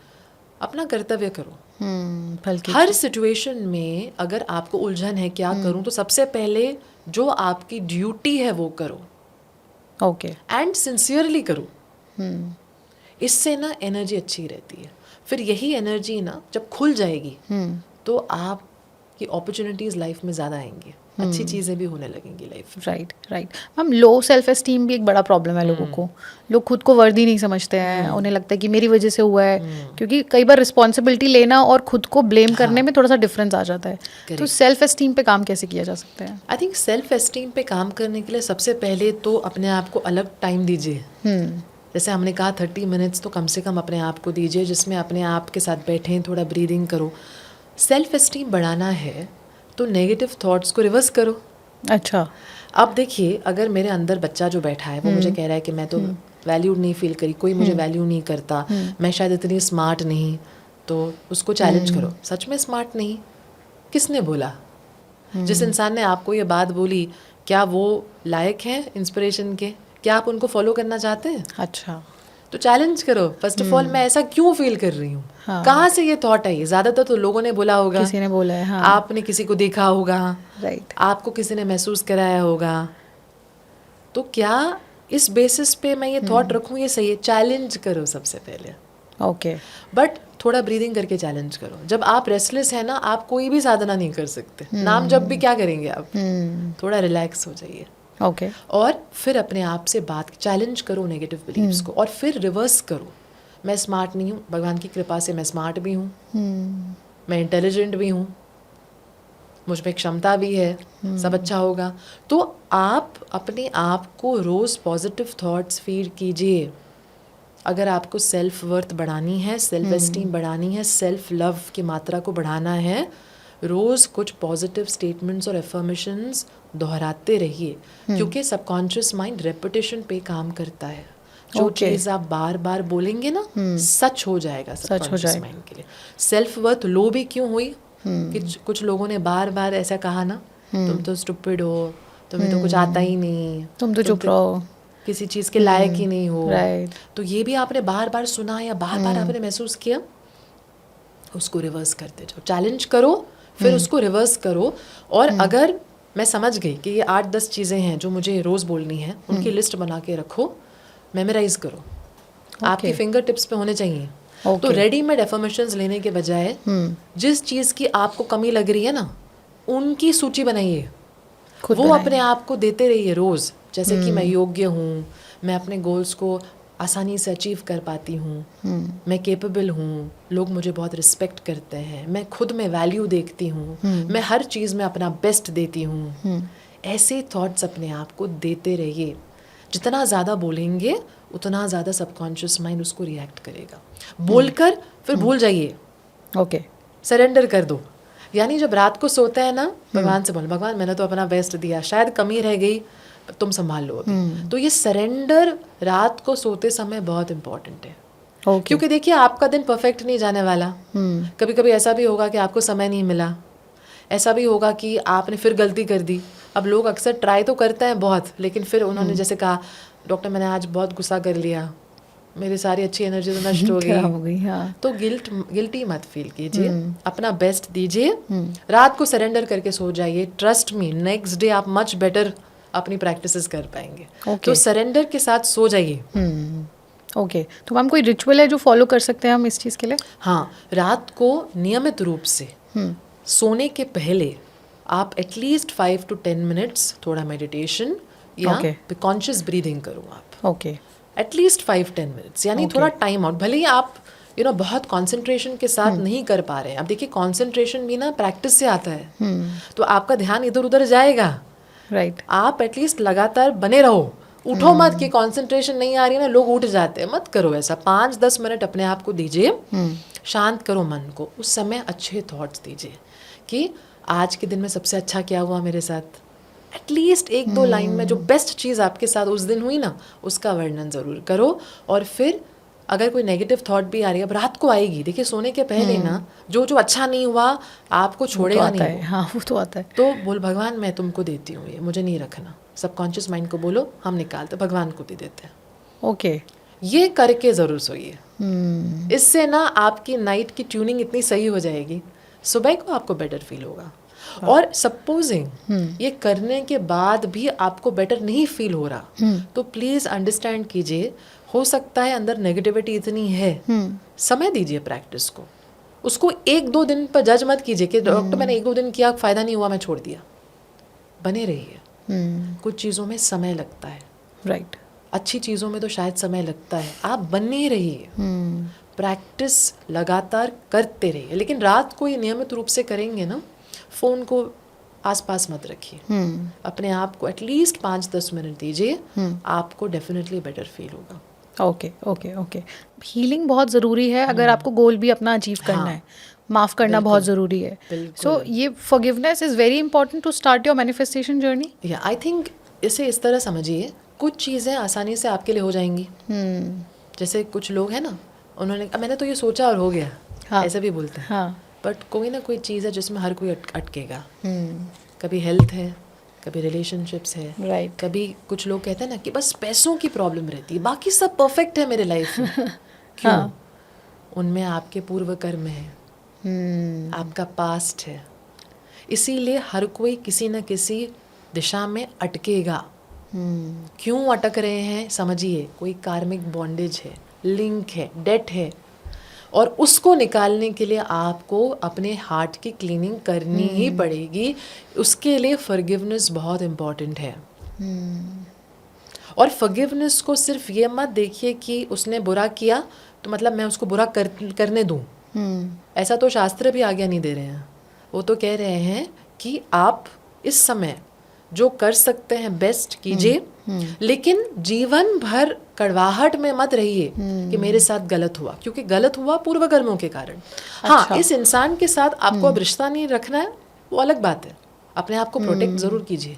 अपना कर्तव्य करो। हर सिचुएशन में अगर आपको उलझन है क्या करूं, तो सबसे पहले जो आपकी ड्यूटी है वो करो। ओके। एंड सिंसियरली करो। इससे ना एनर्जी अच्छी रहती है। फिर यही एनर्जी ना जब खुल जाएगी तो आपकी अपॉर्चुनिटीज लाइफ में ज़्यादा आएंगी, अच्छी चीज़ें भी होने लगेंगी लाइफ में। Right. Ma'am, low self esteem भी एक बड़ा प्रॉब्लम है लोगों को। लोग खुद को वर्दी नहीं समझते हैं, उन्हें लगता है कि मेरी वजह से हुआ है, क्योंकि कई बार रिस्पॉन्सिबिलिटी लेना और खुद को ब्लेम करने में थोड़ा सा डिफरेंस आ जाता है। तो सेल्फ एस्टीम पे काम कैसे किया जा सकता है? आई थिंक सेल्फ एस्टीम पे काम करने के लिए सबसे पहले तो अपने आप को अलग टाइम दीजिए। जैसे हमने कहा 30 मिनट्स तो कम से कम अपने आप को दीजिए, जिसमें अपने आप के साथ बैठें, थोड़ा ब्रीदिंग करो। सेल्फ एस्टीम बढ़ाना है तो नेगेटिव थॉट्स को रिवर्स करो। अच्छा। अब देखिए, अगर मेरे अंदर बच्चा जो बैठा है वो मुझे कह रहा है कि मैं तो वैल्यूड नहीं फील करी, कोई मुझे वैल्यू नहीं करता, मैं शायद इतनी स्मार्ट नहीं, तो उसको चैलेंज करो। सच में स्मार्ट नहीं? किसने बोला? जिस इंसान ने आपको ये बात बोली, क्या वो लायक हैं इंस्पिरेशन के? क्या आप उनको फॉलो करना चाहते हैं? अच्छा। तो चैलेंज करो। फर्स्ट ऑफ ऑल मैं ऐसा क्यों फील कर रही हूँ, कहाँ से ये थॉट आई? ज्यादातर तो लोगों ने बोला होगा, किसी ने बोला है, हाँ। आपने किसी को देखा होगा, राइट। आपको किसी ने महसूस कराया होगा। तो क्या इस बेसिस पे मैं ये थॉट रखूँ ये सही है? चैलेंज करो सबसे पहले। ओके। बट थोड़ा ब्रीदिंग करके चैलेंज करो। जब आप रेस्टलेस है ना, आप कोई भी साधना नहीं कर सकते, नाम जब भी क्या करेंगे आप? थोड़ा रिलैक्स हो जाइए। ओके। और फिर अपने आप से बात, चैलेंज करो नेगेटिव बिलीव्स को, और फिर रिवर्स करो। मैं स्मार्ट नहीं हूँ, भगवान की कृपा से मैं स्मार्ट भी हूँ, मैं इंटेलिजेंट भी हूँ, मुझ में क्षमता भी है, सब अच्छा होगा। तो आप अपने आप को रोज़ पॉजिटिव थॉट्स फीड कीजिए। अगर आपको सेल्फ वर्थ बढ़ानी है, सेल्फ एस्टीम बढ़ानी है, सेल्फ लव की मात्रा को बढ़ाना है, रोज़ कुछ पॉजिटिव स्टेटमेंट्स और एफर्मेशंस दोहराते रहिए। क्योंकि सबकॉन्शियस माइंड रेपिटेशन पे काम करता है। जो चीज़ आप बार बार बोलेंगे ना, सच हो जाएगा सबकॉन्शियस माइंड के लिए। सेल्फ वर्थ लो भी क्यों हुई कि कुछ लोगों ने बार बार ऐसा कहा ना, तुम तो स्टूपिड हो, तुम्हें तो कुछ आता ही नहीं, तुम तो चुप रहो, किसी चीज़ के लायक ही नहीं हो। राइट। तो ये भी आपने बार बार सुना या बार बार आपने महसूस किया, उसको रिवर्स करते जाओ। चैलेंज करो, फिर उसको रिवर्स करो। और अगर मैं समझ गई कि ये 8-10 चीज़ें हैं जो मुझे रोज़ बोलनी है, उनकी लिस्ट बना के रखो, मेमोराइज करो। आपके फिंगर टिप्स पे होने चाहिए। तो रेडीमेड एफर्मेशंस लेने के बजाय जिस चीज़ की आपको कमी लग रही है ना, उनकी सूची बनाइए, वो अपने आप को देते रहिए रोज़। जैसे कि मैं योग्य हूँ, मैं अपने गोल्स को आसानी से अचीव कर पाती हूँ, मैं केपेबल हूँ, लोग मुझे बहुत रिस्पेक्ट करते हैं, मैं खुद में वैल्यू देखती हूँ, मैं हर चीज़ में अपना बेस्ट देती हूँ। ऐसे थॉट्स अपने आप को देते रहिए। जितना ज़्यादा बोलेंगे उतना ज़्यादा सबकॉन्शियस माइंड उसको रिएक्ट करेगा। बोलकर फिर भूल जाइए। ओके। सरेंडर कर दो। यानी जब रात को सोते हैं ना, भगवान से बोलो, भगवान मैंने तो अपना बेस्ट दिया, शायद कमी रह गई, तुम संभाल लो अभी। तो ये सरेंडर रात को सोते समय बहुत इम्पोर्टेंट है। क्योंकि देखिए, आपका दिन परफेक्ट नहीं जाने वाला। कभी कभी ऐसा भी होगा कि आपको समय नहीं मिला, ऐसा भी होगा कि आपने फिर गलती कर दी। अब लोग अक्सर ट्राई तो करते हैं बहुत, लेकिन फिर उन्होंने जैसे कहा, डॉक्टर मैंने आज बहुत गुस्सा कर लिया, मेरी सारी अच्छी एनर्जी तो नष्ट हो गई। हाँ। तो गिल्टी मत फील कीजिए, अपना बेस्ट दीजिए, रात को सरेंडर करके सो जाइए। ट्रस्ट मी, नेक्स्ट डे आप मच बेटर अपनी प्रैक्टिसेस कर पाएंगे। तो सरेंडर के साथ सो जाइए। ओके। तो मैम, कोई रिचुअल है जो फॉलो कर सकते हैं हम इस चीज़ के लिए? हाँ, रात को नियमित रूप से सोने के पहले आप एटलीस्ट 5 to 10 मिनट्स थोड़ा मेडिटेशन या कॉन्शियस ब्रीदिंग करो आप। ओके। एटलीस्ट 5-10 मिनट्स, यानी थोड़ा टाइम आउट। भले ही आप बहुत कंसंट्रेशन के साथ नहीं कर पा रहे हैं। अब देखिए, कंसंट्रेशन भी ना प्रैक्टिस से आता है। तो आपका ध्यान इधर उधर जाएगा। राइट। आप एटलीस्ट लगातार बने रहो। उठो मत कि कंसंट्रेशन नहीं आ रही है ना, लोग उठ जाते हैं, मत करो ऐसा। 5-10 मिनट अपने आप को दीजिए, शांत करो मन को। उस समय अच्छे थॉट्स दीजिए कि आज के दिन में सबसे अच्छा क्या हुआ मेरे साथ। एटलीस्ट 1-2 लाइन में जो बेस्ट चीज़ आपके साथ उस दिन हुई ना, उसका वर्णन ज़रूर करो। और फिर अगर कोई नेगेटिव थॉट भी आ रही है, अब रात को आएगी, देखिए सोने के पहले ना जो जो अच्छा नहीं हुआ आपको छोड़ेगा नहीं वो। हाँ वो तो आता है। तो बोल भगवान मैं तुमको देती हूँ, ये मुझे नहीं रखना। सबकॉन्शियस माइंड को बोलो, हम निकालते भगवान को दे देते हैं। ओके, ये करके ज़रूर सोइए। इससे ना आपकी नाइट की ट्यूनिंग इतनी सही हो जाएगी, सुबह को आपको बेटर फील होगा। और सपोजिंग ये करने के बाद भी आपको बेटर नहीं फील हो रहा, तो प्लीज़ अंडरस्टैंड कीजिए, हो सकता है अंदर नेगेटिविटी इतनी है। समय दीजिए प्रैक्टिस को, उसको 1-2 दिन पर जज मत कीजिए कि डॉक्टर मैंने 1-2 दिन किया, फ़ायदा नहीं हुआ, मैं छोड़ दिया। बने रहिए। कुछ चीज़ों में समय लगता है, राइट। अच्छी चीज़ों में तो शायद समय लगता है, आप बने रहिए। प्रैक्टिस लगातार करते रहिए, लेकिन रात को ये नियमित रूप से करेंगे ना, फ़ोन को आसपास मत रखिए। अपने आप को एटलीस्ट 5-10 मिनट दीजिए, आपको डेफिनेटली बेटर फील होगा। Okay okay okay. हीलिंग बहुत ज़रूरी है अगर आपको गोल भी अपना अचीव करना है। माफ़ करना बहुत ज़रूरी है। सो ये forgiveness is very important to start your manifestation journey. या आई थिंक इसे इस तरह समझिए, कुछ चीज़ें आसानी से आपके लिए हो जाएंगी। जैसे कुछ लोग हैं ना, उन्होंने मैंने तो ये सोचा और हो गया, हाँ, ऐसा भी बोलते हैं। हाँ, बट कोई ना कोई चीज़ है जिसमें हर कोई अटकेगा। कभी हेल्थ है, कभी रिलेशनशिप्स है, राइट। कभी कुछ लोग कहते हैं ना कि बस पैसों की प्रॉब्लम रहती है, बाकी सब परफेक्ट है मेरे लाइफ में। क्यों? हाँ। उनमें आपके पूर्व कर्म है, आपका पास्ट है, इसीलिए हर कोई किसी न किसी दिशा में अटकेगा। क्यों अटक रहे हैं समझिए, कोई कार्मिक बॉन्डेज है, लिंक है, डेट है, और उसको निकालने के लिए आपको अपने हार्ट की क्लीनिंग करनी ही पड़ेगी। उसके लिए फॉरगिवनेस बहुत इम्पॉर्टेंट है। और फॉरगिवनेस को सिर्फ ये मत देखिए कि उसने बुरा किया तो मतलब मैं उसको बुरा करने दूं। ऐसा तो शास्त्र भी आज्ञा नहीं दे रहे हैं। वो तो कह रहे हैं कि आप इस समय जो कर सकते हैं बेस्ट कीजिए, लेकिन जीवन भर कड़वाहट में मत रहिए कि मेरे साथ गलत हुआ, क्योंकि गलत हुआ पूर्व कर्मों के कारण। हाँ, इस इंसान के साथ आपको अब रिश्ता नहीं रखना है, वो अलग बात है। अपने आप को प्रोटेक्ट जरूर कीजिए।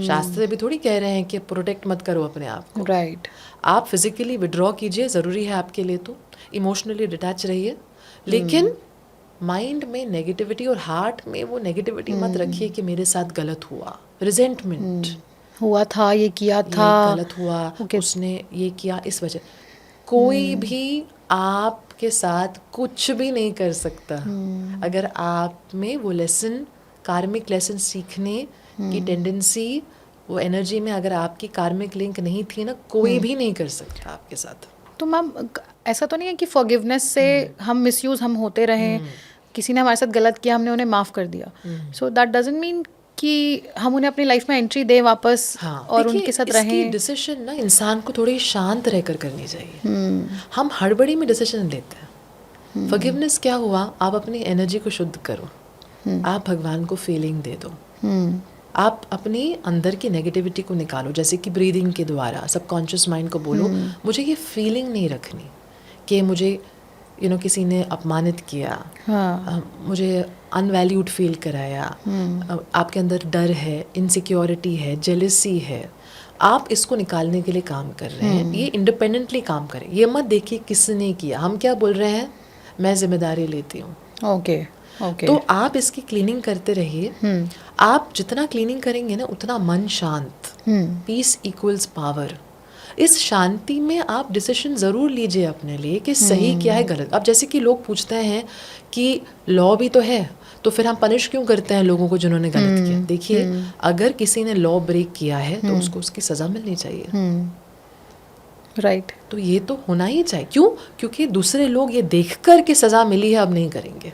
शास्त्र भी थोड़ी कह रहे हैं कि प्रोटेक्ट मत करो अपने आप को। राइट। आप फिजिकली विड्रॉ कीजिए, ज़रूरी है आपके लिए, तो इमोशनली डिटैच रहिए, लेकिन माइंड में नेगेटिविटी और हार्ट में वो नेगेटिविटी मत रखिए कि मेरे साथ गलत हुआ। रिजेंटमेंट हुआ था, ये किया था, ये गलत हुआ, उसने ये किया इस वजह। कोई भी आपके साथ कुछ भी नहीं कर सकता अगर आप में वो लेसन, कार्मिक लेसन सीखने की टेंडेंसी, वो एनर्जी में अगर आपकी कार्मिक लिंक नहीं थी ना, कोई भी नहीं कर सकता आपके साथ। तो मैम ऐसा तो नहीं है कि फॉरगिवनेस से हम मिसयूज हम होते रहे, किसी ने हमारे साथ गलत किया, हमने उन्हें माफ़ कर दिया, सो दैट डजंट मीन कि हम उन्हें अपनी लाइफ में एंट्री दें वापस। हाँ, और उनके साथ रहें। डिसीजन ना इंसान को थोड़ी शांत रहकर करनी चाहिए। हम हड़बड़ी में डिसीजन लेते हैं। फॉरगिवनेस क्या हुआ, आप अपनी एनर्जी को शुद्ध करो, आप भगवान को फीलिंग दे दो, आप अपनी अंदर की नेगेटिविटी को निकालो, जैसे कि ब्रीदिंग के द्वारा सबकॉन्शियस माइंड को बोलो मुझे ये फीलिंग नहीं रखनी कि मुझे किसी ने अपमानित किया, मुझे अनवैल्यूड फील कराया, आपके अंदर डर है, इनसिक्योरिटी है, जेलसी है, आप इसको निकालने के लिए काम कर रहे हैं। ये इंडिपेंडेंटली काम करें, ये मत देखिए किसने किया। हम क्या बोल रहे हैं, मैं जिम्मेदारी लेती हूँ। ओके। तो आप इसकी क्लीनिंग करते रहिए। आप जितना क्लीनिंग करेंगे ना, उतना मन शांत, पीस इक्वल्स पावर। इस शांति में आप डिसीजन ज़रूर लीजिए अपने लिए कि सही क्या है, गलत। अब जैसे कि लोग पूछते हैं कि लॉ भी तो है, तो फिर हम पनिश क्यों करते हैं लोगों को जिन्होंने गलत किया। देखिए, अगर किसी ने लॉ ब्रेक किया है तो उसको उसकी सज़ा मिलनी चाहिए। राइट। तो ये तो होना ही चाहिए। क्यों? क्योंकि दूसरे लोग ये देखकर कि सज़ा मिली है, अब नहीं करेंगे।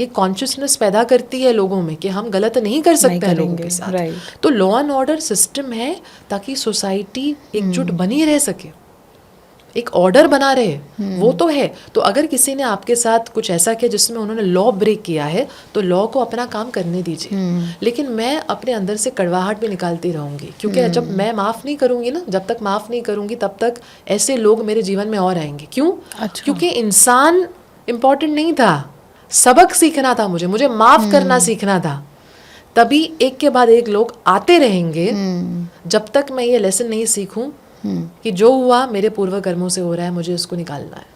ये कॉन्शियसनेस पैदा करती है लोगों में कि हम गलत नहीं कर सकते हैं लोगों के साथ। तो लॉ एंड ऑर्डर सिस्टम है ताकि सोसाइटी एकजुट बनी रह सके, एक ऑर्डर बना रहे, वो तो है। तो अगर किसी ने आपके साथ कुछ ऐसा किया जिसमें उन्होंने लॉ ब्रेक किया है, तो लॉ को अपना काम करने दीजिए। लेकिन मैं अपने अंदर से कड़वाहट भी निकालती रहूंगी, क्योंकि जब मैं माफ़ नहीं करूंगी ना, जब तक माफ़ नहीं करूंगी तब तक ऐसे लोग मेरे जीवन में और आएंगे। क्यों? अच्छा। क्योंकि इंसान इम्पॉर्टेंट नहीं था, सबक सीखना था, मुझे माफ़ करना सीखना था। तभी एक के बाद एक लोग आते रहेंगे। जब तक मैं ये लेसन नहीं सीखूं कि जो हुआ मेरे पूर्व कर्मों से हो रहा है, मुझे उसको निकालना है।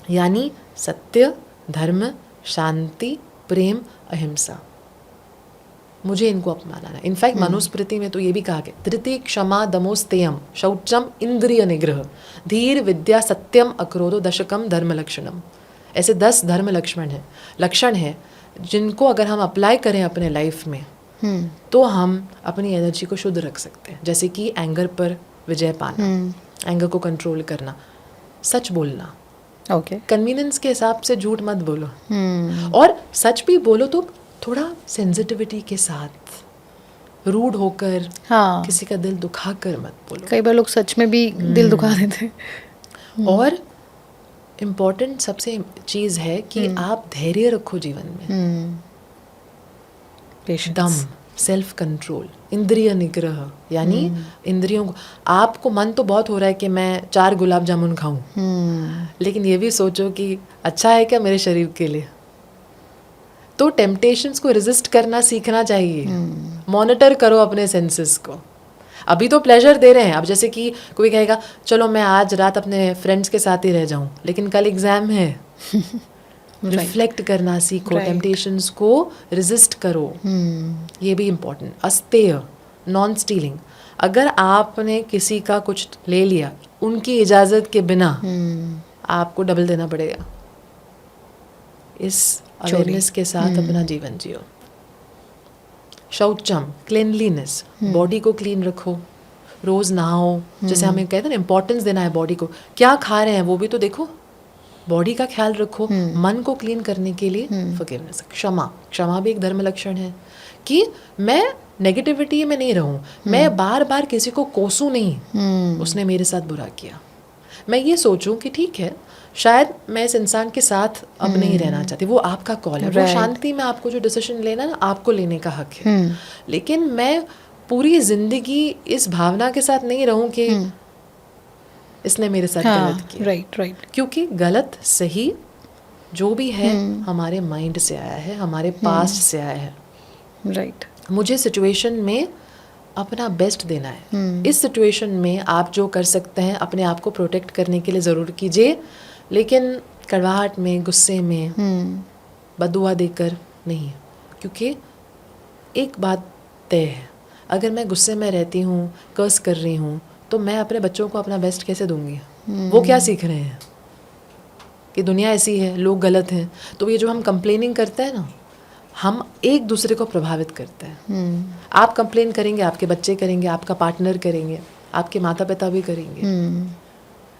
यानी सत्य, धर्म, शांति, प्रेम, अहिंसा, मुझे इनको अपनाना है। इनफैक्ट मनुस्मृति में तो ये भी कहा गया, धृति, क्षमा, दमोस्तेयम, शौचम, इंद्रिय निग्रह, धीर, विद्या, सत्यम, अक्रोधो, दशकम, धर्म लक्षणम। ऐसे 10 धर्म लक्षण है जिनको अगर हम अप्लाई करें अपने लाइफ में तो हम अपनी एनर्जी को शुद्ध रख सकते हैं। जैसे कि एंगर पर विजय पाना, एंगर को कंट्रोल करना, सच बोलना, कन्वीनियंस के हिसाब से झूठ मत बोलो, और सच भी बोलो तो थोड़ा सेंसिटिविटी के साथ, रूड होकर, किसी का दिल दुखा कर मत बोलो। कई बार लोग सच में भी दिल दुखा देते हैं। और इम्पोर्टेंट सबसे चीज़ है कि आप धैर्य रखो जीवन में, दम, सेल्फ कंट्रोल, इंद्रिय निग्रह, यानी इंद्रियों को, आपको मन तो बहुत हो रहा है कि मैं 4 गुलाब जामुन खाऊं, लेकिन ये भी सोचो कि अच्छा है क्या मेरे शरीर के लिए। तो टेम्पटेशंस को रेजिस्ट करना सीखना चाहिए। मॉनिटर करो अपने सेंसेस को। अभी तो प्लेजर दे रहे हैं, अब जैसे कि कोई कहेगा चलो मैं आज रात अपने फ्रेंड्स के साथ ही रह जाऊं, लेकिन कल एग्जाम है। रिफ्लेक्ट करना सीखो, टेम्पटेशंस को रेजिस्ट करो, ये भी इम्पोर्टेंट। अस्तेय, नॉन स्टीलिंग, अगर आपने किसी का कुछ ले लिया उनकी इजाज़त के बिना, आपको डबल देना पड़ेगा। इस अवेयरनेस के साथ अपना जीवन जियो। शौचम, क्लीनलीनेस, बॉडी को क्लीन रखो, रोज नहाओ। जैसे हमें कहते हैं ना, इंपॉर्टेंस देना है बॉडी को, क्या खा रहे हैं वो भी तो देखो, बॉडी का ख्याल रखो। मन को क्लीन करने के लिए फॉरगिवनेस, क्षमा भी एक धर्म लक्षण है कि मैं नेगेटिविटी में नहीं रहूं, मैं बार बार किसी को कोसूं नहीं, उसने मेरे साथ बुरा किया। मैं ये सोचूं कि ठीक है, शायद मैं इस इंसान के साथ अब नहीं रहना चाहती, वो आपका कॉल है, वो शांति में आपको जो डिसीजन लेना है ना, आपको लेने का हक है। लेकिन मैं पूरी जिंदगी इस भावना के साथ नहीं रहूं कि इसने मेरे साथ गलत किया। राइट। क्योंकि गलत सही जो भी है हमारे माइंड से आया है, हमारे पास्ट से आया है। राइट। मुझे सिचुएशन में अपना बेस्ट देना है। इस सिचुएशन में आप जो कर सकते हैं अपने आप को प्रोटेक्ट करने के लिए ज़रूर कीजिए, लेकिन कड़वाहट में, गुस्से में, बदुआ देकर नहीं। क्योंकि एक बात तय है, अगर मैं गुस्से में रहती हूँ, कर्स कर रही हूँ, तो मैं अपने बच्चों को अपना बेस्ट कैसे दूंगी? वो क्या सीख रहे हैं कि दुनिया ऐसी है, लोग गलत हैं। तो ये जो हम कंप्लेनिंग करते हैं ना, हम एक दूसरे को प्रभावित करते हैं। आप कंप्लेन करेंगे, आपके बच्चे करेंगे, आपका पार्टनर करेंगे, आपके माता पिता भी करेंगे।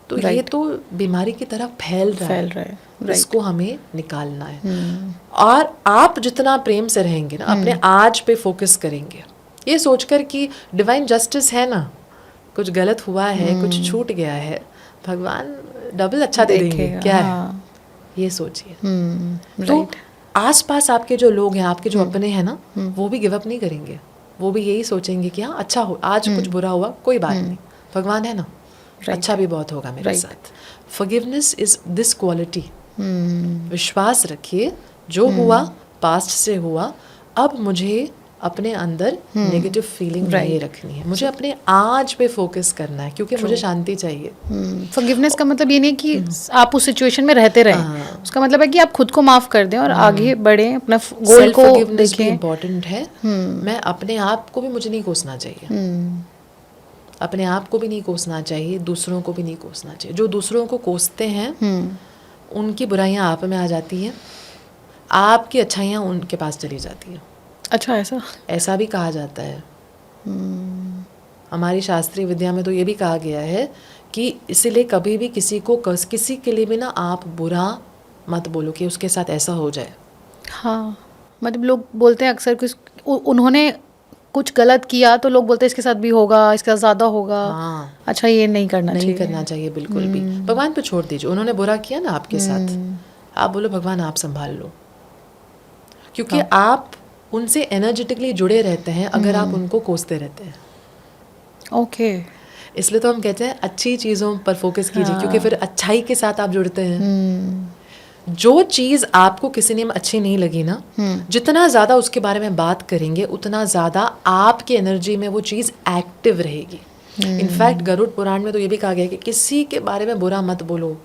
तो ये तो बीमारी की तरह फैल रहा है। इसको हमें निकालना है। और आप जितना प्रेम से रहेंगे ना, अपने आज पे फोकस करेंगे, ये सोचकर कि डिवाइन जस्टिस है ना, कुछ गलत हुआ है, कुछ छूट गया है, भगवान डबल अच्छा दे देंगे, क्या है, ये सोचिए। तो आसपास आपके जो लोग हैं, आपके जो अपने हैं ना, वो भी गिव अप नहीं करेंगे। वो भी यही सोचेंगे कि हाँ अच्छा हो, आज कुछ बुरा हुआ, कोई बात नहीं, भगवान है ना, अच्छा भी बहुत होगा मेरे साथ। Forgiveness is this quality. विश्वास रखिए, जो हुआ पास्ट से हुआ, अब मुझे अपने अंदर नेगेटिव फीलिंग नहीं रखनी है, मुझे अपने आज पे फोकस करना है, क्योंकि मुझे शांति चाहिए। फॉरगिवनेस का मतलब ये नहीं कि आप उस सिचुएशन में रहते रहें, उसका मतलब है कि आप खुद को माफ कर दें और आगे बढ़ें, अपना गोल को देखें। इम्पोर्टेंट है। मैं अपने आप को भी, मुझे नहीं कोसना चाहिए, अपने आप को भी नहीं कोसना चाहिए, दूसरों को भी नहीं कोसना चाहिए। जो दूसरों को कोसते हैं उनकी बुराइयां आप में आ जाती हैं, आपकी अच्छाइयाँ उनके पास चली जाती हैं। अच्छा, ऐसा भी कहा जाता है। हमारी शास्त्रीय विद्या में तो ये भी कहा गया है कि इसीलिए कभी भी किसी के लिए भी ना आप बुरा मत बोलो कि उसके साथ ऐसा हो जाए। हाँ, मतलब लोग बोलते हैं अक्सर कि उन्होंने कुछ गलत किया तो लोग बोलते हैं इसके साथ भी होगा, इसके साथ ज़्यादा होगा। हाँ, अच्छा, ये नहीं करना चाहिए बिल्कुल भी। भगवान पे छोड़ दीजिए, उन्होंने बुरा किया ना आपके साथ, आप बोलो भगवान आप संभाल लो, क्योंकि आप उनसे एनर्जेटिकली जुड़े रहते हैं अगर आप उनको कोसते रहते हैं। ओके, इसलिए तो हम कहते हैं अच्छी चीज़ों पर फोकस कीजिए, क्योंकि फिर अच्छाई के साथ आप जुड़ते हैं। जो चीज़ आपको किसी ने अच्छी नहीं लगी ना, जितना ज़्यादा उसके बारे में बात करेंगे, उतना ज़्यादा आपकी एनर्जी में वो चीज़ एक्टिव रहेगी। इनफैक्ट गरुड़ पुराण में तो ये भी कहा गया है कि किसी के बारे में बुरा मत बोलो।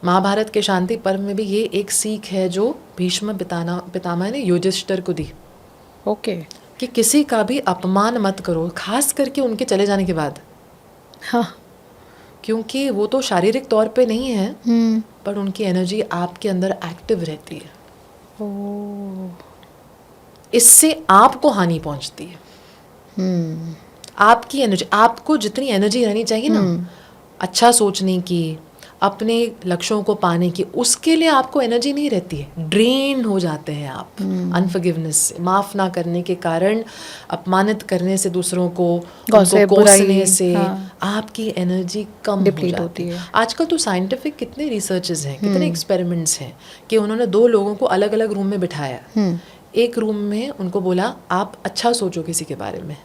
महाभारत के शांति पर्व में भी ये एक सीख है जो भीष्म पितामह ने युधिष्ठिर को दी। ओके। कि किसी का भी अपमान मत करो, खास करके उनके चले जाने के बाद। हाँ। क्योंकि वो तो शारीरिक तौर पे नहीं है, पर उनकी एनर्जी आपके अंदर एक्टिव रहती है। इससे आपको हानि पहुंचती है। आपकी एनर्जी, आपको जितनी एनर्जी रहनी चाहिए ना अच्छा सोचने की, अपने लक्ष्यों को पाने की, उसके लिए आपको एनर्जी नहीं रहती है। ड्रेन हो जाते हैं आप अनफॉरगिवनेस से, माफ ना करने के कारण, अपमानित करने से दूसरों को, उनको कोसने से आपकी एनर्जी कम हो जाती है। आजकल तो साइंटिफिक कितने रिसर्चेस हैं, कितने एक्सपेरिमेंट्स हैं कि उन्होंने 2 लोगों को अलग अलग रूम में बिठाया। एक रूम में उनको बोला आप अच्छा सोचो किसी के बारे में,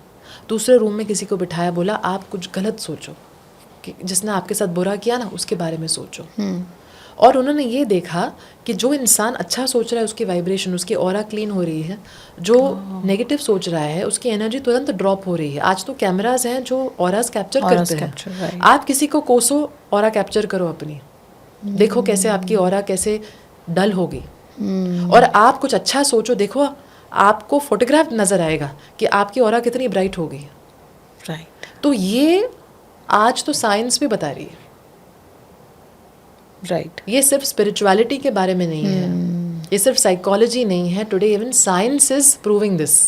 दूसरे रूम में किसी को बिठाया, बोला आप कुछ गलत सोचो, कि जिसने आपके साथ बुरा किया ना उसके बारे में सोचो। और उन्होंने ये देखा कि जो इंसान अच्छा सोच रहा है उसकी वाइब्रेशन, उसकी ऑरा क्लीन हो रही है। जो नेगेटिव सोच रहा है उसकी एनर्जी तुरंत ड्रॉप हो रही है। आज तो कैमराज हैं जो ऑरास कैप्चर करते हैं। आप किसी को कोसो, ऑरा कैप्चर करो अपनी, देखो कैसे आपकी ऑरा कैसे डल होगी। और आप कुछ अच्छा सोचो, देखो आपको फोटोग्राफ नजर आएगा कि आपकी ऑरा कितनी ब्राइट होगी। राइट। तो ये आज तो साइंस भी बता रही है। राइट। ये सिर्फ स्पिरिचुअलिटी के बारे में नहीं है, ये सिर्फ साइकोलॉजी नहीं है। Today even science is proving this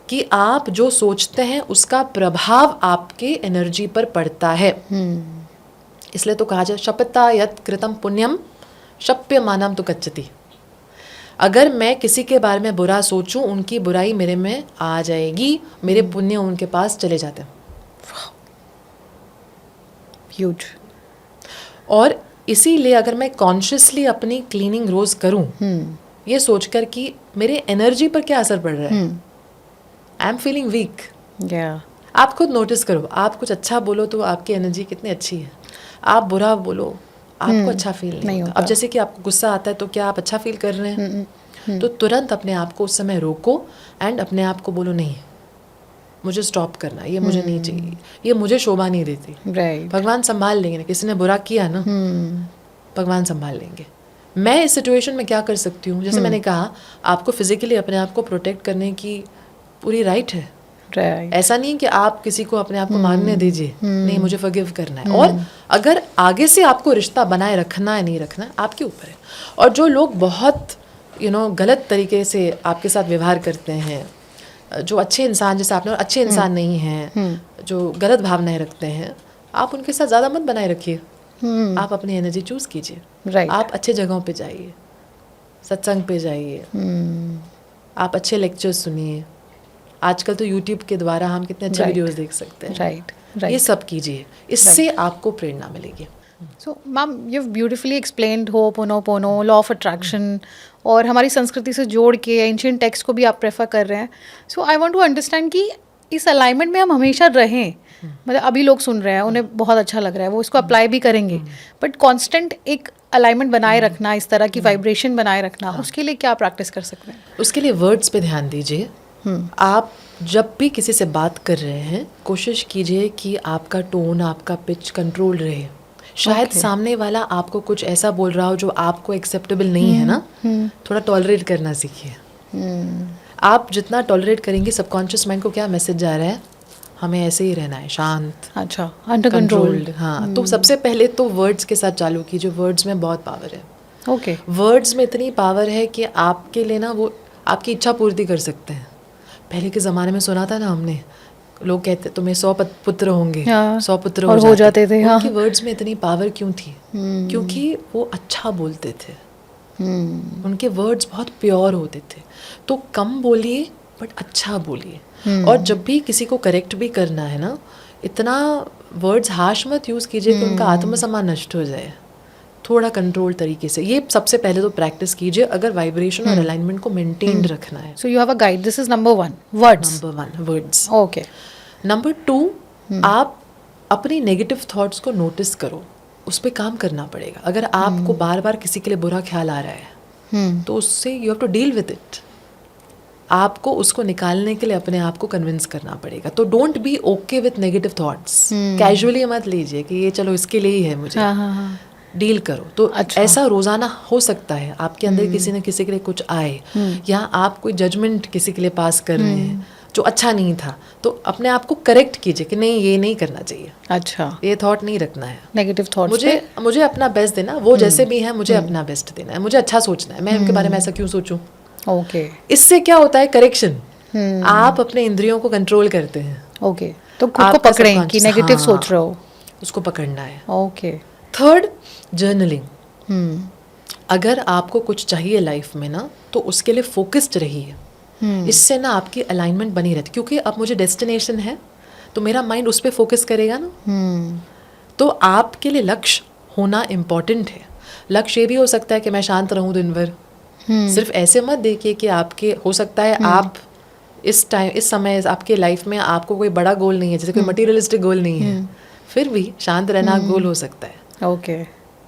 कि आप जो सोचते हैं उसका प्रभाव आपके एनर्जी पर पड़ता है। इसलिए तो कहा जाए शपथा यत् कृतम पुण्यम शप्यमानम तु गच्छति। अगर मैं किसी के बारे में बुरा सोचूं, उनकी बुराई मेरे में आ जाएगी, मेरे पुण्य उनके पास चले जाते हैं। ह्यूज। और इसीलिए अगर मैं कॉन्शियसली अपनी क्लीनिंग रोज करूं, ये सोचकर कि मेरे एनर्जी पर क्या असर पड़ रहा है, आई एम फीलिंग वीक। आप खुद नोटिस करो, आप कुछ अच्छा बोलो तो आपकी एनर्जी कितनी अच्छी है, आप बुरा बोलो आपको अच्छा फील नहीं होता। अब जैसे कि आपको गुस्सा आता है तो क्या आप अच्छा फील कर रहे हैं? तो तुरंत अपने आप को उस समय रोको एंड अपने आप को बोलो नहीं, मुझे स्टॉप करना, ये मुझे नहीं चाहिए, ये मुझे शोभा नहीं देती। भगवान संभाल लेंगे ना, किसी ने बुरा किया ना भगवान संभाल लेंगे। मैं इस सिचुएशन में क्या कर सकती हूँ? जैसे मैंने कहा, आपको फिजिकली अपने आप को प्रोटेक्ट करने की पूरी राइट है। ऐसा नहीं कि आप किसी को अपने आप को मारने दीजिए, नहीं, मुझे फॉरगिव करना है। और अगर आगे से आपको रिश्ता बनाए रखना है नहीं रखना है आपके ऊपर है। और जो लोग बहुत गलत तरीके से आपके साथ व्यवहार करते हैं, जो अच्छे इंसान जैसे आपने, और अच्छे इंसान नहीं हैं, जो गलत भावनाएं रखते हैं, आप उनके साथ ज़्यादा मत बनाए रखिए। आप अपनी एनर्जी चूज कीजिए। आप अच्छे जगहों पे जाइए, सत्संग पे जाइए, आप अच्छे लेक्चर्स सुनिए। आजकल तो यूट्यूब के द्वारा हम कितने अच्छे वीडियोस देख सकते हैं। राइट। ये सब कीजिए, इससे आपको प्रेरणा मिलेगी। So ma'am, you have beautifully explained ho'oponopono, law of attraction, और हमारी संस्कृति से जोड़ के एंशिएंट टेक्स्ट को भी आप प्रेफर कर रहे हैं। सो आई वांट टू अंडरस्टैंड कि इस अलाइनमेंट में हम हमेशा रहें। मतलब अभी लोग सुन रहे हैं, उन्हें बहुत अच्छा लग रहा है, वो इसको अप्लाई भी करेंगे, बट कॉन्स्टेंट एक अलाइनमेंट बनाए रखना, इस तरह की वाइब्रेशन बनाए रखना, उसके लिए क्या प्रैक्टिस कर सकते हैं? उसके लिए वर्ड्स पे ध्यान दीजिए। आप जब भी किसी से बात कर रहे हैं, कोशिश कीजिए कि आपका टोन, आपका पिच कंट्रोल रहे। शायद सामने वाला आपको कुछ ऐसा बोल रहा हो जो आपको एक्सेप्टेबल नहीं है ना, थोड़ा टॉलरेट करना सीखिए। आप जितना टॉलरेट करेंगे, सबकॉन्शियस माइंड को क्या मैसेज जा रहा है, हमें ऐसे ही रहना है, शांत, अच्छा, अंडर कंट्रोल्ड। हाँ, तो सबसे पहले तो वर्ड्स के साथ चालू कीजिए। वर्ड्स में बहुत पावर है। ओके। वर्ड्स में इतनी पावर है कि आपके लिए ना वो आपकी इच्छा पूर्ति कर सकते हैं। पहले के ज़माने में सुना था ना हमने, लोग कहते तुम्हें 100 पुत्र होंगे, 100 पुत्र हो जाते थे। उनकी वर्ड्स में इतनी पावर क्यों थी? क्योंकि वो अच्छा बोलते थे। उनके वर्ड्स बहुत प्योर होते थे। तो कम बोलिए बट अच्छा बोलिए। और जब भी किसी को करेक्ट भी करना है ना, इतना वर्ड्स हार्श मत यूज़ कीजिए कि उनका आत्मसम्मान नष्ट हो जाए। थोड़ा कंट्रोल तरीके से, ये सबसे पहले तो प्रैक्टिस कीजिए अगर वाइब्रेशन और अलाइनमेंट को मेंटेन रखना है। So you have a guide, this is number 1, words. Number 1 words. Okay. Number 2, आप अपनी नेगेटिव थॉट्स को नोटिस करो, उस पर काम करना पड़ेगा। अगर आपको बार बार किसी के लिए बुरा ख्याल आ रहा है तो उससे you have to deal with it. आपको उसको निकालने के लिए अपने आप को कन्विंस करना पड़ेगा. तो don't be okay with negative thoughts. Casually मत लीजिए कि ये चलो इसके लिए ही है मुझे. डील करो. तो अच्छा. ऐसा रोजाना हो सकता है आपके अंदर किसी न किसी के लिए कुछ आए, या आप कोई जजमेंट किसी के लिए पास कर रहे हैं जो अच्छा नहीं था, तो अपने आप को करेक्ट कीजिए कि नहीं, ये नहीं करना चाहिए. अच्छा, ये थॉट नहीं रखना है. नेगेटिव थॉट मुझे अपना बेस्ट देना. वो जैसे भी है मुझे अपना बेस्ट देना है. मुझे अच्छा सोचना है. मैं उनके बारे में ऐसा क्यों सोचूं? ओके. इससे क्या होता है? करेक्शन. आप अपने इंद्रियों को कंट्रोल करते हैं. ओके. तो खुद को पकड़ें कि नेगेटिव सोच रहे हो, उसको पकड़ना है. ओके. Third, journaling. अगर आपको कुछ चाहिए लाइफ में ना, तो उसके लिए फोकस्ड रहिए. इससे ना आपकी अलाइनमेंट बनी रहती, क्योंकि अब मुझे डेस्टिनेशन है तो मेरा माइंड उस पर फोकस करेगा ना. तो आपके लिए लक्ष्य होना इम्पॉर्टेंट है. लक्ष्य ये भी हो सकता है कि मैं शांत रहूं दिन भर. सिर्फ ऐसे मत देखिए कि आपके हो सकता है आप इस समय आपके लाइफ में आपको कोई बड़ा गोल नहीं है, जैसे कोई मटीरियलिस्टिक गोल नहीं है, फिर भी शांत रहना गोल हो सकता है. ओके.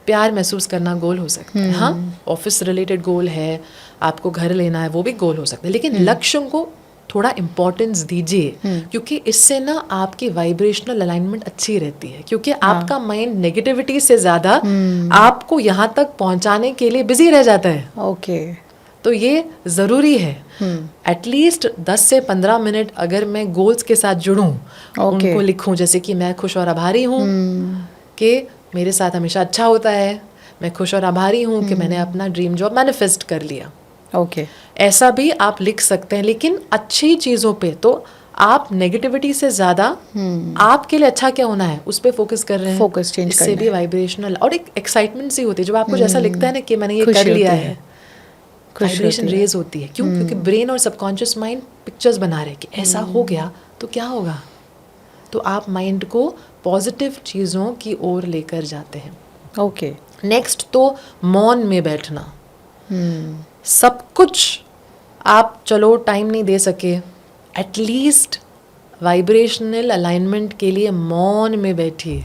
प्यार महसूस करना गोल हो सकता है. हाँ, ऑफिस रिलेटेड गोल है, आपको घर लेना है, वो भी गोल हो सकता है. लेकिन लक्ष्यों को थोड़ा इम्पोर्टेंस दीजिए, क्योंकि इससे ना आपकी वाइब्रेशनल अलाइनमेंट अच्छी रहती है. क्योंकि आपका माइंड नेगेटिविटी से ज़्यादा आपको यहाँ तक पहुँचाने के लिए बिजी रह जाता है. ओके. तो ये ज़रूरी है. एटलीस्ट 10 से 15 मिनट अगर मैं गोल्स के साथ जुड़ूँ, उनको लिखूँ, जैसे कि मैं खुश और आभारी हूँ कि मेरे साथ हमेशा अच्छा होता है. मैं खुश और आभारी हूँ कि मैंने अपना ड्रीम जॉब मैनिफेस्ट कर लिया. ओके. ऐसा भी आप लिख सकते हैं, लेकिन अच्छी चीज़ों पे. तो आप नेगेटिविटी से ज़्यादा आपके लिए अच्छा क्या होना है उस पर फोकस कर रहे हैं. फोकस चेंज इससे भी वाइब्रेशनल और एक एक्साइटमेंट सी होती है जब आपको जैसा लिखता है ना कि मैंने ये कर लिया है. वाइब्रेशन रेज होती है. क्यों? क्योंकि ब्रेन और सबकॉन्शियस माइंड पिक्चर्स बना रहे कि ऐसा हो गया तो क्या होगा. तो आप माइंड को पॉजिटिव चीज़ों की ओर लेकर जाते हैं. ओके. नेक्स्ट, तो मौन में बैठना. सब कुछ आप चलो टाइम नहीं दे सके, एटलीस्ट वाइब्रेशनल अलाइनमेंट के लिए मौन में बैठिए.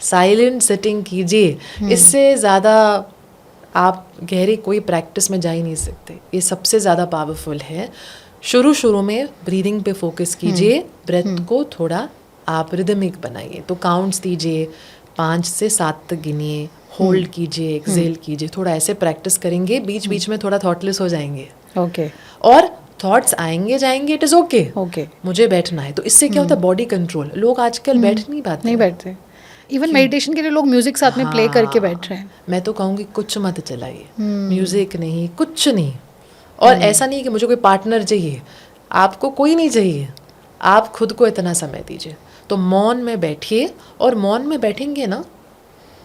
साइलेंट सिटिंग कीजिए. इससे ज़्यादा आप गहरी कोई प्रैक्टिस में जा ही नहीं सकते. ये सबसे ज़्यादा पावरफुल है. शुरू में ब्रीदिंग पे फोकस कीजिए. ब्रेथ को थोड़ा आप रिदमिक बनाइए. तो काउंट्स दीजिए, 5 से 7 तक गिनिए, होल्ड कीजिए, एक्सेल कीजिए. थोड़ा ऐसे प्रैक्टिस करेंगे, बीच में थोड़ा थॉटलेस हो जाएंगे. ओके. और थॉट्स आएंगे जाएंगे, इट इज़ ओके. ओके. मुझे बैठना है. तो इससे क्या होता है? Body control. लोग आजकल बैठ नहीं पाते. नहीं बैठते. इवन मेडिटेशन के लिए लोग म्यूजिक साथ में प्ले करके बैठ रहे हैं. मैं तो कहूँगी कुछ मत चलाइए. म्यूजिक नहीं, कुछ नहीं. और ऐसा नहीं कि मुझे कोई पार्टनर चाहिए. आपको कोई नहीं चाहिए. आप खुद को इतना समय दीजिए. तो मौन में बैठिए. और मौन में बैठेंगे ना,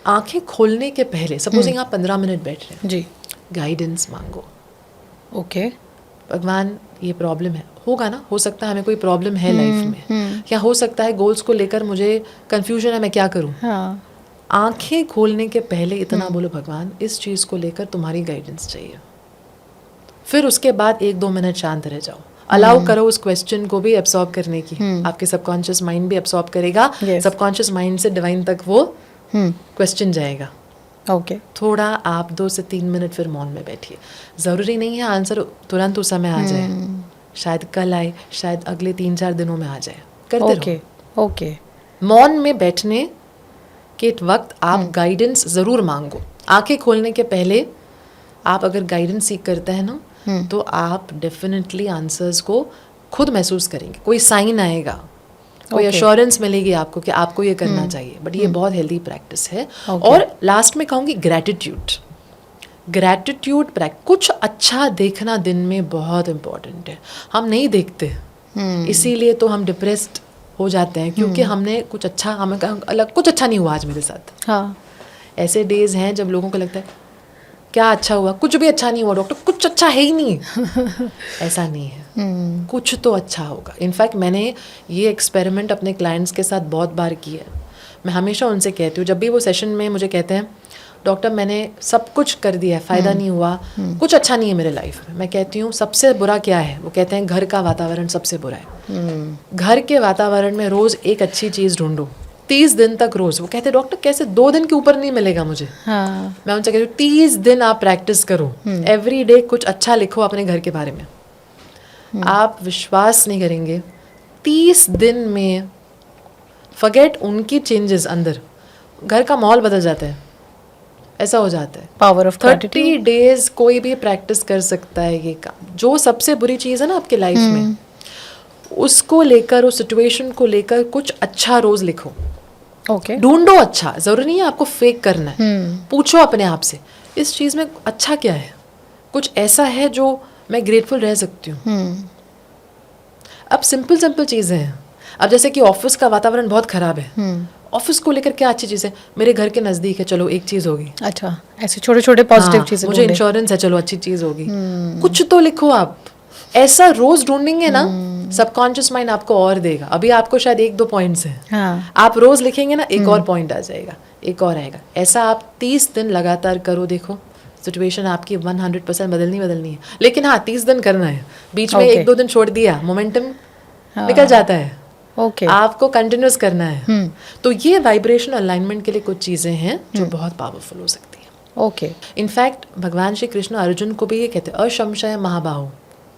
आंखें खोलने के पहले, सपोजिंग आप 15 मिनट बैठ रहे हैं जी, गाइडेंस मांगो. ओके. भगवान, ये प्रॉब्लम है. होगा ना, हो सकता है हमें कोई प्रॉब्लम है लाइफ में, या हो सकता है गोल्स को लेकर मुझे कंफ्यूजन है, मैं क्या करूं. हाँ. आंखें खोलने के पहले इतना बोलो, भगवान इस चीज़ को लेकर तुम्हारी गाइडेंस चाहिए. फिर उसके बाद 1-2 मिनट शांत रह जाओ. अलाउ करो उस क्वेश्चन को भी एब्सॉर्ब करने की. आपके सबकॉन्शियस माइंड भी एब्सॉर्ब करेगा. सबकॉन्शियस माइंड से डिवाइन तक वो क्वेश्चन जाएगा. ओके. थोड़ा आप 2 से 3 मिनट फिर मौन में बैठिए. ज़रूरी नहीं है आंसर तुरंत उस समय आ जाए. शायद कल आए, शायद अगले 3-4 दिनों में आ जाए. करते रहो. ओके. मौन में बैठने के वक्त आप गाइडेंस ज़रूर मांगो. आंखें खोलने के पहले आप अगर गाइडेंस सीख करते हैं ना, तो आप डेफिनेटली आंसर्स को खुद महसूस करेंगे. कोई साइन आएगा, कोई एश्योरेंस मिलेगी आपको कि आपको ये करना चाहिए. बट ये बहुत हेल्दी प्रैक्टिस है. और लास्ट में कहूँगी ग्रैटिट्यूड. कुछ अच्छा देखना दिन में बहुत इम्पोर्टेंट है. हम नहीं देखते, इसीलिए तो हम डिप्रेस्ड हो जाते हैं, क्योंकि हमने कुछ अच्छा, हमें अलग कुछ अच्छा नहीं हुआ आज मेरे साथ. हाँ. ऐसे डेज हैं जब लोगों को लगता है क्या अच्छा हुआ, कुछ भी अच्छा नहीं हुआ डॉक्टर, कुछ अच्छा है ही नहीं. ऐसा नहीं है. कुछ तो अच्छा होगा. इनफैक्ट मैंने ये एक्सपेरिमेंट अपने क्लाइंट्स के साथ बहुत बार किया है. मैं हमेशा उनसे कहती हूँ, जब भी वो सेशन में मुझे कहते हैं डॉक्टर मैंने सब कुछ कर दिया है, फ़ायदा नहीं हुआ, कुछ अच्छा नहीं है मेरे लाइफ में. मैं कहती हूँ सबसे बुरा क्या है. वो कहते हैं घर का वातावरण सबसे बुरा है. घर के वातावरण में रोज़ एक अच्छी चीज़ ढूंढो, 30 दिन तक रोज़. वो कहते हैं डॉक्टर कैसे, 2 दिन के ऊपर नहीं मिलेगा मुझे. हाँ. मैं उनसे कहती हूँ 30 दिन आप प्रैक्टिस करो, एवरी डे कुछ अच्छा लिखो अपने घर के बारे में. आप विश्वास नहीं करेंगे, 30 दिन में फॉरगेट उनकी चेंजेस, अंदर घर का माहौल बदल जाता है, ऐसा हो जाता है। पावर ऑफ 30 डेज कोई भी प्रैक्टिस कर सकता है ये काम। जो सबसे बुरी चीज़ है ना आपके लाइफ में, उसको लेकर, उस सिचुएशन को लेकर कुछ अच्छा रोज लिखो। ओके, ढूंढो अच्छा, जरूरी नहीं है आपको फेक करना है। पूछो अपने आप से, इस चीज में अच्छा क्या है, कुछ ऐसा है जो मैं ग्रेटफुल रह सकती हूँ। अब सिंपल चीजें हैं। अब जैसे कि ऑफिस का वातावरण बहुत खराब है, ऑफिस को लेकर क्या अच्छी चीज है, मेरे घर के नजदीक है, चलो एक चीज होगी। अच्छा, ऐसे छोटे छोटे पॉजिटिव चीजें, मुझे इंश्योरेंस है, चलो अच्छी चीज होगी। कुछ तो लिखो आप, ऐसा रोज ढूंढेंगे ना, सबकॉन्शियस माइंड आपको और देगा। अभी आपको शायद 1-2 पॉइंट्स हैं, हाँ, आप रोज लिखेंगे ना, एक और पॉइंट आ जाएगा, एक और आएगा। ऐसा आप 30 दिन लगातार करो, देखो सिचुएशन आपकी 100% बदलनी है। लेकिन हाँ, 30 दिन करना है, बीच में 1-2 दिन छोड़ दिया, मोमेंटम निकल जाता है। ओके, आपको कंटिन्यूस करना है। तो ये वाइब्रेशन अलाइनमेंट के लिए कुछ चीजें हैं जो बहुत पावरफुल हो सकती हैं। ओके, इनफैक्ट भगवान श्री कृष्ण अर्जुन को भी ये कहते हैं, अशंशय महाबाहो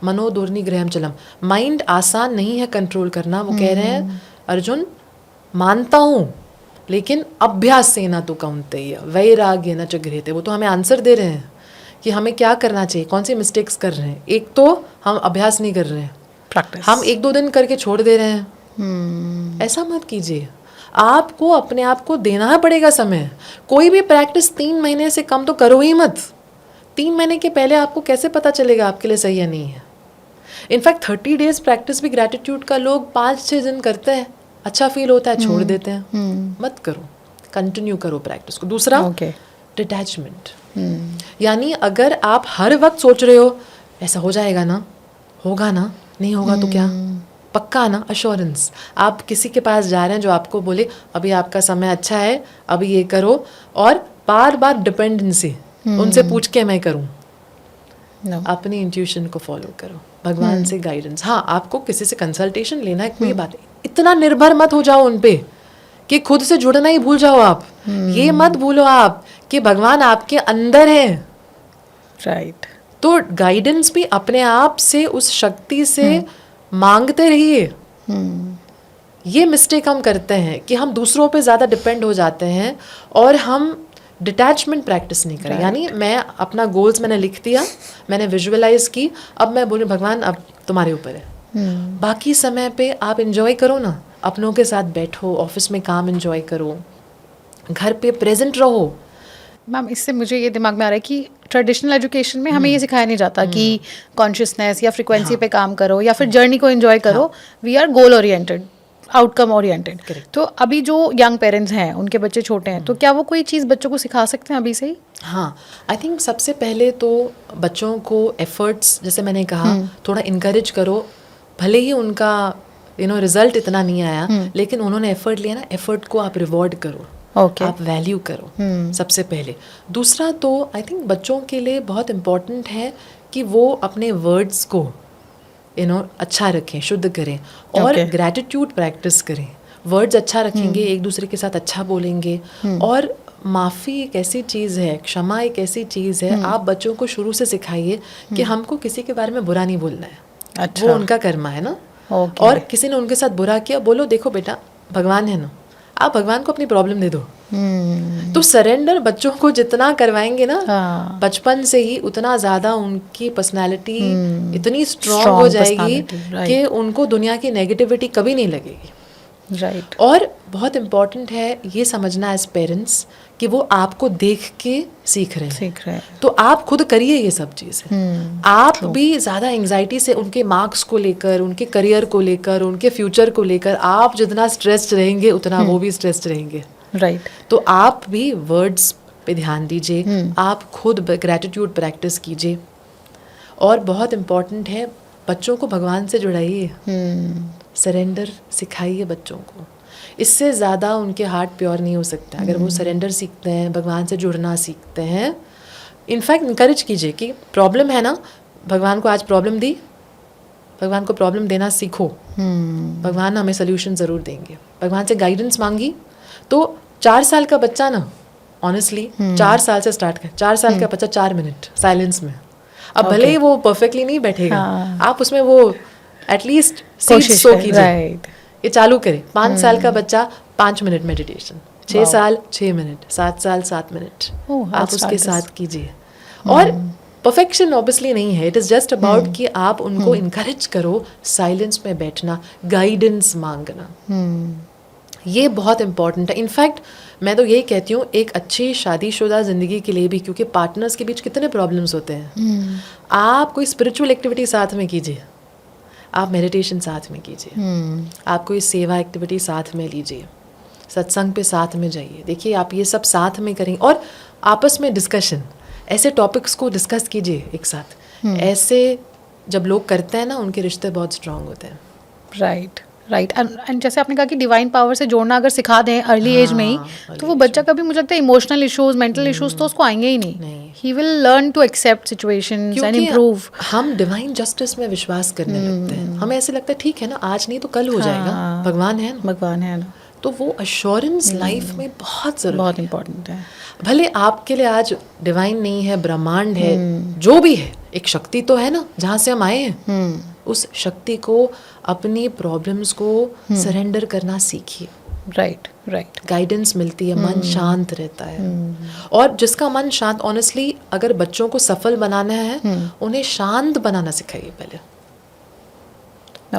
मनो दूरनी गृहम चलम। माइंड आसान नहीं है कंट्रोल करना। वो कह रहे हैं, अर्जुन मानता हूँ, लेकिन अभ्यास से ना तो कौन्तेय वैराग्य न च गृह्यते। वो तो हमें आंसर दे रहे हैं कि हमें क्या करना चाहिए, कौन सी मिस्टेक्स कर रहे हैं। एक तो हम अभ्यास नहीं कर रहे हैं, प्रैक्टिस, हम 1-2 दिन करके छोड़ दे रहे हैं। ऐसा मत कीजिए, आपको अपने आप को देना पड़ेगा समय। कोई भी प्रैक्टिस 3 महीने से कम तो करो ही मत। 3 महीने के पहले आपको कैसे पता चलेगा आपके लिए सही या नहीं है। इनफैक्ट 30 डेज प्रैक्टिस भी ग्रेटिट्यूड का लोग 5-6 दिन करते हैं, अच्छा फील होता है, छोड़ देते हैं। मत करो, कंटिन्यू करो प्रैक्टिस को। दूसरा, डिटैचमेंट, यानी अगर आप हर वक्त सोच रहे हो ऐसा हो जाएगा ना, होगा ना, नहीं होगा तो क्या, पक्का ना, अश्योरेंस। आप किसी के पास जा रहे हैं जो आपको बोले अभी आपका समय अच्छा है, अभी ये करो, और बार बार डिपेंडेंसी, उनसे पूछ के मैं करूं। अपनी इंट्यूशन को फॉलो करो, भगवान से गाइडेंस। हाँ, आपको किसी से कंसल्टेशन लेना है, कोई बात नहीं। इतना निर्भर मत हो जाओ उन पे कि खुद से जुड़ना ही भूल जाओ आप। ये मत भूलो आप कि भगवान आपके अंदर है। राइट, तो गाइडेंस भी अपने आप से, उस शक्ति से मांगते रहिए। ये मिस्टेक हम करते हैं कि हम दूसरों पे ज़्यादा डिपेंड हो जाते हैं और हम डिटैचमेंट प्रैक्टिस नहीं करें। यानी मैं अपना गोल्स मैंने लिख दिया, मैंने विजुअलाइज की, अब मैं बोलूँ भगवान अब तुम्हारे ऊपर है। बाकी समय पे आप एंजॉय करो ना, अपनों के साथ बैठो, ऑफिस में काम एंजॉय करो, घर पे प्रेजेंट रहो। मैम, इससे मुझे ये दिमाग में आ रहा है कि ट्रेडिशनल एजुकेशन में हमें ये सिखाया नहीं जाता कि कॉन्शियसनेस या फ्रीक्वेंसी पे काम करो या फिर जर्नी को एंजॉय करो। We are goal oriented, outcome oriented. तो अभी जो यंग पेरेंट्स हैं, उनके बच्चे छोटे हैं, तो क्या वो कोई चीज़ बच्चों को सिखा सकते हैं अभी से ही? हाँ, आई थिंक सबसे पहले तो बच्चों को एफर्ट्स, जैसे मैंने कहा, थोड़ा इनकरेज करो। भले ही उनका रिजल्ट इतना नहीं आया, लेकिन उन्होंने एफर्ट लिया ना, एफर्ट को आप रिवॉर्ड करो। आप वैल्यू करो सबसे पहले। दूसरा तो आई थिंक बच्चों के लिए बहुत इम्पोर्टेंट है कि वो अपने वर्ड्स को अच्छा रखें, शुद्ध करें, और ग्रैटिट्यूड प्रैक्टिस करें। वर्ड्स अच्छा रखेंगे, एक दूसरे के साथ अच्छा बोलेंगे। और माफ़ी एक ऐसी चीज़ है, क्षमा एक ऐसी चीज़ है, आप बच्चों को शुरू से सिखाइए कि हमको किसी के बारे में बुरा नहीं बोलना है। अच्छा, वो उनका कर्मा है ना। और किसी ने उनके साथ बुरा किया, बोलो देखो बेटा, भगवान है ना, आप भगवान को अपनी प्रॉब्लम दे दो। तो सरेंडर बच्चों को जितना करवाएंगे ना बचपन से ही, उतना ज़्यादा उनकी पर्सनालिटी इतनी स्ट्रॉन्ग हो जाएगी कि उनको दुनिया की नेगेटिविटी कभी नहीं लगेगी। राइट। और बहुत इम्पॉर्टेंट है ये समझना एज पेरेंट्स कि वो आपको देख के सीख रहे हैं। तो आप खुद करिए ये सब चीज़ें। आप भी ज़्यादा एंग्जाइटी से उनके मार्क्स को लेकर, उनके करियर को लेकर, उनके फ्यूचर को लेकर आप जितना स्ट्रेस्ड रहेंगे उतना वो भी स्ट्रेस्ड रहेंगे। राइट। तो आप भी वर्ड्स पे ध्यान दीजिए, आप खुद ग्रैटिट्यूड प्रैक्टिस कीजिए। और बहुत इम्पॉर्टेंट है, बच्चों को भगवान से जुड़ाइए, सरेंडर सिखाइए बच्चों को। इससे ज़्यादा उनके हार्ट प्योर नहीं हो सकता अगर वो सरेंडर सीखते हैं, भगवान से जुड़ना सीखते हैं। इनफैक्ट इनकरेज कीजिए कि प्रॉब्लम है ना, भगवान को आज प्रॉब्लम दी, भगवान को प्रॉब्लम देना सीखो। भगवान हमें सोल्यूशन ज़रूर देंगे। भगवान से गाइडेंस मांगी तो 4 साल का बच्चा ना, ऑनेस्टली 4 साल से स्टार्ट कर, 4 साल का बच्चा 4 मिनट साइलेंस में अब भले ही वो परफेक्टली नहीं बैठेगा, आप उसमें वो एटलीस्ट कोशिश सो करें, कीजिए, राइट। ये चालू करें। 5 साल का बच्चा 5 मिनट मेडिटेशन, 6 साल 6 मिनट, 7 साल 7 मिनट, आप उसके साथ कीजिए। और परफेक्शन ऑब्वियसली नहीं है, इट इज़ जस्ट अबाउट कि आप उनको इनकरेज करो साइलेंस में बैठना, गाइडेंस मांगना, ये बहुत इंपॉर्टेंट है। इनफैक्ट मैं तो यही कहती हूँ एक अच्छी शादीशुदा ज़िंदगी के लिए भी, क्योंकि पार्टनर्स के बीच कितने प्रॉब्लम्स होते हैं, आप कोई स्पिरिचुअल एक्टिविटी साथ में कीजिए, आप मेडिटेशन साथ में कीजिए, आप कोई सेवा एक्टिविटी साथ में लीजिए, सत्संग पे साथ में जाइए। देखिए आप ये सब साथ में करें और आपस में डिस्कशन, ऐसे टॉपिक्स को डिस्कस कीजिए एक साथ। ऐसे जब लोग करते हैं ना, उनके रिश्ते बहुत स्ट्रांग होते हैं। Right right. एंड जैसे आपने कहा कि डिवाइन पावर से जोड़ना अगर सिखा दें अर्ली एज में ही, तो वो बच्चा कभी, मुझे लगता है इमोशनल इश्यूज, मेंटल इश्यूज तो उसको आएंगे ही नहीं। He will learn to accept situations and improve. हम डिवाइन जस्टिस में विश्वास करने लगते हैं, हमें ऐसे लगता है ठीक है ना, आज नहीं तो कल हो जाएगा, भगवान है ना, भगवान है ना। तो वो अश्योरेंस लाइफ में बहुत ज़रूरी, बहुत इंपॉर्टेंट है। भले आपके लिए आज डिवाइन नहीं है, ब्रह्मांड है, जो भी है, एक शक्ति तो है ना जहाँ से हम आए हैं, उस शक्ति को, अपनी प्रॉब्लम्स को सरेंडर करना सीखिए। Right right. गाइडेंस मिलती है, मन शांत रहता है। और जिसका मन शांत, ऑनेस्टली अगर बच्चों को सफल बनाना है, उन्हें शांत बनाना सिखाइए पहले।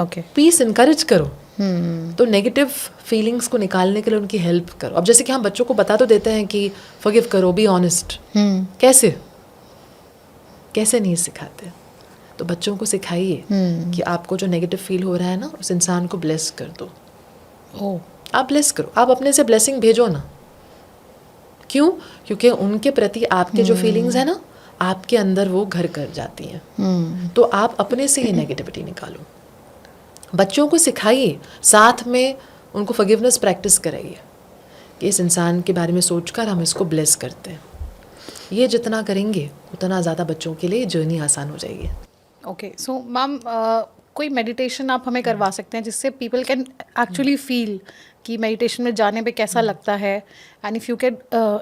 ओके। पीस इनकरेज करो, तो नेगेटिव फीलिंग्स को निकालने के लिए उनकी हेल्प करो। अब जैसे कि हम बच्चों को बता तो देते हैं कि फॉरगिव करो, बी ऑनेस्ट, कैसे कैसे नहीं सिखाते, तो बच्चों को सिखाइए कि आपको जो नेगेटिव फील हो रहा है ना, उस इंसान को ब्लेस कर दो। आप ब्लेस करो, आप अपने से ब्लेसिंग भेजो ना। क्यों? क्योंकि उनके प्रति आपके जो फीलिंग्स है ना, आपके अंदर वो घर कर जाती हैं। तो आप अपने से ही नेगेटिविटी निकालो, बच्चों को सिखाइए, साथ में उनको फॉरगिवनेस प्रैक्टिस कराइए कि इस इंसान के बारे में सोचकर हम इसको ब्लेस करते हैं। ये जितना करेंगे उतना ज़्यादा बच्चों के लिए जर्नी आसान हो जाएगी। ओके, सो मैम कोई मेडिटेशन आप हमें करवा सकते हैं जिससे पीपल कैन एक्चुअली फील कि मेडिटेशन में जाने पे कैसा लगता है, and if you can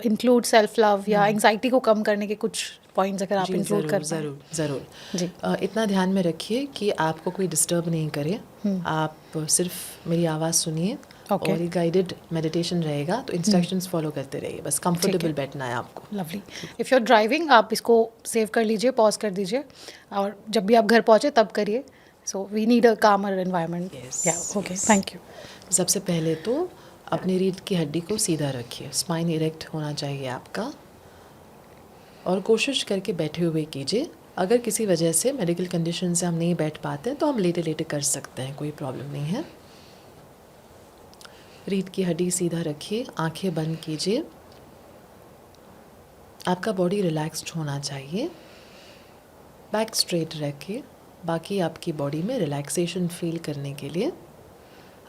include self love या एंग्जाइटी को कम करने के कुछ पॉइंट्स अगर आप इंक्लूड कर पाएं। ज़रूर जी। इतना ध्यान में रखिए कि आपको कोई डिस्टर्ब नहीं करे, आप सिर्फ मेरी आवाज़ सुनिए, और ये गाइडेड मेडिटेशन रहेगा, तो इंस्ट्रक्शंस फॉलो करते रहिए, बस कंफर्टेबल बैठना है आपको। Lovely. If you are driving, आप इसको सेव कर लीजिए, पॉज कर दीजिए, और जब भी आप घर पहुँचे तब करिए। सो वी नीड अ कामर एनवायरनमेंट। Okay, thank you. सबसे पहले तो अपनी रीढ़ की हड्डी को सीधा रखिए, स्पाइन इरेक्ट होना चाहिए आपका, और कोशिश करके बैठे हुए कीजिए। अगर किसी वजह से मेडिकल कंडीशन से हम नहीं बैठ पाते तो हम लेटे लेटे कर सकते हैं, कोई प्रॉब्लम नहीं है। रीढ़ की हड्डी सीधा रखिए, आंखें बंद कीजिए, आपका बॉडी रिलैक्स्ड होना चाहिए, बैक स्ट्रेट रखिए। बाकी आपकी बॉडी में रिलैक्सेशन फील करने के लिए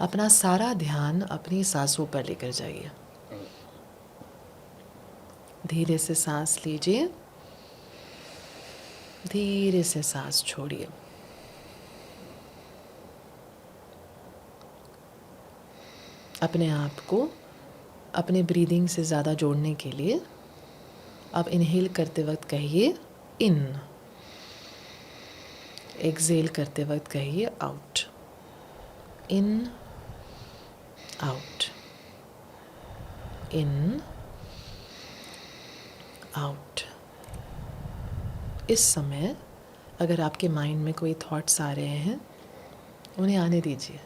अपना सारा ध्यान अपनी सांसों पर लेकर जाइए। धीरे से सांस लीजिए, धीरे से सांस छोड़िए। अपने आप को अपने ब्रीदिंग से ज़्यादा जोड़ने के लिए अब इनहेल करते वक्त कहिए इन, एक्सहेल करते वक्त कहिए आउट। इन, आउट, इन, आउट। इस समय अगर आपके माइंड में कोई थॉट्स आ रहे हैं, उन्हें आने दीजिए।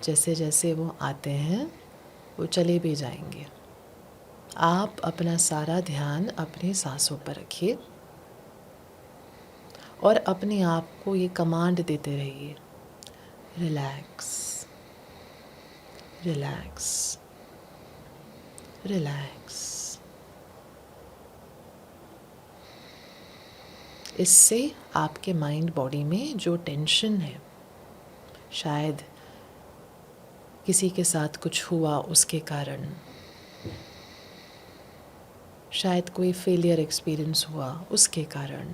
जैसे जैसे वो आते हैं वो चले भी जाएंगे। आप अपना सारा ध्यान अपनी सांसों पर रखिए और अपने आप को ये कमांड देते रहिए, रिलैक्स, रिलैक्स, रिलैक्स। इससे आपके माइंड बॉडी में जो टेंशन है, शायद किसी के साथ कुछ हुआ उसके कारण, शायद कोई फेलियर एक्सपीरियंस हुआ उसके कारण,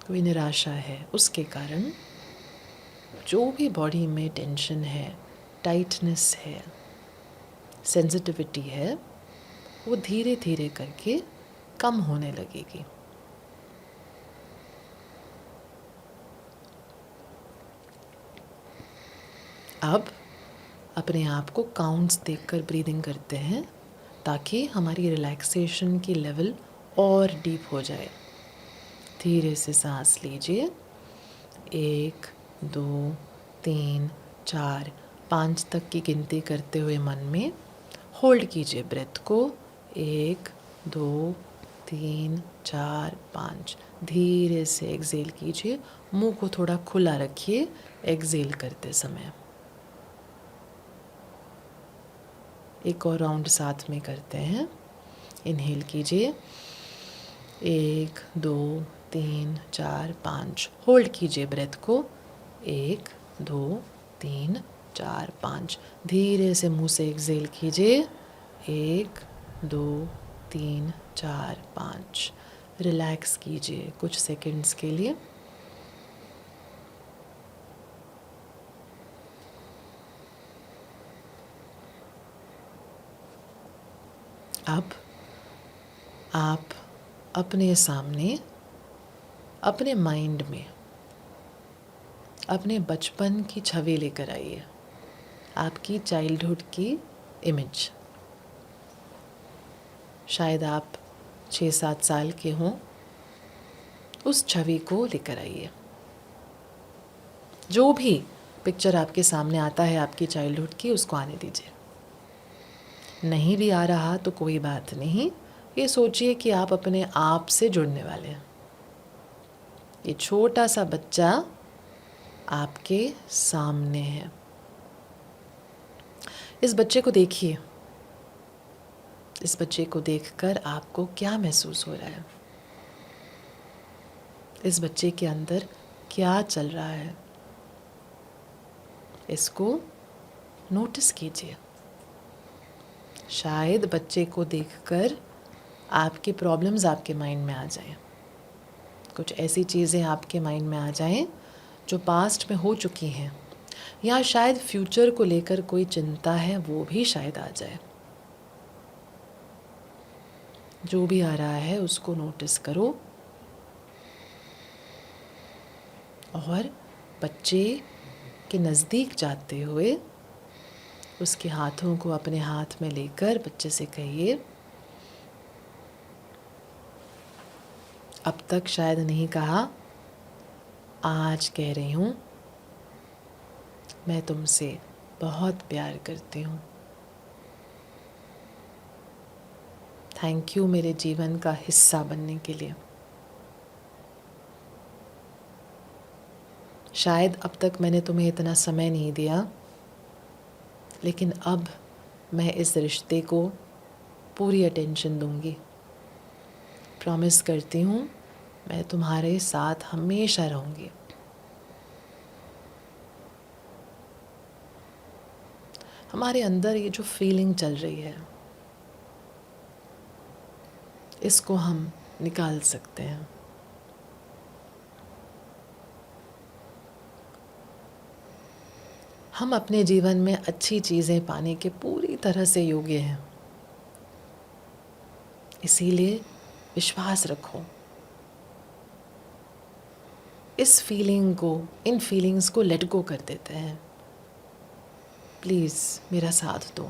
कोई निराशा है उसके कारण, जो भी बॉडी में टेंशन है, टाइटनेस है, सेंसिटिविटी है, वो धीरे धीरे करके कम होने लगेगी। अब अपने आप को काउंट्स देखकर ब्रीदिंग करते हैं ताकि हमारी रिलैक्सेशन की लेवल और डीप हो जाए। धीरे से सांस लीजिए। 1, 2, 3, 4, 5 तक की गिनती करते हुए मन में होल्ड कीजिए ब्रेथ को। 1, 2, 3, 4, 5। धीरे से एक्सेल कीजिए। मुंह को थोड़ा खुला रखिए एक्सेल करते समय। एक और राउंड साथ में करते हैं। इनहेल कीजिए। 1, 2, 3, 4, 5। होल्ड कीजिए ब्रेथ को। 1, 2, 3, 4, 5। धीरे से मुंह से एक्सेल कीजिए। 1, 2, 3, 4, 5। रिलैक्स कीजिए कुछ सेकंड्स के लिए। अब आप अपने सामने, अपने माइंड में अपने बचपन की छवि लेकर आइए, आपकी चाइल्डहुड की इमेज। शायद आप 6-7 साल के हों। उस छवि को लेकर आइए। जो भी पिक्चर आपके सामने आता है आपकी चाइल्डहुड की, उसको आने दीजिए। नहीं भी आ रहा तो कोई बात नहीं। ये सोचिए कि आप अपने आप से जुड़ने वाले हैं। ये छोटा सा बच्चा आपके सामने है। इस बच्चे को देखिए। इस बच्चे को देखकर आपको क्या महसूस हो रहा है? इस बच्चे के अंदर क्या चल रहा है? इसको नोटिस कीजिए। शायद बच्चे को देखकर आपके प्रॉब्लम्स आपके माइंड में आ जाएं। कुछ ऐसी चीज़ें आपके माइंड में आ जाएं जो पास्ट में हो चुकी हैं, या शायद फ्यूचर को लेकर कोई चिंता है वो भी शायद आ जाए। जो भी आ रहा है उसको नोटिस करो और बच्चे के नज़दीक जाते हुए उसके हाथों को अपने हाथ में लेकर बच्चे से कहिए, अब तक शायद नहीं कहा, आज कह रही हूँ, मैं तुमसे बहुत प्यार करती हूँ। थैंक यू मेरे जीवन का हिस्सा बनने के लिए। शायद अब तक मैंने तुम्हें इतना समय नहीं दिया, लेकिन अब मैं इस रिश्ते को पूरी अटेंशन दूंगी। प्रॉमिस करती हूँ मैं तुम्हारे साथ हमेशा रहूँगी। हमारे अंदर ये जो फीलिंग चल रही है, इसको हम निकाल सकते हैं। हम अपने जीवन में अच्छी चीज़ें पाने के पूरी तरह से योग्य हैं। इसीलिए विश्वास रखो। इस फीलिंग को, इन फीलिंग्स को लेट गो कर देते हैं। प्लीज़ मेरा साथ दो,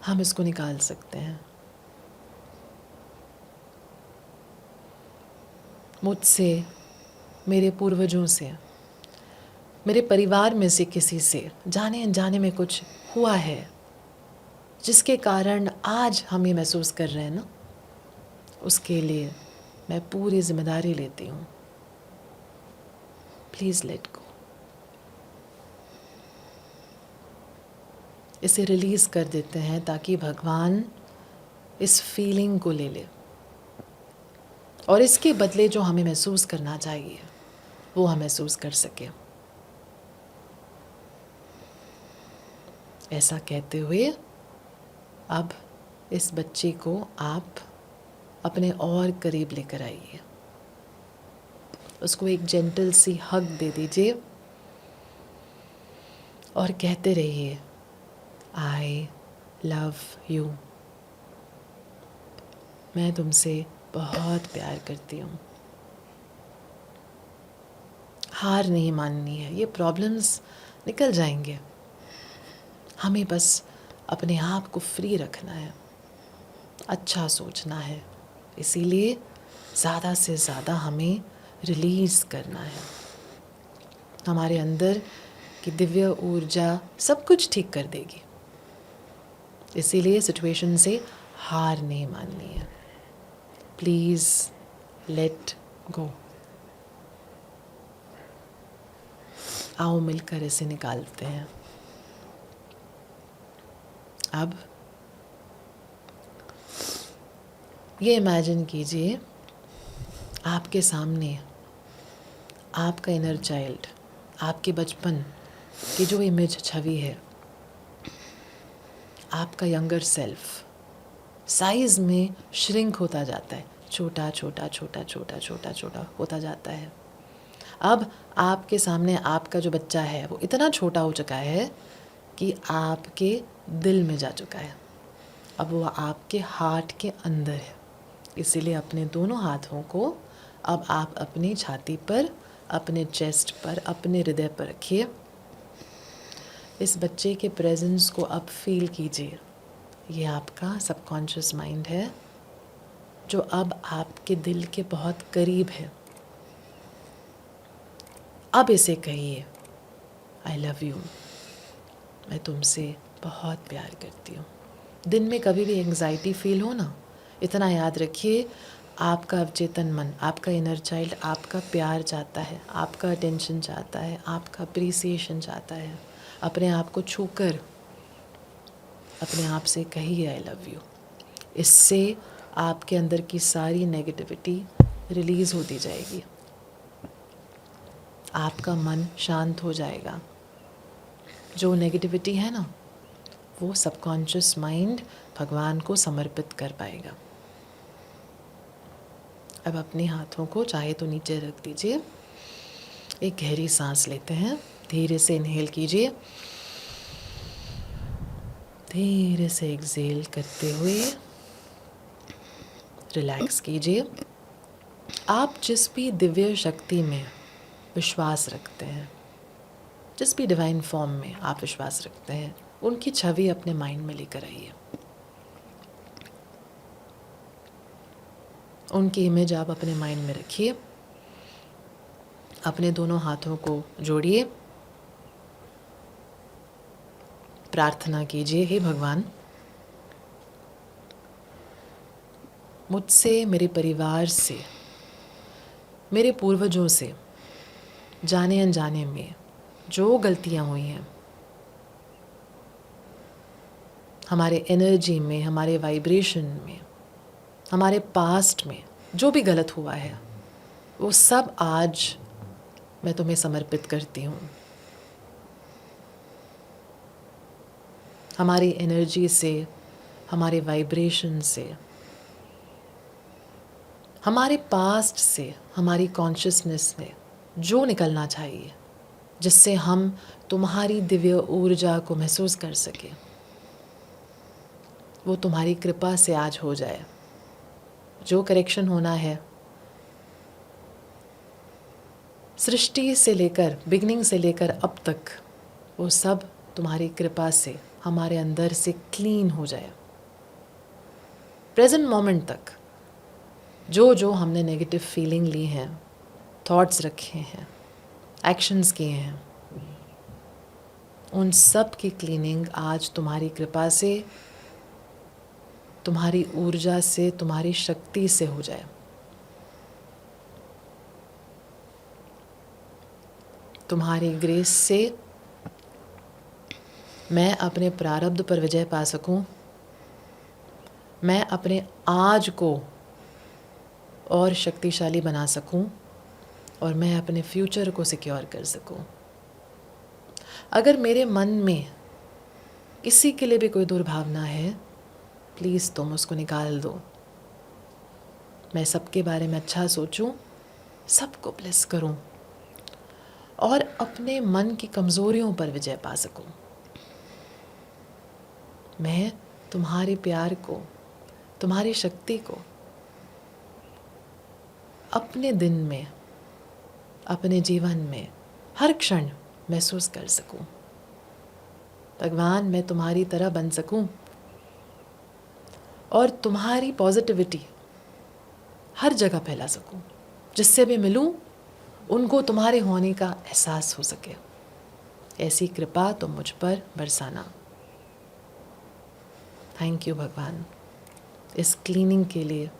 हम इसको निकाल सकते हैं। मुझसे, मेरे पूर्वजों से, मेरे परिवार में से किसी से जाने अनजाने में कुछ हुआ है जिसके कारण आज हम ये महसूस कर रहे हैं ना, उसके लिए मैं पूरी जिम्मेदारी लेती हूँ। प्लीज़ लेट गो। इसे रिलीज़ कर देते हैं ताकि भगवान इस फीलिंग को ले ले और इसके बदले जो हमें महसूस करना चाहिए वो हम महसूस कर सकें। ऐसा कहते हुए अब इस बच्चे को आप अपने और करीब लेकर आइए। उसको एक जेंटल सी हग दे दीजिए और कहते रहिए, आई लव यू। मैं तुमसे बहुत प्यार करती हूँ। हार नहीं माननी है। ये प्रॉब्लम्स निकल जाएंगे। हमें बस अपने आप को फ्री रखना है, अच्छा सोचना है। इसीलिए ज़्यादा से ज़्यादा हमें रिलीज़ करना है। हमारे अंदर की दिव्य ऊर्जा सब कुछ ठीक कर देगी। इसीलिए सिचुएशन से हार नहीं माननी है। प्लीज़ लेट गो। आओ मिलकर इसे निकालते हैं। अब ये इमेजिन कीजिए, आपके सामने आपका इनर चाइल्ड, आपके बचपन की जो इमेज छवि है, आपका यंगर सेल्फ साइज में श्रिंक होता जाता है, छोटा छोटा छोटा छोटा छोटा छोटा होता जाता है। अब आपके सामने आपका जो बच्चा है वो इतना छोटा हो चुका है कि आपके दिल में जा चुका है। अब वो आपके हार्ट के अंदर है। इसीलिए अपने दोनों हाथों को अब आप अपनी छाती पर, अपने चेस्ट पर, अपने हृदय पर रखिए। इस बच्चे के प्रेजेंस को अब फील कीजिए। ये आपका सबकॉन्शियस माइंड है जो अब आपके दिल के बहुत करीब है। अब इसे कहिए, आई लव यू, मैं तुमसे बहुत प्यार करती हूँ। दिन में कभी भी एंग्जाइटी फील हो ना, इतना याद रखिए, आपका अवचेतन मन, आपका इनर चाइल्ड आपका प्यार चाहता है, आपका अटेंशन चाहता है, आपका अप्रिसिएशन चाहता है। अपने आप को छूकर अपने आप से कहिए आई लव यू। इससे आपके अंदर की सारी नेगेटिविटी रिलीज़ होती जाएगी। आपका मन शांत हो जाएगा। जो नेगेटिविटी है ना, वो सबकॉन्शियस माइंड भगवान को समर्पित कर पाएगा। अब अपने हाथों को चाहे तो नीचे रख दीजिए। एक गहरी सांस लेते हैं। धीरे से इनहेल कीजिए, धीरे से एक्सहेल करते हुए रिलैक्स कीजिए। आप जिस भी दिव्य शक्ति में विश्वास रखते हैं, जिस भी डिवाइन फॉर्म में आप विश्वास रखते हैं, उनकी छवि अपने माइंड में लेकर आइए। उनकी इमेज आप अपने माइंड में रखिए। अपने दोनों हाथों को जोड़िए। प्रार्थना कीजिए, हे भगवान, मुझसे, मेरे परिवार से, मेरे पूर्वजों से जाने अनजाने में जो गलतियां हुई हैं, हमारे एनर्जी में, हमारे वाइब्रेशन में, हमारे पास्ट में जो भी गलत हुआ है, वो सब आज मैं तुम्हें समर्पित करती हूँ। हमारी एनर्जी से, हमारे वाइब्रेशन से, हमारे पास्ट से, हमारी कॉन्शियसनेस से जो निकलना चाहिए, जिससे हम तुम्हारी दिव्य ऊर्जा को महसूस कर सके, वो तुम्हारी कृपा से आज हो जाए। जो करेक्शन होना है, सृष्टि से लेकर, बिगनिंग से लेकर अब तक, वो सब तुम्हारी कृपा से हमारे अंदर से क्लीन हो जाए। प्रेजेंट मोमेंट तक जो जो हमने नेगेटिव फीलिंग ली हैं, थॉट्स रखे हैं, एक्शंस किए हैं, उन सब की क्लीनिंग आज तुम्हारी कृपा से, तुम्हारी ऊर्जा से, तुम्हारी शक्ति से हो जाए। तुम्हारी ग्रेस से मैं अपने प्रारब्ध पर विजय पा सकूं, मैं अपने आज को और शक्तिशाली बना सकूं, और मैं अपने फ्यूचर को सिक्योर कर सकूं। अगर मेरे मन में किसी के लिए भी कोई दुर्भावना है, प्लीज़ तुम उसको निकाल दो। मैं सबके बारे में अच्छा सोचूं, सबको ब्लेस करूं, और अपने मन की कमज़ोरियों पर विजय पा सकूं। मैं तुम्हारे प्यार को, तुम्हारी शक्ति को अपने दिन में, अपने जीवन में हर क्षण महसूस कर सकूं। भगवान मैं तुम्हारी तरह बन सकूं और तुम्हारी पॉजिटिविटी हर जगह फैला सकूं, जिससे भी मिलूं उनको तुम्हारे होने का एहसास हो सके। ऐसी कृपा तुम मुझ पर बरसाना। थैंक यू भगवान इस क्लीनिंग के लिए,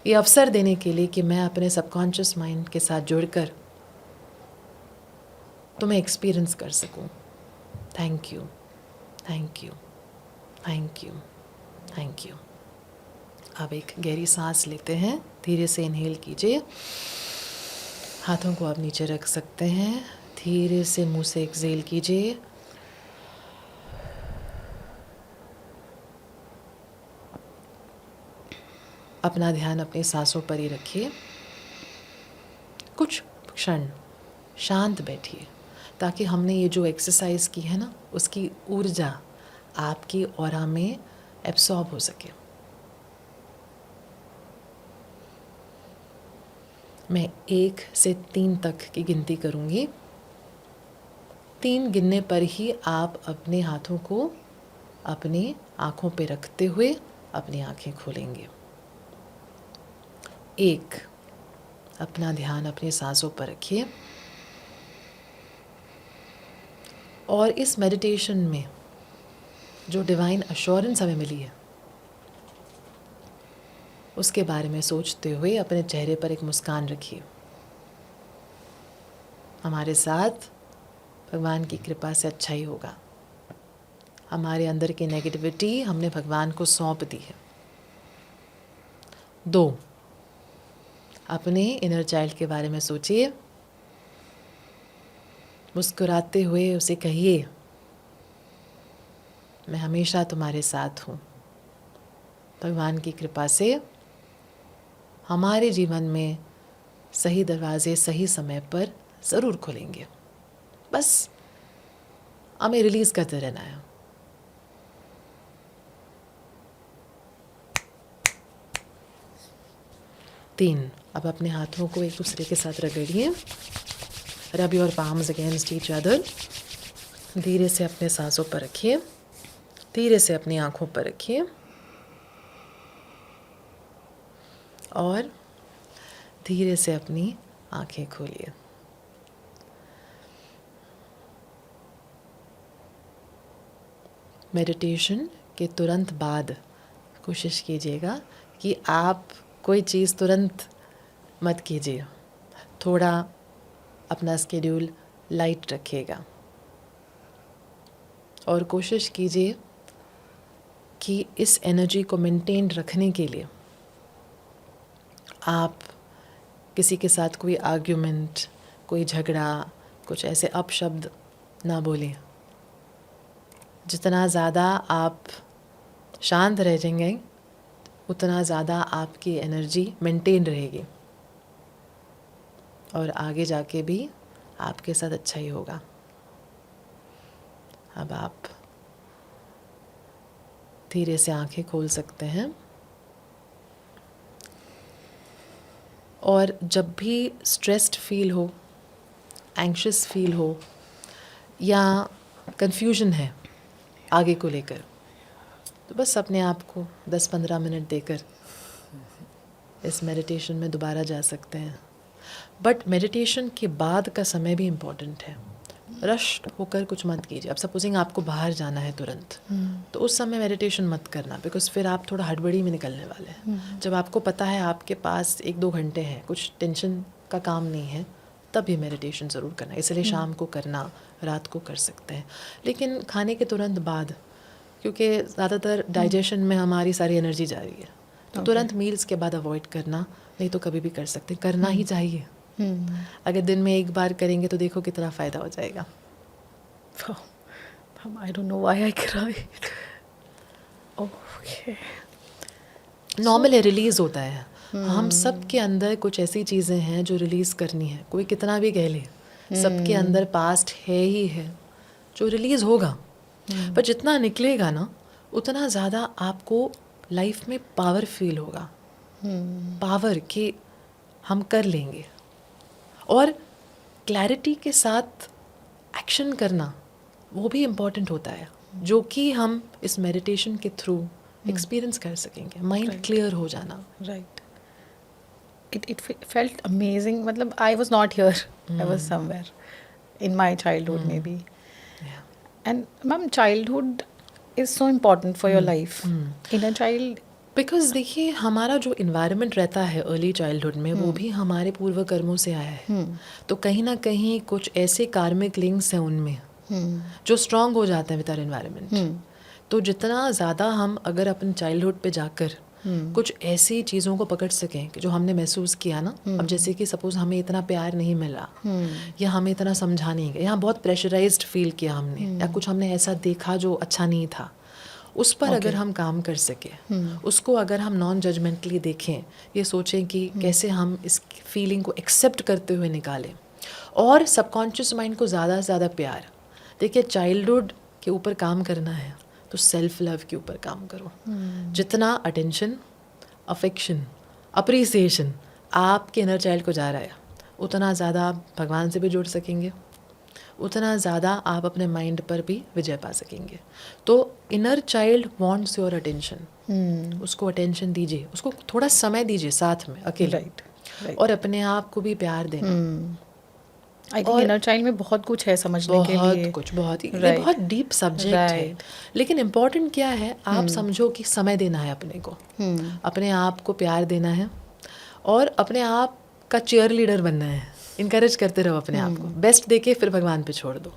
ये अवसर देने के लिए कि मैं अपने सबकॉन्शियस माइंड के साथ जुड़कर तुम्हें एक्सपीरियंस कर सकूं। Thank you, thank you, thank you, thank you. अब एक गहरी सांस लेते हैं, धीरे से इनहेल कीजिए, हाथों को आप नीचे रख सकते हैं, धीरे से मुंह से एक्सहेल कीजिए। अपना ध्यान अपनी सांसों पर ही रखिए। कुछ क्षण शांत बैठिए ताकि हमने ये जो एक्सरसाइज की है ना, उसकी ऊर्जा आपकी ऑरा में एब्सॉर्ब हो सके। मैं 1 से 3 तक की गिनती करूँगी। 3 गिनने पर ही आप अपने हाथों को अपनी आँखों पे रखते हुए अपनी आँखें खोलेंगे। 1, अपना ध्यान अपनी सांसों पर रखिए और इस मेडिटेशन में जो डिवाइन अश्योरेंस हमें मिली है उसके बारे में सोचते हुए अपने चेहरे पर एक मुस्कान रखिए। हमारे साथ भगवान की कृपा से अच्छा ही होगा। हमारे अंदर की नेगेटिविटी हमने भगवान को सौंप दी है। 2, अपने इनर चाइल्ड के बारे में सोचिए, मुस्कुराते हुए उसे कहिए मैं हमेशा तुम्हारे साथ हूँ। भगवान की कृपा से हमारे जीवन में सही दरवाजे सही समय पर ज़रूर खुलेंगे, बस हमें रिलीज़ करते रहना है। तीन, अब अपने हाथों को एक दूसरे के साथ रगड़िए। Rub your palms against each other. धीरे से अपने सांसों पर रखिए, धीरे से अपनी आँखों पर रखिए और धीरे से अपनी आँखें खोलिए। मेडिटेशन के तुरंत बाद कोशिश कीजिएगा कि आप कोई चीज़ तुरंत मत कीजिए, थोड़ा अपना स्केड्यूल लाइट रखिएगा और कोशिश कीजिए कि इस एनर्जी को मेंटेन रखने के लिए आप किसी के साथ कोई आर्ग्यूमेंट, कोई झगड़ा, कुछ ऐसे अपशब्द ना बोलें। जितना ज़्यादा आप शांत रह जाएंगे उतना ज़्यादा आपकी एनर्जी मेंटेन रहेगी और आगे जाके भी आपके साथ अच्छा ही होगा। अब आप धीरे से आंखें खोल सकते हैं और जब भी स्ट्रेस्ड फील हो, एंग्शियस फील हो या कंफ्यूजन है आगे को लेकर, तो बस अपने आप को 10-15 मिनट देकर इस मेडिटेशन में दोबारा जा सकते हैं। बट मेडिटेशन के बाद का समय भी इम्पॉर्टेंट है। रश होकर कुछ मत कीजिए। अब सपोजिंग आपको बाहर जाना है तुरंत, तो उस समय मेडिटेशन मत करना, बिकॉज फिर आप थोड़ा हड़बड़ी में निकलने वाले हैं। जब आपको पता है आपके पास 1-2 घंटे हैं, कुछ टेंशन का काम नहीं है, तभी मेडिटेशन ज़रूर करना। इसलिए शाम को करना, रात को कर सकते हैं, लेकिन खाने के तुरंत बाद, क्योंकि ज़्यादातर डाइजेशन में हमारी सारी एनर्जी जा रही है, तो तुरंत मील्स के बाद अवॉइड करना, नहीं तो कभी भी कर सकते हैं, करना ही चाहिए। अगर दिन में एक बार करेंगे तो देखो कितना फ़ायदा हो जाएगा। I don't know why I cry. Okay. Normal है, रिलीज़ होता है। हम सब के अंदर कुछ ऐसी चीज़ें हैं जो रिलीज़ करनी है, कोई कितना भी कह ले, सबके अंदर पास्ट है ही है जो रिलीज़ होगा। पर जितना निकलेगा ना उतना ज़्यादा आपको लाइफ में पावर फील होगा, पावर कि हम कर लेंगे। और क्लैरिटी के साथ एक्शन करना वो भी इम्पॉर्टेंट होता है, जो कि हम इस मेडिटेशन के थ्रू एक्सपीरियंस कर सकेंगे. माइंड क्लियर हो जाना. राइट. It felt amazing. मतलब I was not here. I was somewhere in my childhood maybe. Yeah. And ma'am, childhood is so important for your life. Inner child. Because देखिए हमारा जो इन्वायरमेंट रहता है अर्ली चाइल्डहुड में वो भी हमारे पूर्व कर्मों से आया है. तो कहीं ना कहीं कुछ ऐसे कार्मिक लिंक्स हैं उनमें जो स्ट्रांग हो जाते हैं विद आवर इन्वायरमेंट. तो जितना ज़्यादा हम अगर अपने चाइल्डहुड पे जाकर कुछ ऐसी चीज़ों को पकड़ सकें कि जो हमने महसूस किया ना, अब जैसे कि सपोज हमें इतना प्यार नहीं मिला या हमें इतना समझा नहीं गया, यहाँ बहुत प्रेशराइज्ड फील किया हमने, या कुछ हमने ऐसा देखा जो अच्छा नहीं था, उस पर अगर हम काम कर सके, उसको अगर हम नॉन जजमेंटली देखें, ये सोचें कि कैसे हम इस फीलिंग को एक्सेप्ट करते हुए निकालें, और सबकॉन्शियस माइंड को ज़्यादा से ज़्यादा प्यार. देखिए चाइल्डहुड के ऊपर काम करना है तो सेल्फ लव के ऊपर काम करो. जितना अटेंशन, अफेक्शन, अप्रिसिएशन आपके इनर चाइल्ड को जा रहा है, उतना ज़्यादा आप भगवान से भी जुड़ सकेंगे, उतना ज़्यादा आप अपने माइंड पर भी विजय पा सकेंगे. तो inner child wants your attention. उसको अटेंशन दीजिए, उसको थोड़ा समय दीजिए साथ में अकेले. राइट. और अपने आप को भी प्यार देना. आई थिंक इनर चाइल्ड में बहुत कुछ है समझने के लिए. बहुत कुछ, बहुत ही ये बहुत डीप सब्जेक्ट है. लेकिन इम्पोर्टेंट क्या है, आप समझो कि समय देना है अपने को, अपने आप को प्यार देना है, और अपने आप का चीयर लीडर बनना है. इनकरेज करते रहो अपने आप को, बेस्ट देके फिर भगवान पे छोड़ दो.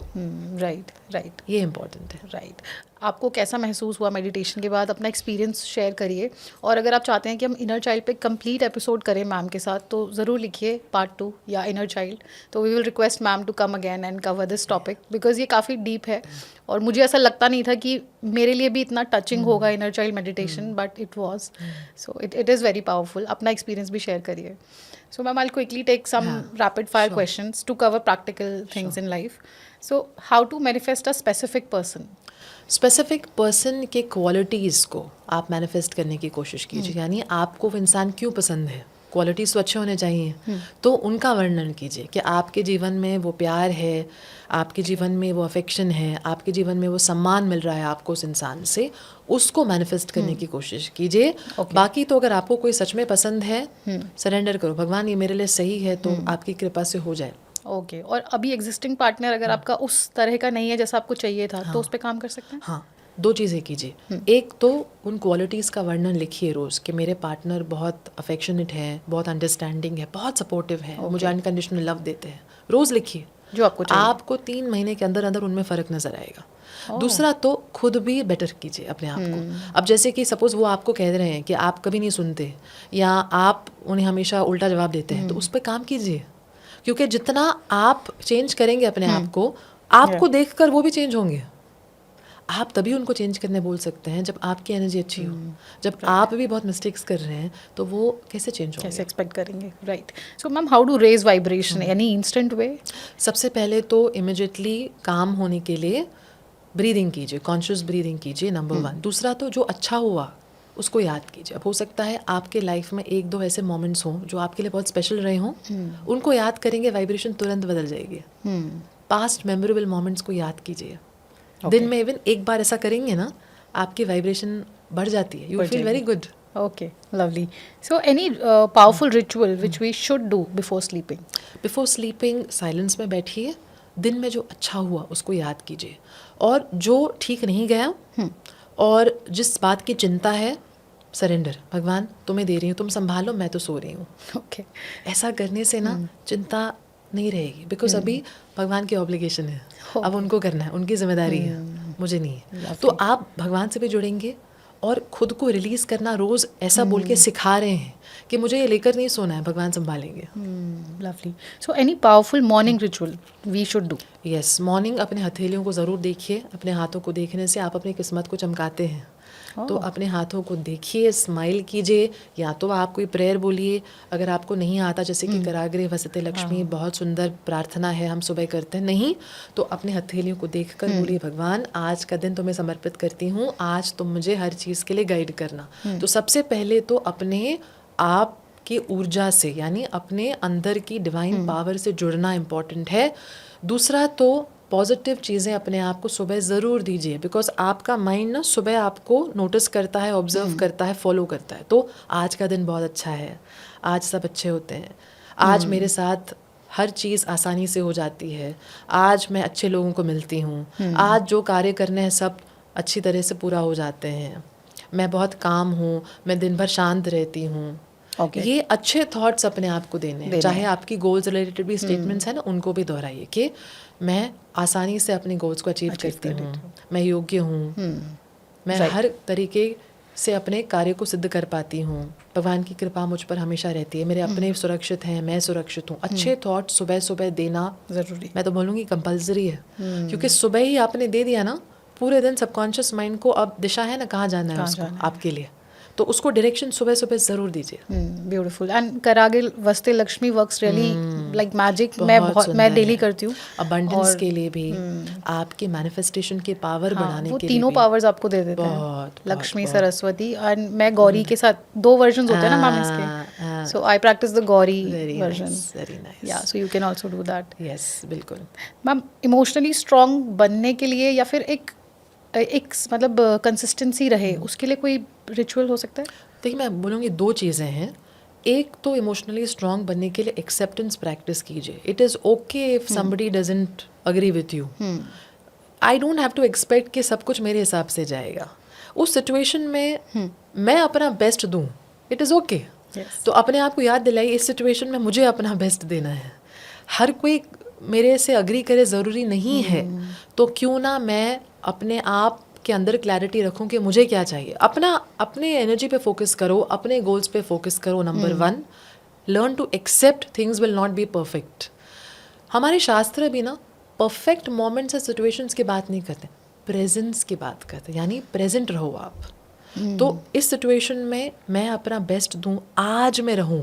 राइट. ये इम्पोर्टेंट है. राइट. आपको कैसा महसूस हुआ मेडिटेशन के बाद? अपना एक्सपीरियंस शेयर करिए. और अगर आप चाहते हैं कि हम इनर चाइल्ड पे कंप्लीट एपिसोड करें मैम के साथ, तो ज़रूर लिखिए पार्ट 2 या इनर चाइल्ड. तो we will request ma'am to come again and cover this topic, because ये काफ़ी डीप है और मुझे ऐसा लगता नहीं था कि मेरे लिए भी इतना टचिंग होगा inner child meditation, but it was. So it is very powerful. अपना एक्सपीरियंस भी शेयर करिए. So, ma'am, I'll quickly take some rapid-fire questions to cover practical things in life. So, how to manifest a specific person? Specific person के क्वालिटीज़ को आप मैनिफेस्ट करने की कोशिश कीजिए. यानी आपको वो इंसान क्यों पसंद है, क्वालिटीज़ तो अच्छे होने चाहिए, तो उनका वर्णन कीजिए कि आपके जीवन में वो प्यार है, आपके जीवन में वो अफेक्शन है, आपके जीवन में वो सम्मान मिल रहा है आपको उस इंसान से, उसको मैनिफेस्ट करने की कोशिश कीजिए. बाकी तो अगर आपको कोई सच में पसंद है, सरेंडर करो, भगवान ये मेरे लिए सही है, तो आपकी कृपा से हो जाए. ओके. और अभी एग्जिस्टिंग पार्टनर अगर आपका उस तरह का नहीं है जैसा आपको चाहिए था, तो उस पर काम कर सकते हैं. हाँ, 2 चीज़ें कीजिए. एक तो उन क्वालिटीज़ का वर्णन लिखिए रोज़ कि मेरे पार्टनर बहुत अफेक्शनेट है, बहुत अंडरस्टैंडिंग है, बहुत सपोर्टिव है, मुझे अनकंडीशनल लव देते हैं. रोज़ लिखिए जो आपको चाहिए. आपको 3 महीने के अंदर अंदर उनमें फ़र्क नज़र आएगा. दूसरा तो खुद भी बेटर कीजिए अपने आप को. अब जैसे कि सपोज़ वो आपको कह रहे हैं कि आप कभी नहीं सुनते या आप उन्हें हमेशा उल्टा जवाब देते हैं, तो उस पर काम कीजिए, क्योंकि जितना आप चेंज करेंगे अपने आप को, आपको देखकर वो भी चेंज होंगे. आप तभी उनको चेंज करने बोल सकते हैं जब आपकी एनर्जी अच्छी हो. जब आप भी बहुत मिस्टेक्स कर रहे हैं तो वो कैसे चेंज होंगे, कैसे एक्सपेक्ट करेंगे. Right. So ma'am, how to raise vibration? Any instant way? सबसे पहले तो इमिजिएटली काम होने के लिए ब्रीदिंग कीजिए, कॉन्शियस ब्रीदिंग कीजिए, नंबर 1. दूसरा तो जो अच्छा हुआ उसको याद कीजिए. अब हो सकता है आपके लाइफ में 1-2 ऐसे मोमेंट्स हों जो आपके लिए बहुत स्पेशल रहे हों, उनको याद करेंगे, वाइब्रेशन तुरंत बदल जाएगी. पास्ट मेमोरेबल मोमेंट्स को याद कीजिए. दिन में इवन एक बार ऐसा करेंगे ना, आपकी वाइब्रेशन बढ़ जाती है. You feel very good. Okay, lovely. So, any powerful ritual which we should do before sleeping? Before sleeping silence में बैठिए, दिन में जो अच्छा हुआ उसको याद कीजिए, और जो ठीक नहीं गया और जिस बात की चिंता है, सरेंडर, भगवान तुम्हें दे रही हूँ, तुम संभालो, मैं तो सो रही हूँ. Okay. ऐसा करने से ना चिंता नहीं रहेगी, बिकॉज अभी भगवान की ऑब्लिगेशन है. अब उनको करना है, उनकी जिम्मेदारी है, मुझे नहीं है. तो आप भगवान से भी जुड़ेंगे और खुद को रिलीज करना रोज ऐसा बोल के सिखा रहे हैं कि मुझे ये लेकर नहीं सोना है, भगवान संभालेंगे. Lovely. So, any powerful morning ritual we should do? Yes, morning अपने हथेलियों को ज़रूर देखिए. अपने हाथों को देखने से आप अपनी किस्मत को चमकाते हैं. तो अपने हाथों को देखिए, स्माइल कीजिए, या तो आप कोई प्रेयर बोलिए. अगर आपको नहीं आता, जैसे कि कराग्रे वसते लक्ष्मी, बहुत सुंदर प्रार्थना है, हम सुबह करते हैं, नहीं तो अपने हथेलियों को देखकर बोलिए, भगवान आज का दिन तुम्हें समर्पित करती हूँ, आज तुम मुझे हर चीज़ के लिए गाइड करना. तो सबसे पहले तो अपने आप की ऊर्जा से, यानी अपने अंदर की डिवाइन पावर से जुड़ना इम्पॉर्टेंट है. दूसरा तो पॉजिटिव चीज़ें अपने आप को सुबह ज़रूर दीजिए, बिकॉज आपका माइंड ना सुबह आपको नोटिस करता है, ऑब्जर्व करता है, फॉलो करता है। तो आज का दिन बहुत अच्छा है, आज सब अच्छे होते हैं, आज मेरे साथ हर चीज़ आसानी से हो जाती है, आज मैं अच्छे लोगों को मिलती हूँ, आज जो कार्य करने हैं सब अच्छी तरह से पूरा हो जाते हैं, मैं बहुत काम हूँ, मैं दिन भर शांत रहती हूँ। ये अच्छे थॉट्स अपने आप को देने हैं। चाहे आपकी गोल्स रिलेटेड भी स्टेटमेंट्स हैं ना, उनको भी दोहराइए कि मैं आसानी से अपने गोल्स को अचीव करती हूँ, मैं योग्य हूँ, मैं हर तरीके से अपने कार्य को सिद्ध कर पाती हूँ, भगवान की कृपा मुझ पर हमेशा रहती है, मेरे अपने सुरक्षित हैं, मैं सुरक्षित हूँ। अच्छे थॉट सुबह सुबह देना ज़रूरी, मैं तो बोलूँगी कंपलसरी है, क्योंकि सुबह ही आपने दे दिया ना, पूरे दिन सबकॉन्शियस माइंड को अब दिशा है ना कहाँ जाना है उसको आपके लिए, तो उसको डायरेक्शन सुबह सुबह ज़रूर दीजिए। ब्यूटीफुल। एंड करागे वस्ते Lakshmi works really like magic. मैं डेली करती हूँ अबंडेंस के लिए भी, आपके मैनिफेस्टेशन के पावर बढ़ाने के लिए, तीनों पावर्स आपको दे देते हैं, लक्ष्मी, सरस्वती। एंड मैं गौरी के साथ 2 वर्जन होते हैं ना मैम इसके, so I practise the Gauri version. Very nice, yeah so you can also do that. Yes बिल्कुल। मैम इमोशनली स्ट्रांग बनने के लिए या फिर एक मतलब कंसिस्टेंसी रहे, उसके लिए कोई रिचुअल हो सकता है? देखिए मैं बोलूँगी 2 चीज़ें हैं। एक तो इमोशनली स्ट्रांग बनने के लिए एक्सेप्टेंस प्रैक्टिस कीजिए। It is okay if somebody doesn't agree with you, I don't have to expect कि सब कुछ मेरे हिसाब से जाएगा। उस सिचुएशन में मैं अपना बेस्ट दूँ, इट इज़ ओके। तो अपने आप को याद दिलाइए इस सिचुएशन में मुझे अपना बेस्ट देना है। हर कोई मेरे से अग्री करे ज़रूरी नहीं है, तो क्यों ना मैं अपने आप के अंदर क्लैरिटी रखूं कि मुझे क्या चाहिए। अपने एनर्जी पे फोकस करो, अपने गोल्स पे फोकस करो। Number 1, learn to accept things will not be perfect. हमारे शास्त्र भी ना परफेक्ट मोमेंट्स या सिचुएशंस की बात नहीं करते, प्रेजेंस की बात करते, यानी प्रेजेंट रहो आप। तो इस सिचुएशन में मैं अपना बेस्ट दूं, आज मैं रहूं,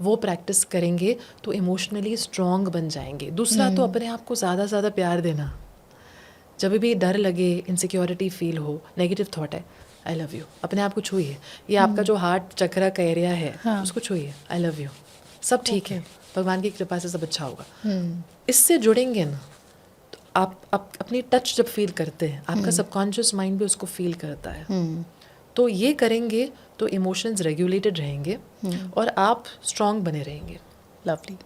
वो प्रैक्टिस करेंगे तो इमोशनली स्ट्रांग बन जाएंगे। दूसरा तो अपने आप को ज़्यादा से ज़्यादा प्यार देना। जब भी डर लगे, इनसिक्योरिटी फील हो, नेगेटिव थॉट है, आई लव यू, अपने आप को छूइए। ये आपका जो हार्ट चक्रा का एरिया है, उसको छूइए, आई लव यू, सब ठीक है, भगवान की कृपा से सब अच्छा होगा। इससे जुड़ेंगे ना तो आप अपनी टच जब फील करते हैं, आपका सबकॉन्शियस माइंड भी उसको फील करता है। तो ये करेंगे तो इमोशंस रेगुलेटेड रहेंगे और आप स्ट्रांग बने रहेंगे। Lovely.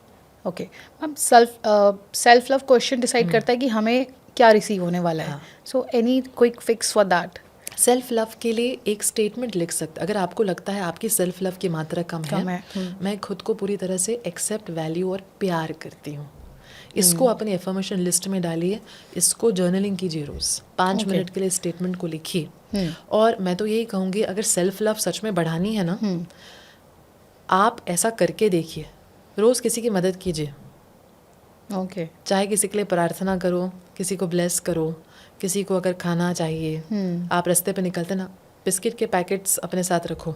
Okay ma'am, self love question decide करता है कि हमें क्या रिसीव होने वाला है, so any quick fix for that? Self love के लिए एक स्टेटमेंट लिख सकते, अगर आपको लगता है आपकी सेल्फ लव की मात्रा कम है, मैं खुद को पूरी तरह से एक्सेप्ट, वैल्यू और प्यार करती हूँ। इसको अपनी एफर्मेशन लिस्ट में डालिए, इसको जर्नलिंग कीजिए रोज़ 5 मिनट के लिए स्टेटमेंट को लिखिए। और मैं तो यही कहूँगी, अगर सेल्फ लव सच में बढ़ानी है ना, आप ऐसा करके देखिए, रोज़ किसी की मदद कीजिए। चाहे किसी के लिए प्रार्थना करो, किसी को ब्लेस करो, किसी को अगर खाना चाहिए, आप रास्ते पे निकलते ना, बिस्किट के पैकेट्स अपने साथ रखो,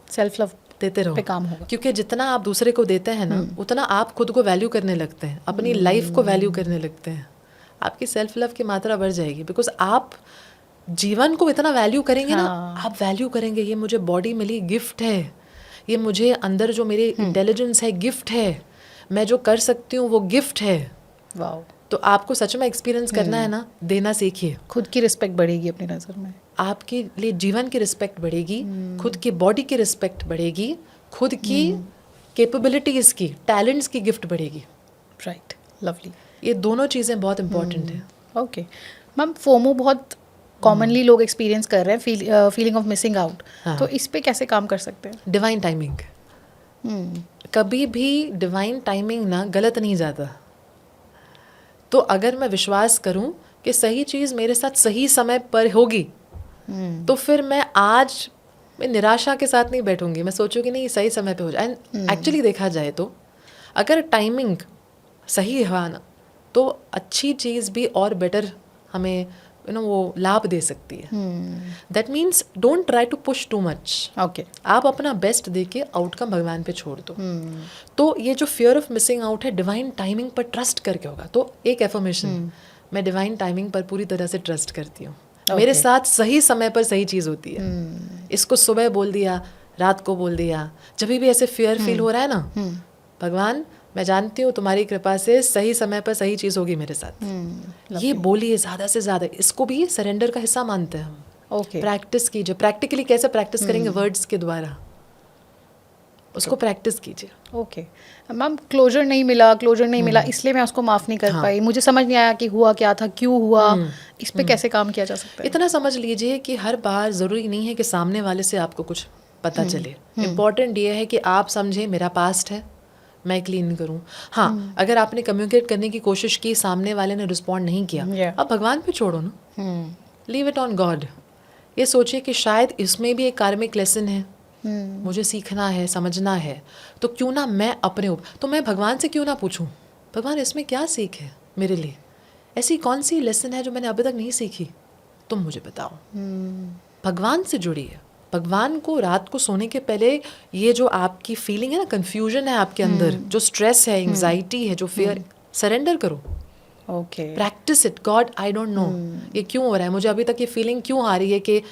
सेल्फ लव देते रहो, पे काम होगा। क्योंकि जितना आप दूसरे को देते हैं ना, उतना आप खुद को वैल्यू करने लगते हैं, अपनी लाइफ को वैल्यू करने लगते हैं, आपकी सेल्फ लव की मात्रा बढ़ जाएगी। बिकॉज आप जीवन को इतना वैल्यू करेंगे ना, आप वैल्यू करेंगे, ये मुझे बॉडी मिली गिफ्ट है, ये मुझे अंदर जो मेरे इंटेलिजेंस है गिफ्ट है, मैं जो कर सकती हूँ वो गिफ्ट है। वाओ। तो आपको सच में एक्सपीरियंस करना है ना, देना सीखिए। खुद की रिस्पेक्ट बढ़ेगी अपनी नज़र में, आपके लिए जीवन की रिस्पेक्ट बढ़ेगी, खुद की बॉडी की रिस्पेक्ट बढ़ेगी, खुद की कैपेबिलिटीज़ की, टैलेंट्स की गिफ्ट बढ़ेगी। Right, lovely. ये दोनों चीज़ें बहुत इंपॉर्टेंट हैं। ओके मैम, फोमो बहुत कॉमनली लोग एक्सपीरियंस कर रहे हैं, फीलिंग ऑफ मिसिंग आउट, तो इस पे कैसे काम कर सकते हैं? Divine timing. कभी भी डिवाइन टाइमिंग ना गलत नहीं जाता। तो अगर मैं विश्वास करूं कि सही चीज़ मेरे साथ सही समय पर होगी, तो फिर मैं आज मैं निराशा के साथ नहीं बैठूंगी, मैं सोचूंगी नहीं सही समय पे हो जाए। एक्चुअली देखा जाए तो अगर टाइमिंग सही हुआ ना, तो अच्छी चीज़ भी और बेटर हमें वो लाभ दे सकती है। That means don't try to push too much. Okay, आप अपना बेस्ट दे के आउटकम भगवान पे छोड़ दो। तो ये जो फियर ऑफ मिसिंग आउट है, डिवाइन टाइमिंग पर ट्रस्ट करके होगा। तो एक एफर्मेशन, मैं डिवाइन टाइमिंग पर पूरी तरह से ट्रस्ट करती हूँ। मेरे साथ सही समय पर सही चीज़ होती है। इसको सुबह बोल दिया, रात को बोल दिया, जब भी ऐसे फियर फील हो रहा है ना, भगवान मैं जानती हूँ तुम्हारी कृपा से सही समय पर सही चीज़ होगी मेरे साथ। ये बोलिए ज़्यादा से ज़्यादा, इसको भी सरेंडर का हिस्सा मानते हैं हम। ओके, प्रैक्टिस कीजिए। प्रैक्टिकली कैसे प्रैक्टिस करेंगे? वर्ड्स के द्वारा उसको प्रैक्टिस कीजिए। ओके मैम, क्लोजर नहीं मिला इसलिए मैं उसको माफ़ नहीं कर पाई, मुझे समझ नहीं आया कि हुआ क्या था, क्यों हुआ, इस पे कैसे काम किया जा सकता है? इतना समझ लीजिए कि हर बार ज़रूरी नहीं है कि सामने वाले से आपको कुछ पता चले। इम्पॉर्टेंट ये है कि आप समझें मेरा पास्ट है, मैं क्लीन करूं। हाँ, अगर आपने कम्युनिकेट करने की कोशिश की, सामने वाले ने रिस्पॉन्ड नहीं किया, अब भगवान पे छोड़ो ना, लीव इट ऑन गॉड। ये सोचिए कि शायद इसमें भी एक कार्मिक लेसन है, मुझे सीखना है, समझना है। तो क्यों ना मैं अपने ऊपर, तो मैं भगवान से क्यों ना पूछूं, भगवान इसमें क्या सीख है मेरे लिए, ऐसी कौन सी लेसन है जो मैंने अभी तक नहीं सीखी, तुम मुझे बताओ। भगवान से जुड़िए। भगवान को रात को सोने के पहले ये जो आपकी फीलिंग है ना, कंफ्यूजन है आपके अंदर, जो स्ट्रेस है, एंग्जाइटी है, जो फियर, सरेंडर करो। Okay, practice it. God I don't know ये क्यों हो रहा है, मुझे अभी तक ये फीलिंग क्यों आ रही है कि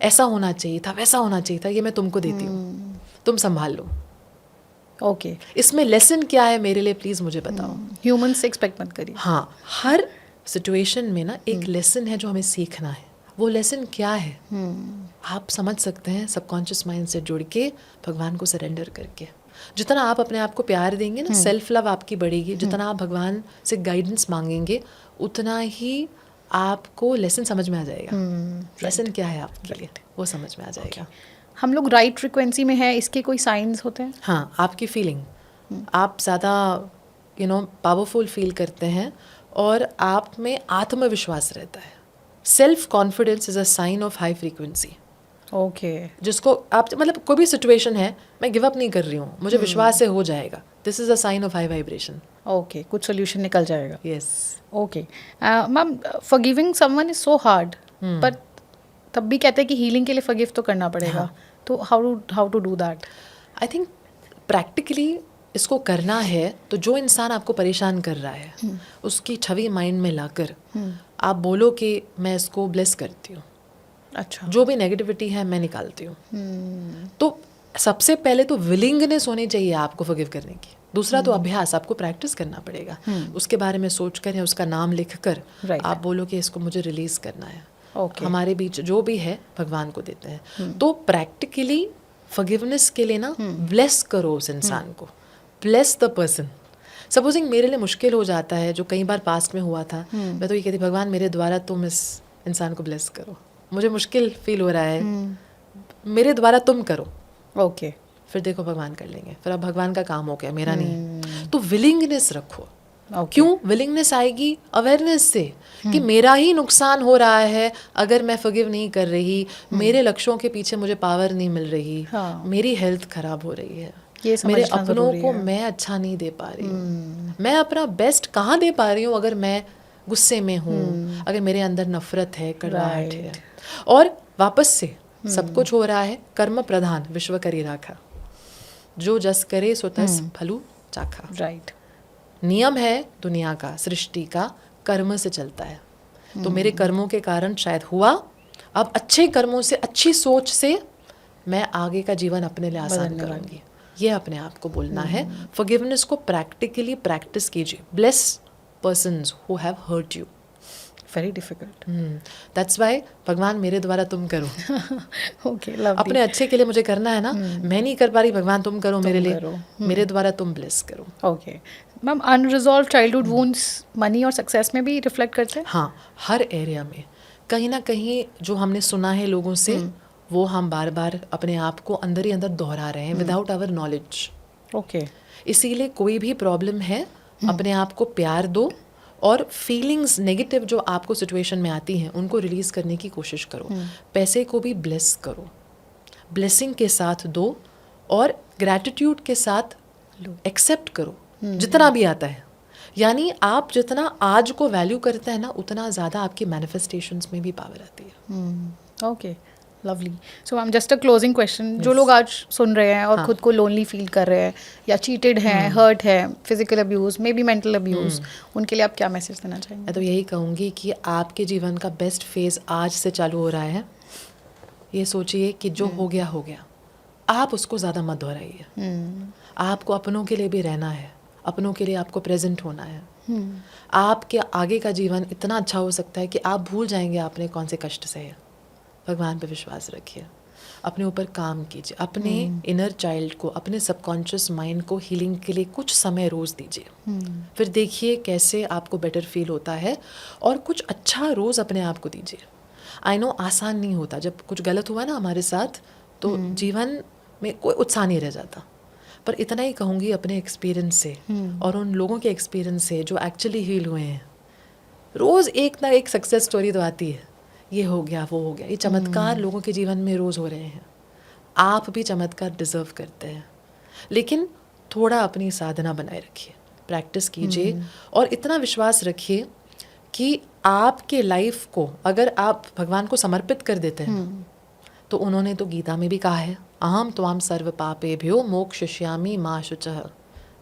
ऐसा होना चाहिए था, वैसा होना चाहिए था, ये मैं तुमको देती हूँ, तुम संभाल लो। ओके, इसमें लेसन क्या है मेरे लिए, प्लीज मुझे बताओ। ह्यूमन से एक्सपेक्ट मत करिए। हाँ, हर सिचुएशन में ना एक लेसन है जो हमें सीखना है। वो लेसन क्या है आप समझ सकते हैं सबकॉन्शियस माइंड से जुड़ के, भगवान को सरेंडर करके। जितना आप अपने आप को प्यार देंगे ना, सेल्फ लव आपकी बढ़ेगी। जितना आप भगवान से गाइडेंस मांगेंगे, उतना ही आपको लेसन समझ में आ जाएगा। लेसन क्या है आपके लिए, वो समझ में आ जाएगा। हम लोग राइट फ्रिक्वेंसी में है, इसके कोई साइंस होते हैं? हाँ, आपकी फीलिंग, आप ज़्यादा पावरफुल फील करते हैं और आप में आत्मविश्वास रहता है। Self confidence is a sign of high frequency. Okay, जिसको आप मतलब कोई भी सिचुएशन है, मैं गिव अप नहीं कर रही हूँ, मुझे विश्वास से हो जाएगा, this is a sign of high vibration. Okay, कुछ सोल्यूशन निकल जाएगा। Yes. Okay ma'am, forgiving someone is so hard, पर तब भी कहते हैं कि हीलिंग के लिए फॉरगिव तो करना पड़ेगा। तो how to do that? I think practically इसको करना है तो जो इंसान आपको परेशान कर रहा है, उसकी छवि माइंड में लाकर आप बोलो कि मैं इसको ब्लेस करती हूँ। अच्छा, जो भी नेगेटिविटी है मैं निकालती हूँ। तो सबसे पहले तो विलिंगनेस होनी चाहिए आपको फॉरगिव करने की। दूसरा तो अभ्यास, आपको प्रैक्टिस करना पड़ेगा। उसके बारे में सोचकर या उसका नाम लिखकर आप बोलो कि इसको मुझे रिलीज करना है। हमारे बीच जो भी है भगवान को देते हैं। तो प्रैक्टिकली फॉरगिवनेस के लिए ना ब्लेस करो उस इंसान को, ब्लेस द पर्सन। सपोजिंग मेरे लिए मुश्किल हो जाता है, जो कई बार पास्ट में हुआ था, मैं तो ये कहती भगवान मेरे द्वारा तुम इस इंसान को ब्लेस करो, मुझे मुश्किल फील हो रहा है, मेरे द्वारा तुम करो। ओके, फिर देखो भगवान कर लेंगे, फिर अब भगवान का काम हो गया, मेरा नहीं। तो विलिंगनेस रखो। क्यों विलिंगनेस आएगी? अवेयरनेस से कि मेरा ही नुकसान हो रहा है अगर मैं फॉरगिव नहीं कर रही, मेरे लक्ष्यों के पीछे मुझे पावर नहीं मिल रही, मेरी हेल्थ खराब हो रही है, मेरे अपनों को मैं अच्छा नहीं दे पा रही हूँ, मैं अपना बेस्ट कहाँ दे पा रही हूँ अगर मैं गुस्से में हूँ, अगर मेरे अंदर नफरत है, कड़वाहट है। और वापस से सब कुछ हो रहा है कर्म प्रधान, विश्व करी राखा, जो जस करे सो तस फलू चाखा। राइट। नियम है दुनिया का, सृष्टि का, कर्म से चलता है। तो मेरे कर्मों के कारण शायद हुआ, अब अच्छे कर्मों से, अच्छी सोच से मैं आगे का जीवन अपने लिए आसान करूंगी। ये अपने आप को बोलना है। फॉरगिवनेस को प्रैक्टिकली प्रैक्टिस कीजिए। Bless persons who have hurt you. Very difficult. That's why भगवान मेरे द्वारा तुम करो। Okay, lovely. अपने अच्छे के लिए मुझे करना है ना, मैं नहीं कर पा रही, भगवान तुम करो मेरे लिए, मेरे द्वारा तुम ब्लेस करो। Okay ma'am, unresolved childhood wounds money और सक्सेस में भी रिफ्लेक्ट करते हैं? हाँ, हर एरिया में कहीं ना कहीं जो हमने सुना है लोगों से, वो हम बार बार अपने आप को अंदर ही अंदर दोहरा रहे हैं विदाउट आवर नॉलेज। ओके, इसीलिए कोई भी प्रॉब्लम है, अपने आप को प्यार दो और फीलिंग्स नेगेटिव जो आपको सिचुएशन में आती हैं उनको रिलीज करने की कोशिश करो। पैसे को भी ब्लेस करो, ब्लेसिंग के साथ दो और ग्रैटिट्यूड के साथ एक्सेप्ट करो जितना भी आता है। यानी आप जितना आज को वैल्यू करते हैं ना, उतना ज़्यादा आपकी मैनिफेस्टेशंस में भी पावर आती है। Okay, lovely. So ma'am, just a closing question, जो लोग आज सुन रहे हैं और खुद को लोनली फील कर रहे हैं या चीटेड हैं, हर्ट है, physical abuse, may be mental abuse, उनके लिए आप क्या मैसेज देना चाहेंगे? मैं तो यही कहूँगी कि आपके जीवन का बेस्ट फेज़ आज से चालू हो रहा है। ये सोचिए कि जो हो गया, आप उसको ज़्यादा मत दोहराइए। आपको अपनों के लिए भी रहना है, अपनों के लिए आपको प्रेजेंट होना है। आपके आगे का जीवन इतना अच्छा हो सकता है कि आप भूल जाएंगे आपने कौन से कष्ट सहे। भगवान पे विश्वास रखिए, अपने ऊपर काम कीजिए, अपने इनर चाइल्ड को, अपने सबकॉन्शियस माइंड को हीलिंग के लिए कुछ समय रोज़ दीजिए। फिर देखिए कैसे आपको बेटर फील होता है, और कुछ अच्छा रोज़ अपने आप को दीजिए। आई नो आसान नहीं होता, जब कुछ गलत हुआ ना हमारे साथ तो जीवन में कोई उत्साह नहीं रह जाता, पर इतना ही कहूँगी अपने एक्सपीरियंस से और उन लोगों के एक्सपीरियंस से जो एक्चुअली हील हुए हैं, रोज़ एक ना एक सक्सेस स्टोरी तो आती है, ये हो गया वो हो गया। ये चमत्कार लोगों के जीवन में रोज़ हो रहे हैं। आप भी चमत्कार डिज़र्व करते हैं, लेकिन थोड़ा अपनी साधना बनाए रखिए, प्रैक्टिस कीजिए और इतना विश्वास रखिए कि आपके लाइफ को अगर आप भगवान को समर्पित कर देते हैं तो उन्होंने तो गीता में भी कहा है, अहम त्वाम सर्व पापेभ्यो मोक्षयिष्यामि मा शुचः।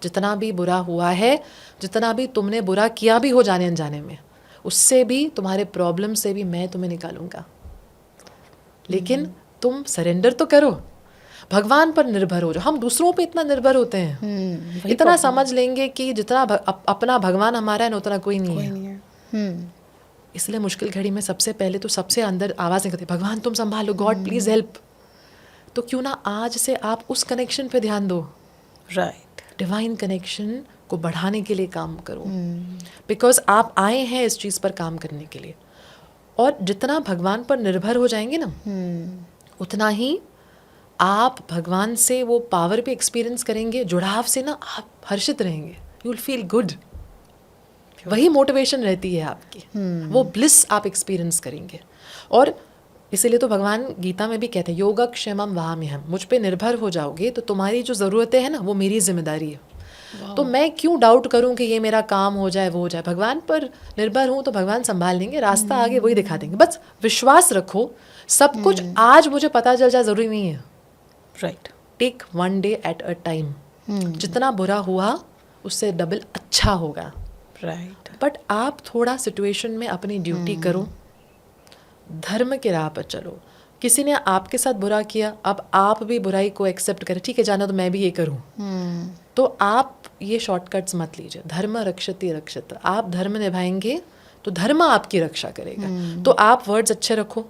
जितना भी बुरा हुआ है, जितना भी तुमने बुरा किया भी हो जाने अनजाने में, उससे भी, तुम्हारे प्रॉब्लम से भी मैं तुम्हें निकालूंगा। लेकिन तुम सरेंडर तो करो, भगवान पर निर्भर हो जाओ। हम दूसरों पे इतना निर्भर होते हैं, इतना समझ लेंगे कि जितना अपना भगवान हमारा है ना उतना कोई नहीं है। इसलिए मुश्किल घड़ी में सबसे पहले तो सबसे अंदर आवाज़ निकलती है, भगवान तुम संभालो, गॉड प्लीज हेल्प। तो क्यों ना आज से आप उस कनेक्शन पे ध्यान दो, राइट, डिवाइन कनेक्शन को बढ़ाने के लिए काम करो, बिकॉज आप आए हैं इस चीज़ पर काम करने के लिए। और जितना भगवान पर निर्भर हो जाएंगे ना, उतना ही आप भगवान से वो पावर भी एक्सपीरियंस करेंगे, जुड़ाव से ना आप हर्षित रहेंगे, यू विल फील गुड। वही मोटिवेशन रहती है आपकी, वो ब्लिस आप एक्सपीरियंस करेंगे। और इसीलिए तो भगवान गीता में भी कहते हैं, योगक्षेमम वहाम्यहम्, मुझ पे निर्भर हो जाओगे तो तुम्हारी जो ज़रूरतें हैं ना वो मेरी जिम्मेदारी है। तो मैं क्यों डाउट करूं कि ये मेरा काम हो जाए वो हो जाए। भगवान पर निर्भर हूं तो भगवान संभाल लेंगे, रास्ता आगे वही दिखा देंगे। बस विश्वास रखो, सब कुछ आज मुझे पता चल जाए ज़रूरी नहीं है। Right, take one day at a time. जितना बुरा हुआ उससे डबल अच्छा होगा। राइट, बट आप थोड़ा सिचुएशन में अपनी ड्यूटी करो, धर्म के राह पर चलो। किसी ने आपके साथ बुरा किया, अब आप भी बुराई को एक्सेप्ट करें, ठीक है जाना तो मैं भी ये करूं। तो आप ये शॉर्टकट्स मत लीजिए। धर्म रक्षति रक्षित, आप धर्म निभाएंगे तो धर्म आपकी रक्षा करेगा। तो आप वर्ड्स अच्छे रखो,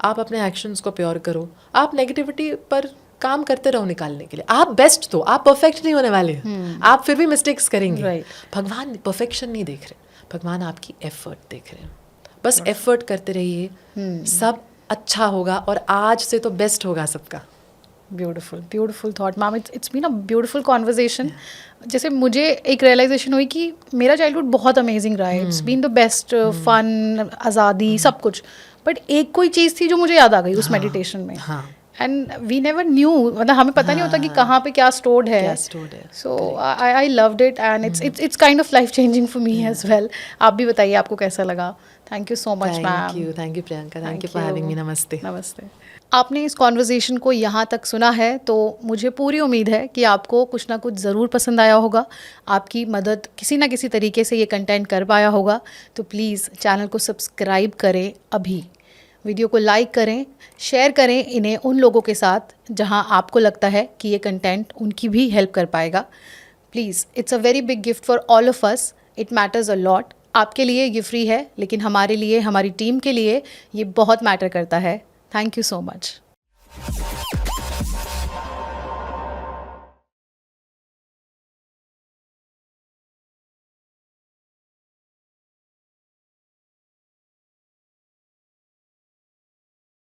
आप अपने एक्शंस को प्योर करो, आप नेगेटिविटी पर काम करते रहो निकालने के लिए। आप बेस्ट दो, आप परफेक्ट नहीं होने वाले, आप फिर भी मिस्टेक्स करेंगे। भगवान परफेक्शन नहीं देख रहे, भगवान आपकी एफर्ट देख रहे हैं। बस एफर्ट करते रहिए, सब अच्छा होगा और आज से तो बेस्ट होगा सबका। Beautiful, beautiful thought ma'am. It's been a beautiful conversation. जैसे मुझे एक रियलाइजेशन हुई कि मेरा चाइल्डहुड बहुत अमेजिंग रहा है, it's been the best, fun, आज़ादी, सब कुछ। बट एक कोई चीज़ थी जो मुझे याद आ गई उस मेडिटेशन में, एंड वी नेवर न्यू, मतलब हमें पता नहीं होता कि कहाँ पे क्या स्टोर्ड है। So I loved it and it's kind of life changing for me as well. आप भी बताइए आपको कैसा लगा। Thank you so much ma'am. Thank you Priyanka, thank you for having me. Namaste. Namaste. आपने इस कॉन्वर्जेशन को यहाँ तक सुना है तो मुझे पूरी उम्मीद है कि आपको कुछ ना कुछ ज़रूर पसंद आया होगा, आपकी मदद किसी ना किसी तरीके से ये कंटेंट कर पाया होगा। तो प्लीज़ चैनल को सब्सक्राइब करें अभी, वीडियो को लाइक करें, शेयर करें इन्हें उन लोगों के साथ जहां आपको लगता है कि ये कंटेंट उनकी भी हेल्प कर पाएगा। Please, it's a very big gift for all of us, it matters a lot. आपके लिए ये फ्री है, लेकिन हमारे लिए, हमारी टीम के लिए ये बहुत मैटर करता है। Thank you so much.